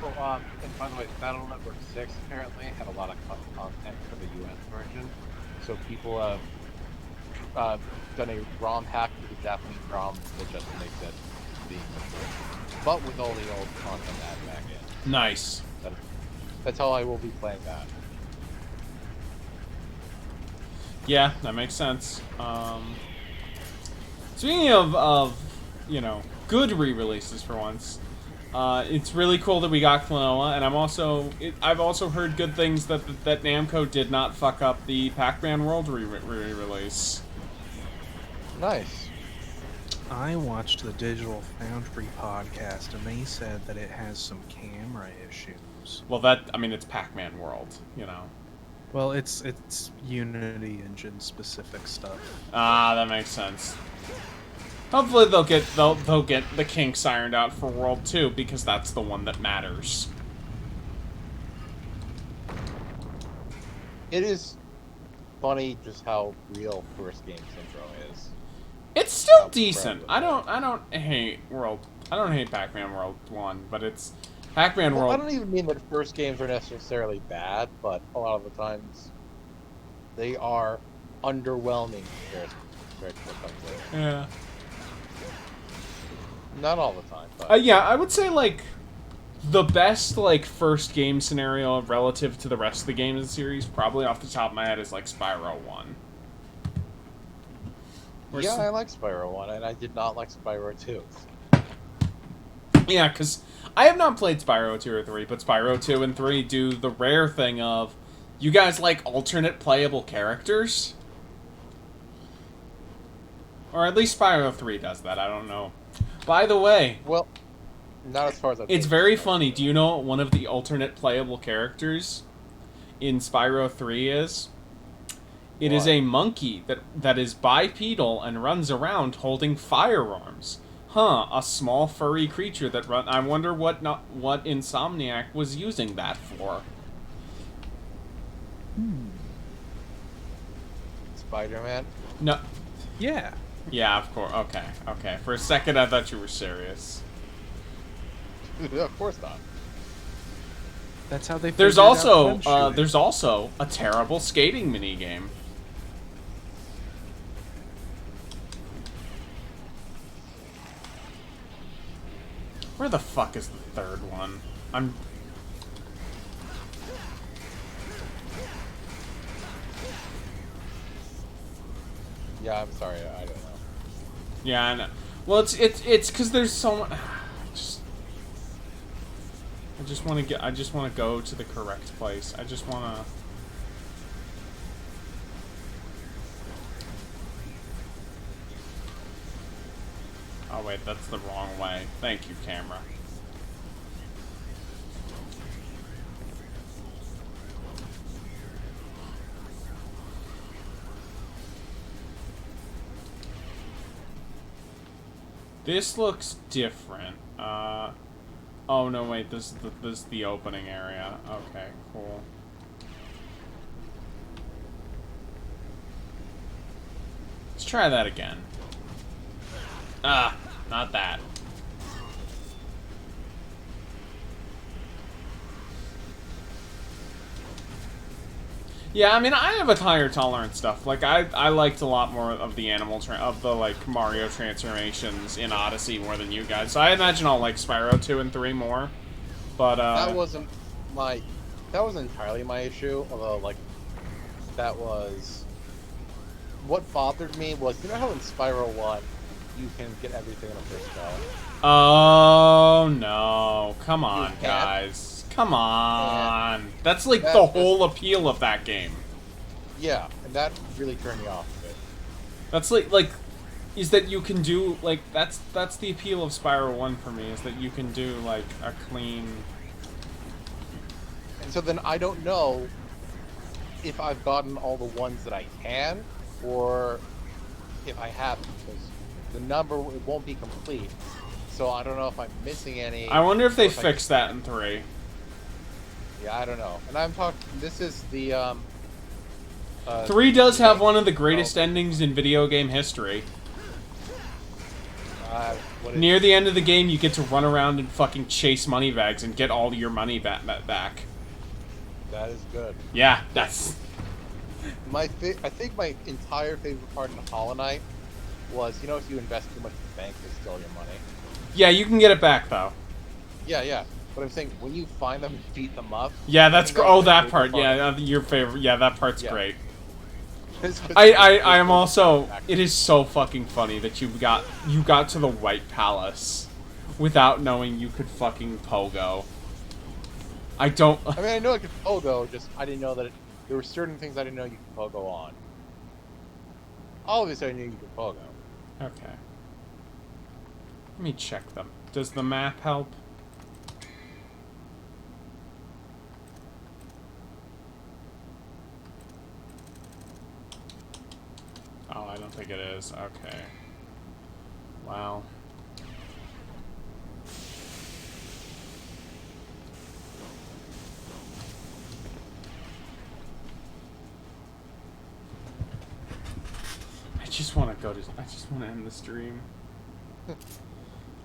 Well, and by the way, Battle Network 6 apparently had a lot of content for the US version. So people have done a ROM hack to the Japanese ROM that just makes it the but with all the old content added back in. Nice. That's how I will be playing that. Yeah, that makes sense. Speaking of you know, good re-releases for once, it's really cool that we got Klonoa, and I've also heard good things that Namco did not fuck up the Pac-Man World re-release. Nice. I watched the Digital Foundry podcast, and they said that it has some camera issues. Well, it's Pac-Man World, you know. Well, it's Unity Engine specific stuff. Ah, that makes sense. Hopefully they'll get the kinks ironed out for World 2, because that's the one that matters. It is funny just how real first game intro is. It's still How decent. proud I don't hate Pac-Man World 1, but it's Pac-Man Well, I World. don't even mean that first games are necessarily bad, but a lot of the times they are underwhelming compared to what comes later. Yeah. Not all the time, but Yeah, I would say like the best like first game scenario relative to the rest of the games in the series, probably off the top of my head, is like Spyro 1. yeah, I like Spyro 1, and I did not like Spyro 2. Yeah, because I have not played Spyro 2 or 3, but Spyro 2 and 3 do the rare thing of, you guys like alternate playable characters? Or at least Spyro 3 does that, I don't know. By the way... Well, not as far as I've It's played very Spyro. funny, do you know what one of the alternate playable characters in Spyro 3 is? It is What? a monkey that is bipedal and runs around holding firearms. Huh, a small furry creature that run. I wonder what Insomniac was using that for. Spider-Man? No. Yeah. Yeah, of course. Okay, okay. For a second, I thought you were serious. Of course not. That's how they. There's figured out also gun shooting. there's also a terrible skating minigame. Where the fuck is the third one? Yeah, I'm sorry, I don't know. Yeah, I know. Well, it's because there's so much. I just want to go to the correct place. I just want to. Oh wait, that's the wrong way. Thank you, camera. This looks different. Oh no, wait. This is the opening area. Okay, cool. Let's try that again. Ah, not that. Yeah, I mean, I have a higher tolerance stuff. Like, I liked a lot more of the like Mario transformations in Odyssey more than you guys. So I imagine I'll like Spyro 2 and 3 more. But That wasn't entirely my issue, although like that was what bothered me was, you know how in Spyro 1 you can get everything in a first go? Oh no. Come on, You can't. guys. Come on. That's like That's the just- whole appeal of that game. Yeah, and that really turned me off of it. That's like is that you can do like that's the appeal of Spyro 1 for me, is that you can do like a clean. And so then I don't know if I've gotten all the ones that I can, or if I haven't, because the number it won't be complete. So I don't know if I'm missing any. I wonder if or they I fixed that in 3. Yeah, I don't know. And I'm talking. This is the 3 does have one of the greatest endings in video game history. What is Near the end of the game, you get to run around and fucking chase money bags and get all your money back. That is good. Yeah, that's... I think my entire favorite part in Hollow Knight was, you know, if you invest too much in the bank, they steal your money. Yeah, you can get it back, though. Yeah. But I'm saying, when you find them and beat them up... Yeah, that's... I think Oh, was my that favorite part. Yeah, your favorite. Yeah, that part's Yeah. great. It's just- I am also... It is so fucking funny that you got to the White Palace without knowing you could fucking pogo. I don't... I mean, I know I could pogo, just I didn't know that there were certain things I didn't know you could pogo on. All of this I knew you could pogo. Okay. Let me check them. Does the map help? Oh, I don't think it is. Okay. Wow. just want to end the stream.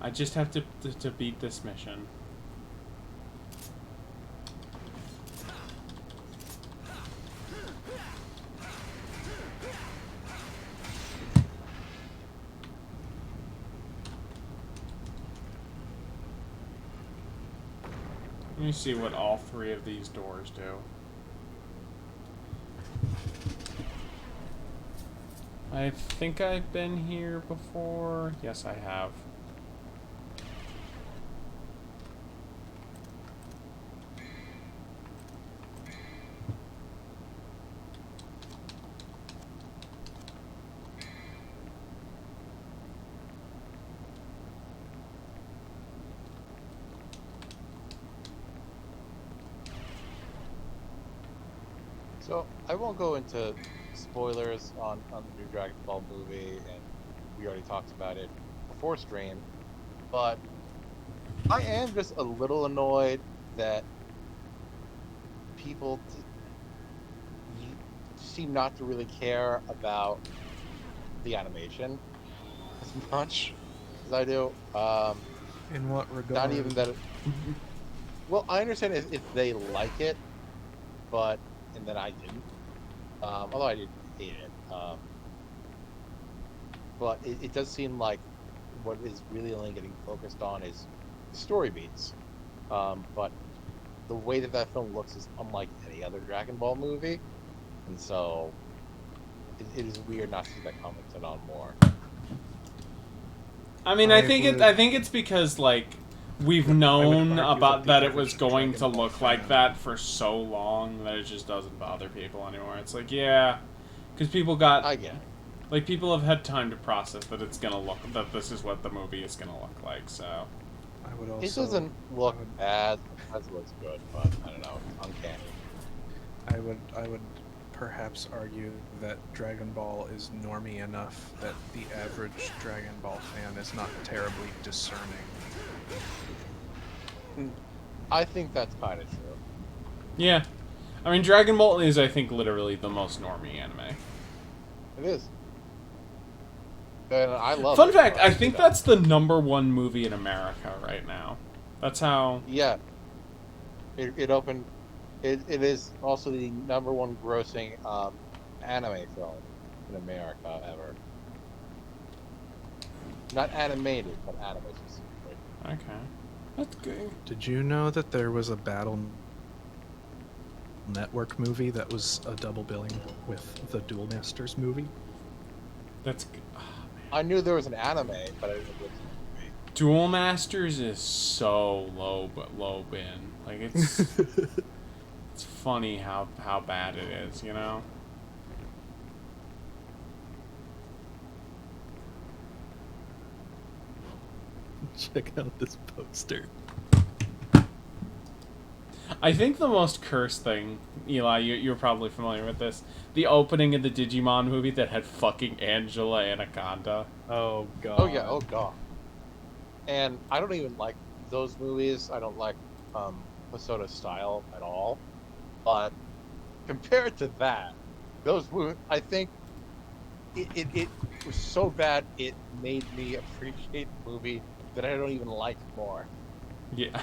I just have to beat this mission. Let me see what all 3 of these doors do. I think I've been here before. Yes, I have. So I won't go into spoilers on the new Dragon Ball movie, and we already talked about it before stream, but I am just a little annoyed that people seem not to really care about the animation as much as I do. In what regard? Not even that. Well, I understand if they like it, but and then I didn't. Although I didn't hate it. But it does seem like what is really only getting focused on is story beats. But the way that film looks is unlike any other Dragon Ball movie, and so it is weird not to see that commented on more. I mean, I think it's because like we've known about that it was going to look like that for so long that it just doesn't bother people anymore. It's like, yeah, because people got, I get it. Like, people have had time to process that it's gonna look, that this is what the movie is gonna look like. So I would also. It doesn't look bad. It looks good, but I don't know. It's uncanny. I would perhaps argue that Dragon Ball is normie enough that the average Dragon Ball fan is not terribly discerning. I think that's kind of true. yeah, I mean, Dragon Ball is, I think, literally the most normie anime. It is. And I love Fun it. fact, I think that's the #1 movie in America right now. That's how... Yeah. It opened... It is also the #1 grossing anime film in America ever. Not animated, but anime specifically. Okay. That's good. Did you know that there was a Battle Network movie that was a double billing with the Duel Masters movie? That's good. I knew there was an anime, but I didn't know there was a movie. Duel Masters is so low bin. Like, it's... it's funny how bad it is, you know? Check out this poster. I think the most cursed thing, Eli, you're probably familiar with this, the opening of the Digimon movie that had fucking Angela Anaconda. Oh, God. Oh, yeah. Oh, God. And I don't even like those movies. I don't like Hosoda's style at all. But compared to that, those movies, I think it was so bad it made me appreciate the movie that I don't even like more. Yeah.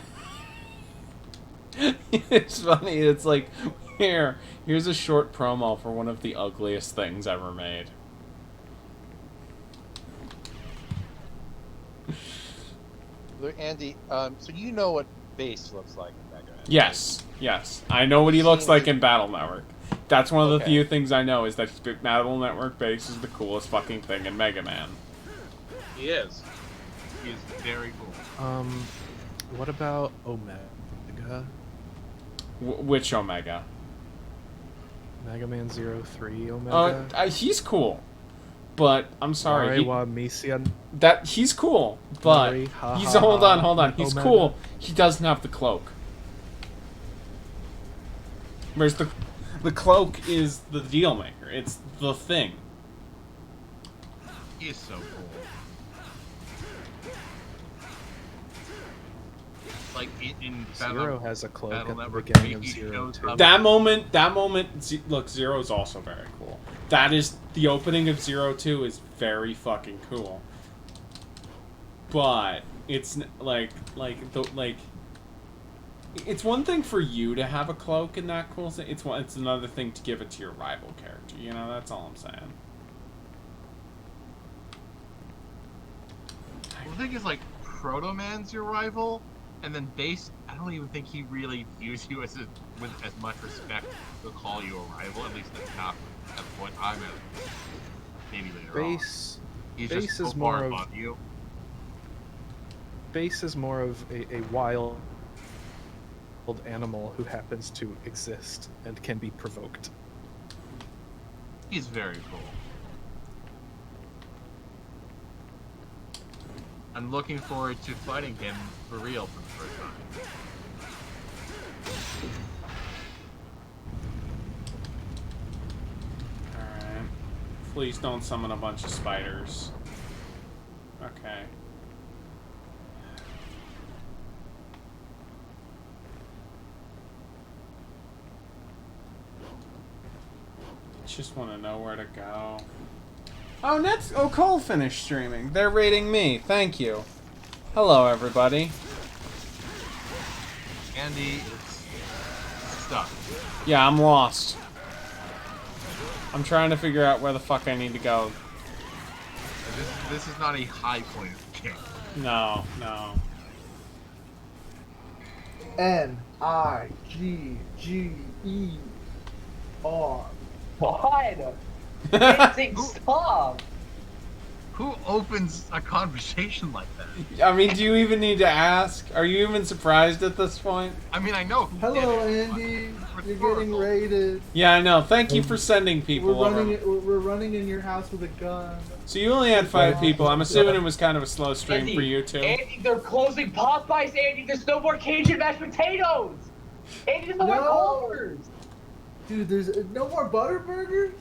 It's funny. It's like, here's a short promo for one of the ugliest things ever made. Look, Andy, so you know what Base looks like in Mega Man? Yes. I know what he looks like in Battle Network. That's one of the few things I know, is that Battle Network Base is the coolest fucking thing in Mega Man. He is. He is very cool. What about Omega? Which Omega? Mega Man 03 Omega? He's cool. But, I'm sorry. He's cool, but hold on. He's Omega. cool. He doesn't have the cloak. Whereas the cloak is the deal maker. It's the thing. He is so cool. Like in Zero has a cloak Battle at the Network, beginning of he Zero shows 2. up- That moment, look, Zero's also very cool. That is the opening of Zero 2 is very fucking cool. But it's it's one thing for you to have a cloak and that cool thing. It's another thing to give it to your rival character. You know, that's all I'm saying. Well, the thing is, like, Proto Man's your rival, and then Base, I don't even think he really views you with as much respect to call you a rival. At least that's not at the point I'm at. Maybe later on. He's Base just so is more far of above you. Base is more of a wild animal who happens to exist and can be provoked. He's very cool. I'm looking forward to fighting him for real for the first time. Alright. Please don't summon a bunch of spiders. Okay. Just want to know where to go. Oh, Cole finished streaming. They're rating me. Thank you. Hello, everybody. Andy, it's stuck. Yeah, I'm lost. I'm trying to figure out where the fuck I need to go. This is not a high point of the game. No. N-I-G-G-E-R. Why? Anything, stop! Who opens a conversation like that? I mean, do you even need to ask? Are you even surprised at this point? I mean, I know. Hello, Andy. You're getting raided. Yeah, I know. Thank you for sending people over. We're running in your house with a gun. So you only had 5 people. I'm assuming it was kind of a slow stream Andy, for you too. Andy, they're closing Popeyes, Andy. There's no more Cajun mashed potatoes. Andy, there's no more Culvers. Dude, there's no more butter burgers?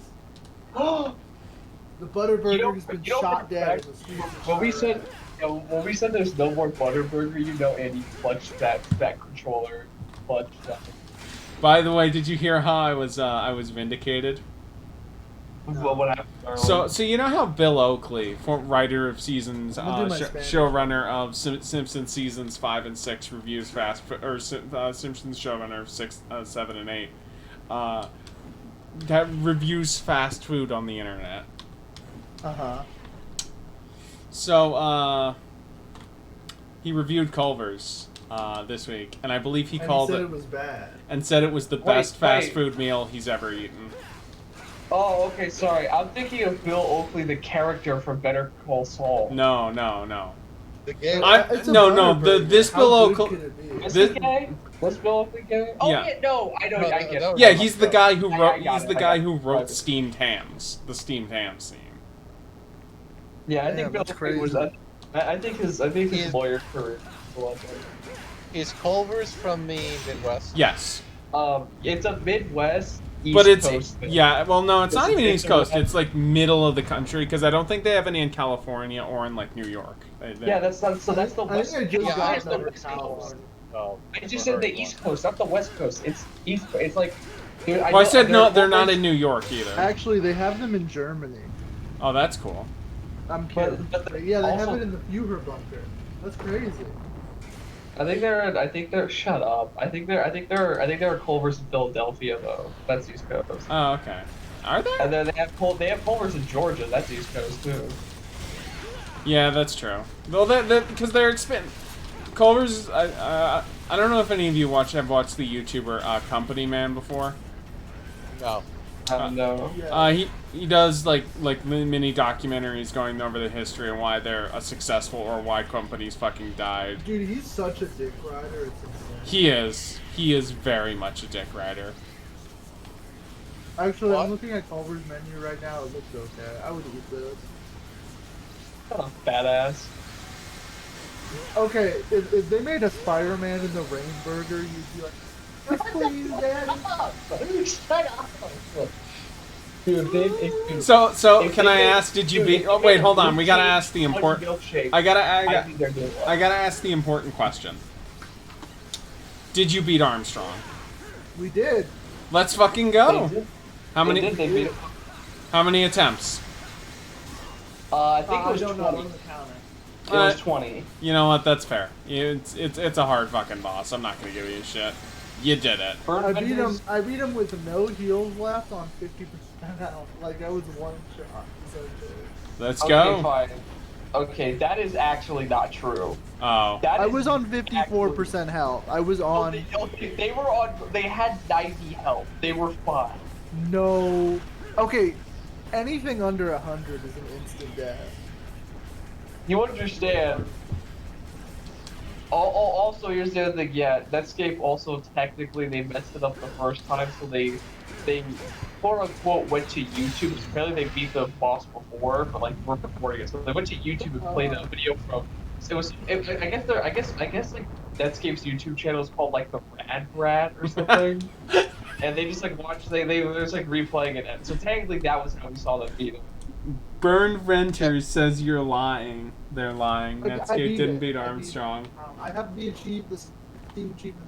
The butter burger has been shot dead in the streets of When we said there's no more butter burger, Andy clutched that controller, clutched that. By the way, did you hear how I was vindicated? What happened? So you know how Bill Oakley, writer of seasons, showrunner of Simpsons seasons 5 and 6, reviews Simpsons showrunner of 6, 7, and 8, that reviews fast food on the internet. So he reviewed Culver's this week, and I believe he called it was bad. And said it was the best fast food meal he's ever eaten. Oh, okay, sorry. I'm thinking of Bill Oakley, the character from Better Call Saul. No. The game. This Bill Oakley. What's Bill Oakley guy? Oh yeah, no, I know. I get it. Yeah, he's the guy who wrote. He's the guy who wrote Steamed Hams, the Steamed Ham scene. Yeah, I think Bill Oakley was. I think his lawyer career. Is Culver's from the Midwest? Yes. It's a Midwest. But it's Coast thing. well, no, it's not even East Coast. It's like middle of the country because I don't think they have any in California or in like New York. Yeah, that's the West. I just said the East Coast, not the West Coast. It's East. It's like. Dude, I said no. They're not in New York either. Actually, they have them in Germany. Oh, that's cool. I'm kidding. Yeah, they have it in the Fuhrer bunker. That's crazy. I think they're. Shut up. I think they're Culver's in Philadelphia though. That's East Coast. Oh, okay. Are they? And then they have Culver's in Georgia. That's East Coast too. Yeah, that's true. Well, that because they're expanding. Culver's. I don't know if any of you have watched the YouTuber Company Man before. No. No. He does like mini documentaries going over the history and why they're successful or why companies fucking died. Dude, he's such a dick rider. It's insane. He is. He is very much a dick rider. Actually, I'm looking at Culver's menu right now. It looks okay. I would eat this. Badass. Okay, if they made a Spider-Man in the Rain Burger, you'd be like, yes, please, Daddy. Shut up. Dude, so can I ask? Did you beat? Oh wait, hold on. We gotta ask the important. I gotta ask the important question. Did you beat Armstrong? We did. Let's fucking go. How many? How many attempts? I think it was I don't know. 20. I'm the counter. It was 20. You know what? That's fair. It's a hard fucking boss. I'm not gonna give you shit. You did it. I beat him with no heals left on 50% health. Like I was one shot. So Let's Okay, go. fine. Okay, that is actually not true. Oh. That I is was on 54% health. I was on. They were on. They had 90 health. They were fine. No. Okay, anything under 100 is an instant death. You understand? Also, here's the other thing. Yeah, Netscape also technically they messed it up the first time, so they quote unquote went to YouTube. Apparently they beat the boss before, but like we're recording it, so they went to YouTube and played a video from. I guess like Netscape's YouTube channel is called like the Rad Brat or something. And they just like watched they were just like replaying it. So technically that was how we saw them beat him. Burn Ventures says you're lying. They're lying. I Netscape didn't it. beat Armstrong. I have the Steam achievement.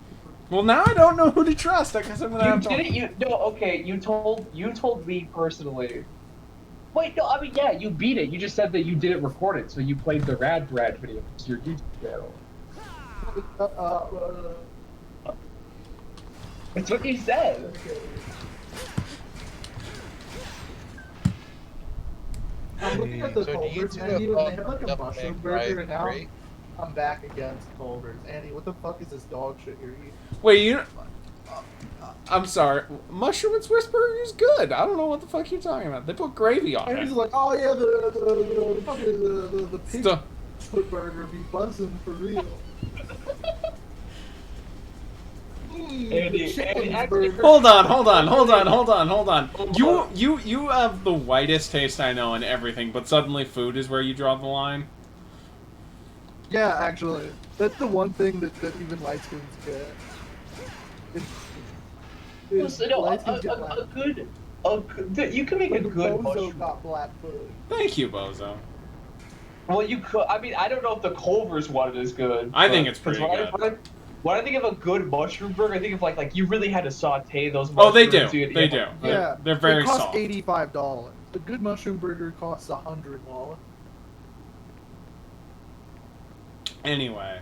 Well, now I don't know who to trust. I guess I'm gonna have to. You told me personally. Wait, no, I mean yeah, you beat it. You just said that you didn't record it, so you played the Rad Brad video to your YouTube channel. That's what you said. I'm looking at the So do you Culver's two menu have and they have like a double mushroom egg burger fried and now great? I'm back against Culver's. Annie, what the fuck is this dog shit you're eating? Wait, you. I'm sorry. Mushroom and Swiss burger is good. I don't know what the fuck you're talking about. They put gravy on And it. he's like, oh yeah, the pig foot burger be buzzing for real. Hold on. You have the whitest taste I know in everything, but suddenly food is where you draw the line. Yeah, actually, that's the one thing that even light skins get. You can make a good mushroom. Got black food. Thank you, Bozo. Well, you could. I mean, I don't know if the Culver's one is good. I think it's pretty good. When I think of a good mushroom burger, I think of like you really had to saute those Oh, mushrooms. they do. Dude. They do. Yeah, They're very it costs soft. $85. A good mushroom burger costs $100. Anyway.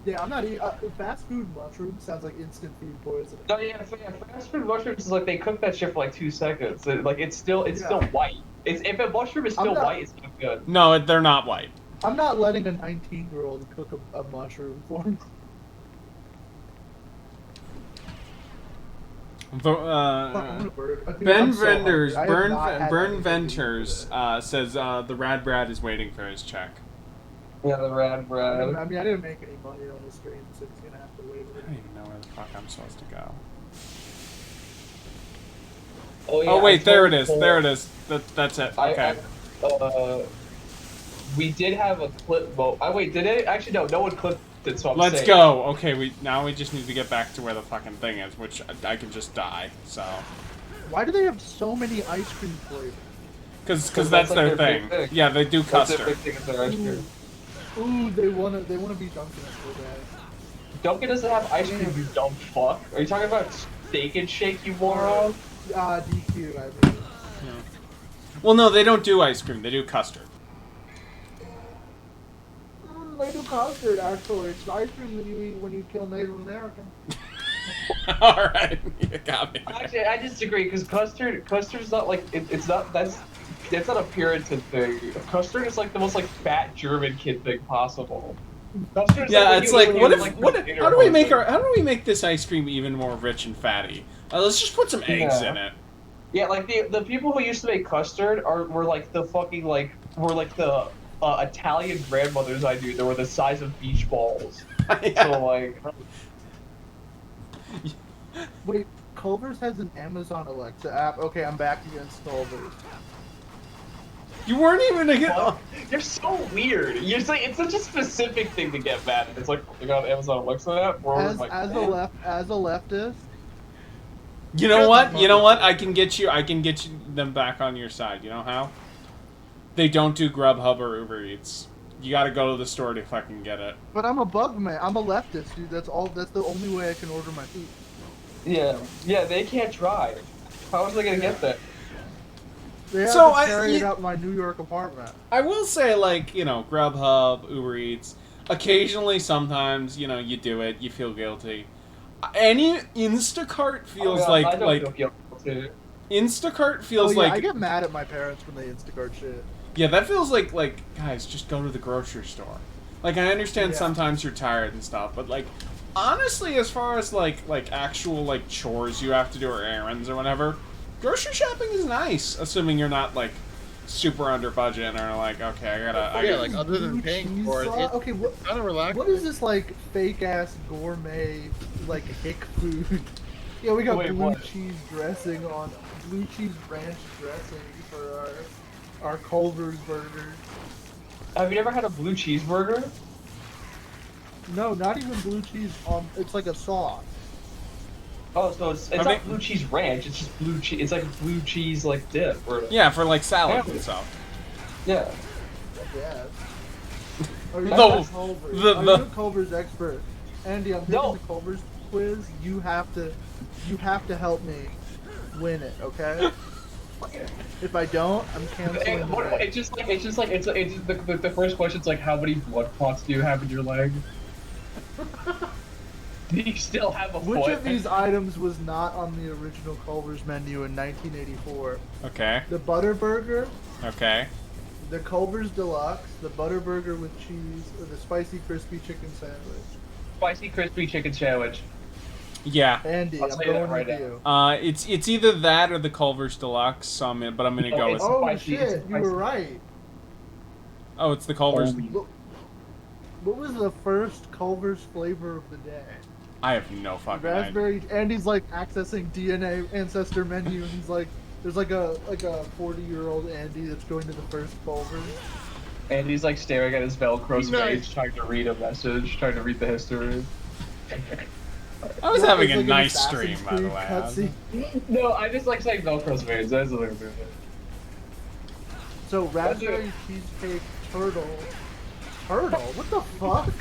Yeah, I'm not eating. Fast food mushrooms sounds like instant food poisoning. No, yeah, fast food mushrooms is like they cook that shit for like 2 seconds. Like it's still white. If a mushroom is still white, it's not good. No, they're not white. I'm not letting a 19-year-old cook a mushroom for me. Ben Burn Ventures says the Rad Brad is waiting for his check. Yeah, the Rad Brad. I mean, I didn't make any money on the stream, so he's gonna have to wait. I don't even know where the fuck I'm supposed to go. Oh wait, there it is. There it is. That's it. Okay. We did have a clip vote. Wait, did it? Actually, no. No one clipped it, so I'm Let's safe. go. Okay, we just need to get back to where the fucking thing is, which I can just die. So. Why do they have so many ice cream flavors? Because that's their thing. Yeah, they do custard. Ooh, they wanna be Dunkin' so bad. Dunkin' doesn't have ice cream, you dumb fuck. Are you talking about Steak and Shake, you moron? DQ, I mean. Yeah. Well, no, they don't do ice cream. They do custard. They do custard, actually. It's ice cream that you eat when you kill Native Americans. Alright, you got me. Actually, I disagree, because custard's not like, it's not a Puritan thing. Custard is like the most like fat German kid thing possible. Custard's Yeah, it's like, how do we make this ice cream even more rich and fatty? Let's just put some eggs in it. Yeah, like the people who used to make custard were like the fucking the Italian grandmothers I knew that were the size of beach balls. Yeah. So like. Wait, Culver's has an Amazon Alexa app. Okay, I'm back against Culver's. You weren't even You're so weird. You're like, it's such a specific thing to get mad at. It's like you got an Amazon Alexa app. As a leftist. You know what? You know what? I can get you them back on your side. You know how? They don't do Grubhub or Uber Eats. You gotta go to the store to fucking get it. But I'm a bug man. I'm a leftist, dude. That's the only way I can order my food. Yeah, they can't drive. How are they gonna get that? They have So to carry it you- out my New York apartment. I will say, like, you know, Grubhub, Uber Eats, occasionally, sometimes, you know, you do it, you feel guilty. Any Instacart feels I like don't feel guilty. Instacart feels Oh, yeah, like I get mad at my parents when they Instacart shit. yeah, that feels like guys, just go to the grocery store. Like, I understand Yeah. sometimes you're tired and stuff, but like honestly, as far as like actual like chores you have to do or errands or whatever, grocery shopping is nice, assuming you're not like super under budget or like, okay, I gotta like other than paying for it, it's Okay, what? kind of relaxing. What is this like fake ass gourmet like hick food? Yeah, we got Wait, blue what? cheese dressing on blue cheese ranch dressing for our Culver's burger. Have you never had a blue cheeseburger? No, not even blue cheese on. It's like a sauce. Oh, so it's I not mean- blue cheese ranch. It's just blue cheese. It's like a blue cheese like dip. Or yeah, for like salads and stuff. yeah. Yeah. Are you, The- a Culver's? the- Are the- you a Culver's expert? Andy, I'm taking No. the Culver's quiz. You have to help me win it, okay? If I don't, I'm canceling. the bet. It's just like the first question's like, how many blood clots do you have in your leg? Do you still have a Which foot? of these items was not on the original Culver's menu in 1984? Okay. The Butter Burger, Okay. the Culver's Deluxe, the Butter Burger with cheese, or the Spicy Crispy Chicken Sandwich? Spicy crispy chicken sandwich. Yeah. Andy, I'll I'm tell you that going right with now. you. It's either that or the Culver's Deluxe. So I'm gonna go with. it's- Oh spicy, it's shit, you spicy. were right. Oh, it's the Culver's. What was the first Culver's flavor of the day? I have no fucking idea. Raspberry. Andy's like accessing DNA ancestor menu, and he's like, there's like a 40-year-old Andy that's going to the first Culver's. And he's like staring at his Velcro Nice. space, trying to read a message, trying to read the history. I was Yeah, having it's a like an nice Assassin's stream, by the Creed way. cutscene. No, I just like saying Velcro space. That's a little bit. So raspberry cheesecake turtle. Turtle? What the fuck?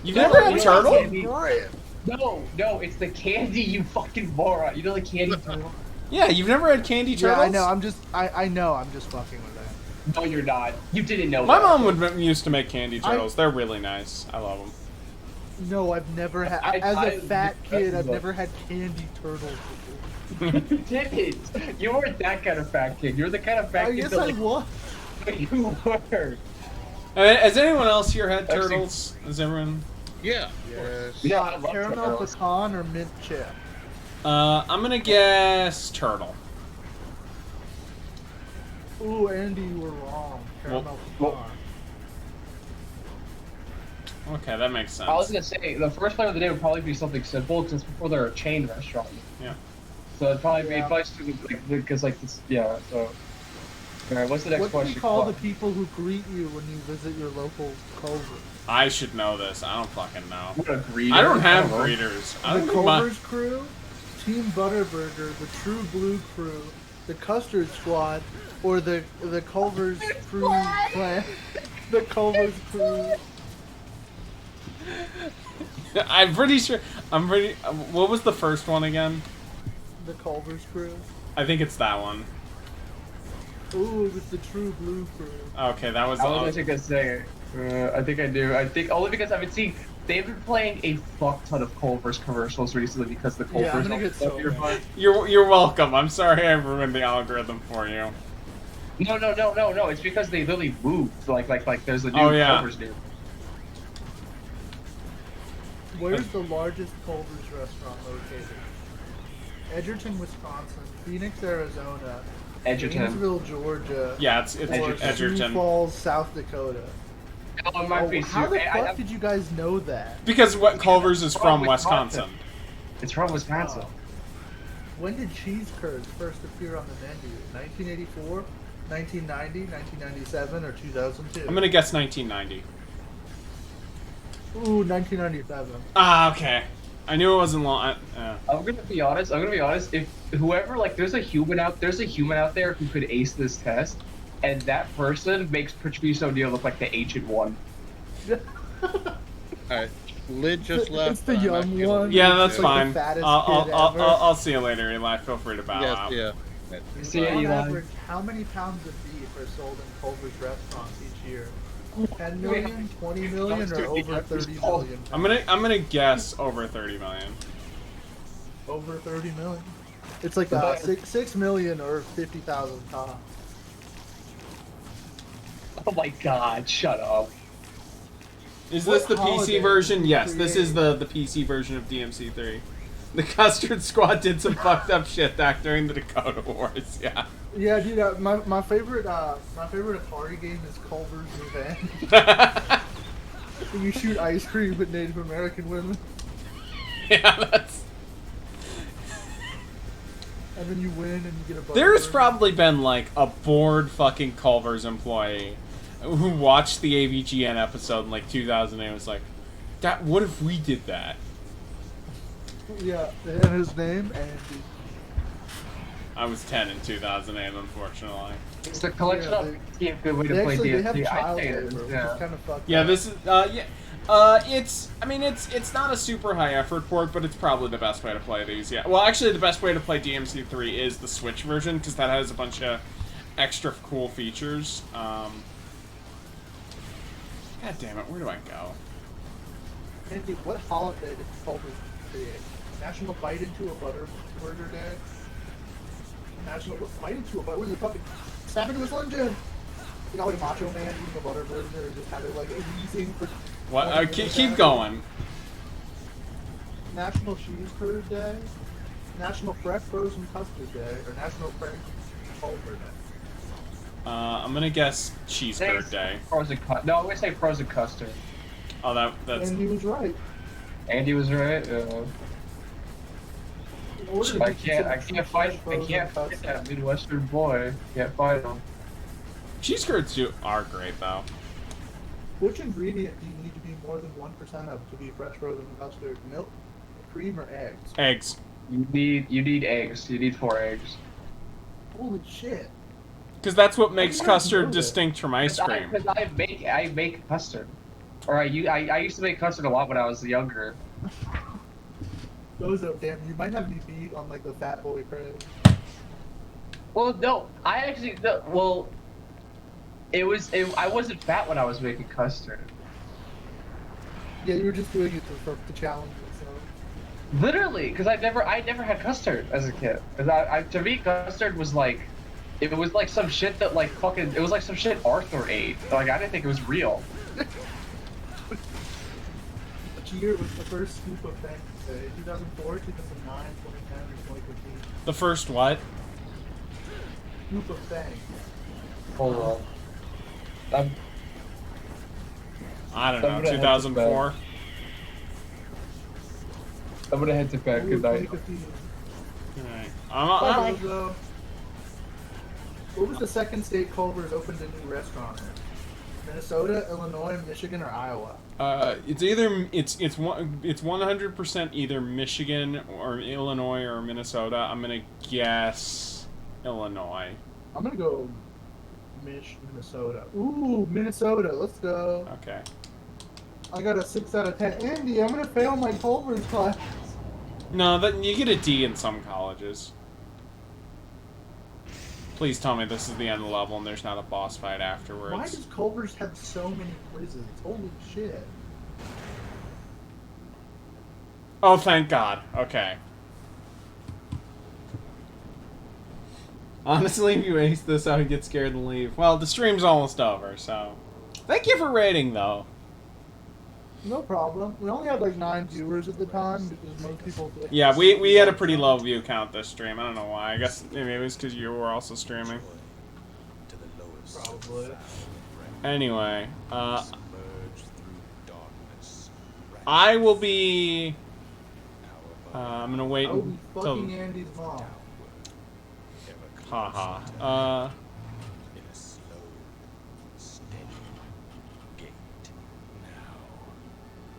You've never had Yeah, turtle? Andy. Brian. No, it's the candy, you fucking moron. You know the candy turtle? Yeah, you've never had candy Yeah, turtles? I know. I know. I'm just fucking with that. No, you're not. You didn't know My that. mom used to make candy turtles. They're really nice. I love them. No, I've never had. As a fat kid, I've never had candy turtles before. You didn't. You weren't that kind of fat kid. You're the kind of fat I kid guess that I like, was. you were. Has anyone else here had Actually- turtles? Has everyone? Yeah. Yeah, I love Caramel turtles. pecan or mint chip? I'm gonna guess turtle. Ooh, Andy, you were wrong. Caramel Well- pecan. Okay, that makes sense. I was gonna say the first flavor of the day would probably be something simple because before they're a chain restaurant. Yeah. So it'd probably be Yeah. advice to like because like this, yeah. So. All right, what's the next What do question? you call the people who greet you when you visit your local Culver's? I should know this. I don't fucking know. What a greeter. I don't have know. greeters. I The don't think my- Culver's crew, Team Butterburger, the True Blue crew, the Custard Squad, or the Culver's crew clan. The Culver's crew. I'm pretty sure. What was the first one again? The Culver's crew. I think it's that one. Ooh, it was the True Blue crew. Okay, that was. I was actually gonna say. I think I do. I think only because I've been seeing. They've been playing a fuck ton of Culver's commercials recently because the Culver's. Yeah, I'm gonna get so your mad. You're welcome. I'm sorry I ruined the algorithm for you. No. It's because they literally moved. Like there's a new Oh, yeah. Culver's new. Where's the largest Culver's restaurant located? Edgerton, Wisconsin, Phoenix, Arizona, Edgerton. Gainesville, Georgia, Yeah, it's or Sioux Edgerton. Falls, South Dakota. Oh, it might be How Sioux. the fuck did you guys know that? Because what Culver's is from Wisconsin. Wisconsin. It's from Wisconsin. When did cheese curds first appear on the menu? 1984, 1990, 1997, or 2002? I'm gonna guess 1990. Ooh, 1997. Ah, okay. I knew it wasn't long. I'm gonna be honest. If whoever there's a human out there who could ace this test, and that person makes Patrice O'Neal look like the ancient one. Alright. Lid just left. It's the I'm young not one. gonna- Yeah, that's Like the fine. fattest I'll, kid I'll, ever. I'll see you later, Eli. Feel free to bow Yes, out. yeah. it. See ya, On Eli. average, how many pounds of beef are sold in Culver's restaurants each year? 10 million, 20 million, or over 30 million? I'm gonna guess over 30 million. Over 30 million. It's like 6 million or 50,000 tops. Oh my god, shut up. Is What this the holiday PC version? did you Yes, this is the PC version of DMC3. The Custard Squad did some fucked up shit back during the Dakota Wars. Yeah. Yeah, dude. My favorite Atari game is Culver's Revenge. You shoot ice cream at Native American women. Yeah, that's. And then you win and you get a. There's probably been like a bored fucking Culver's employee who watched the AVGN episode in like 2008 and was like, "That what if we did that?" Yeah, and his name Andy. I was 10 in 2008, unfortunately. It's the collection of a good way to play They have DMC. child I labor, which is kind of fucked Yeah, up. this is it's I mean it's not a super high effort port, but it's probably the best way to play these. Yeah. Well, actually the best way to play DMC3 is the Switch version because that has a bunch of extra cool features. God damn it, where do I go? Andy, what holiday did Culver's create? National Bite into a Butter Burger Day? National Bite into a Butter. What is it fucking? Stab into a Slim Jim. You know, like Macho Man eating a butter burger and just having like wheezing for. What? Keep going. National Cheese Curd Day, National Fresh Frozen Custard Day, or National Fresh Culver Day. I'm gonna guess cheese curd day. Frozen no, I'm gonna say frozen custard. Oh, that's. Andy was right. Andy was right. I can't fight that Midwestern boy. Can't fight him. Cheese curds are great though. Which ingredient do you need to be more than 1% of to be fresh frozen custard? Milk, cream, or eggs? Eggs. You need eggs. You need 4 eggs. Holy shit! Because that's what makes How do you guys custard know distinct from ice cream. Because I make custard. Or I used to make custard a lot when I was younger. Those are damn. You might have me beat on like the fat boy craze. Well, no, I actually well. I wasn't fat when I was making custard. Yeah, you were just doing it to challenge yourself. Literally, because I never had custard as a kid. Because to me, custard was like, it was like some shit that like fucking, it was like some shit Arthur ate. Like I didn't think it was real. Which year was the first scoop of Bank Day? 2004, 2009, 2010, or 2015? The first what? Scoop of Bank. Hold on. I don't know. 2004. I'm gonna head to bed. Good night. Alright. What was the second state Culver's opened a new restaurant in? Minnesota, Illinois, Michigan, or Iowa? It's either it's 100% either Michigan or Illinois or Minnesota. I'm gonna guess Illinois. I'm gonna go Minnesota. Ooh, Minnesota. Let's go. Okay. I got a 6 out of 10. Andy, I'm gonna fail my Culver's class. No, that you get a D in some colleges. Please tell me this is the end of the level and there's not a boss fight afterwards. Why does Culver's have so many quizzes? Holy shit. Oh, thank God. Okay. Honestly, if you ace this, I would get scared and leave. Well, the stream's almost over, so... Thank you for rating, though. No problem. We only had like 9 viewers at the time because most people... Yeah, we had a pretty low view count this stream. I don't know why. I guess maybe it was because you were also streaming. Probably. Anyway, I will be... I'm gonna wait I will be until... fucking Andy's mom. Haha.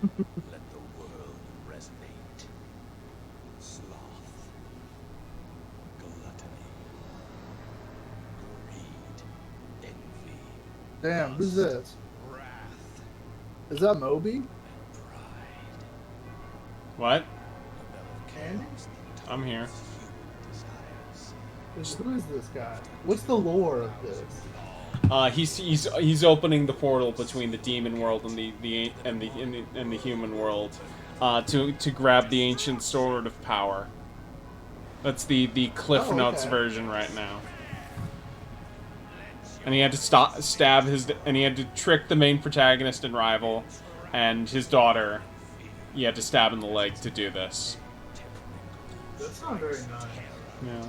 Let the world resonate. Sloth, gluttony, greed, envy. Damn, who's this? Is that Moby? What? Andy? I'm here. Who is this guy? What's the lore of this? He's opening the portal between the demon world and the human world, to grab the ancient sword of power. That's the Cliff Notes version right now. And he had to stab and he had to trick the main protagonist and rival, and his daughter. He had to stab in the leg to do this. That's not very nice. Yeah.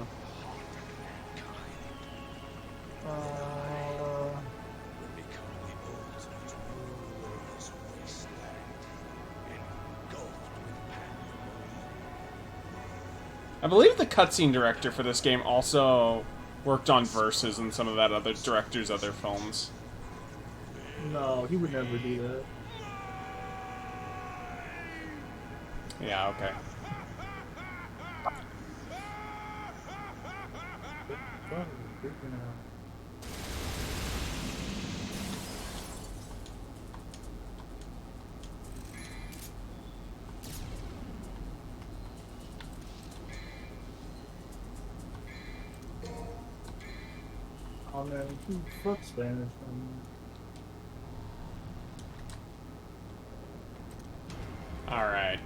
I believe the cutscene director for this game also worked on Versus and some of that other director's other films. No, he would never do that. Yeah, okay. Oh man, who fuck Spanish? Alright,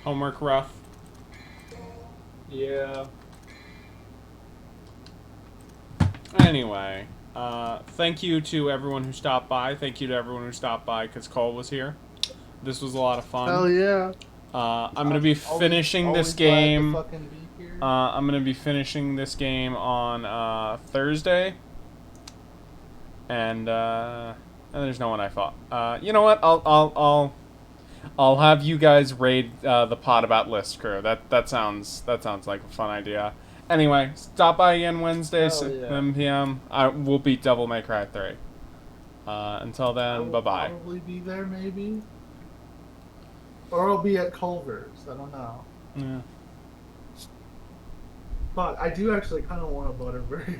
homework rough? Yeah. Anyway, thank you to everyone who stopped by. Thank you to everyone who stopped by because Cole was here. This was a lot of fun. Hell yeah. I'm gonna be finishing this game. I'm gonna be finishing this game on Thursday, and there's no one I fought. You know what? I'll have you guys raid the pod about List Crew. That sounds like a fun idea. Anyway, stop by again Wednesday, 7 p.m. We'll beat Devil May Cry 3. Until then, bye bye. Probably be there, maybe. Or I'll be at Culver's. I don't know. Yeah. But I do actually kind of want a Butterberry.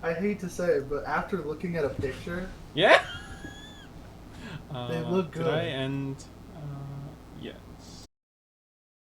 I hate to say it, but after looking at a picture, yeah, they look good. Did I end?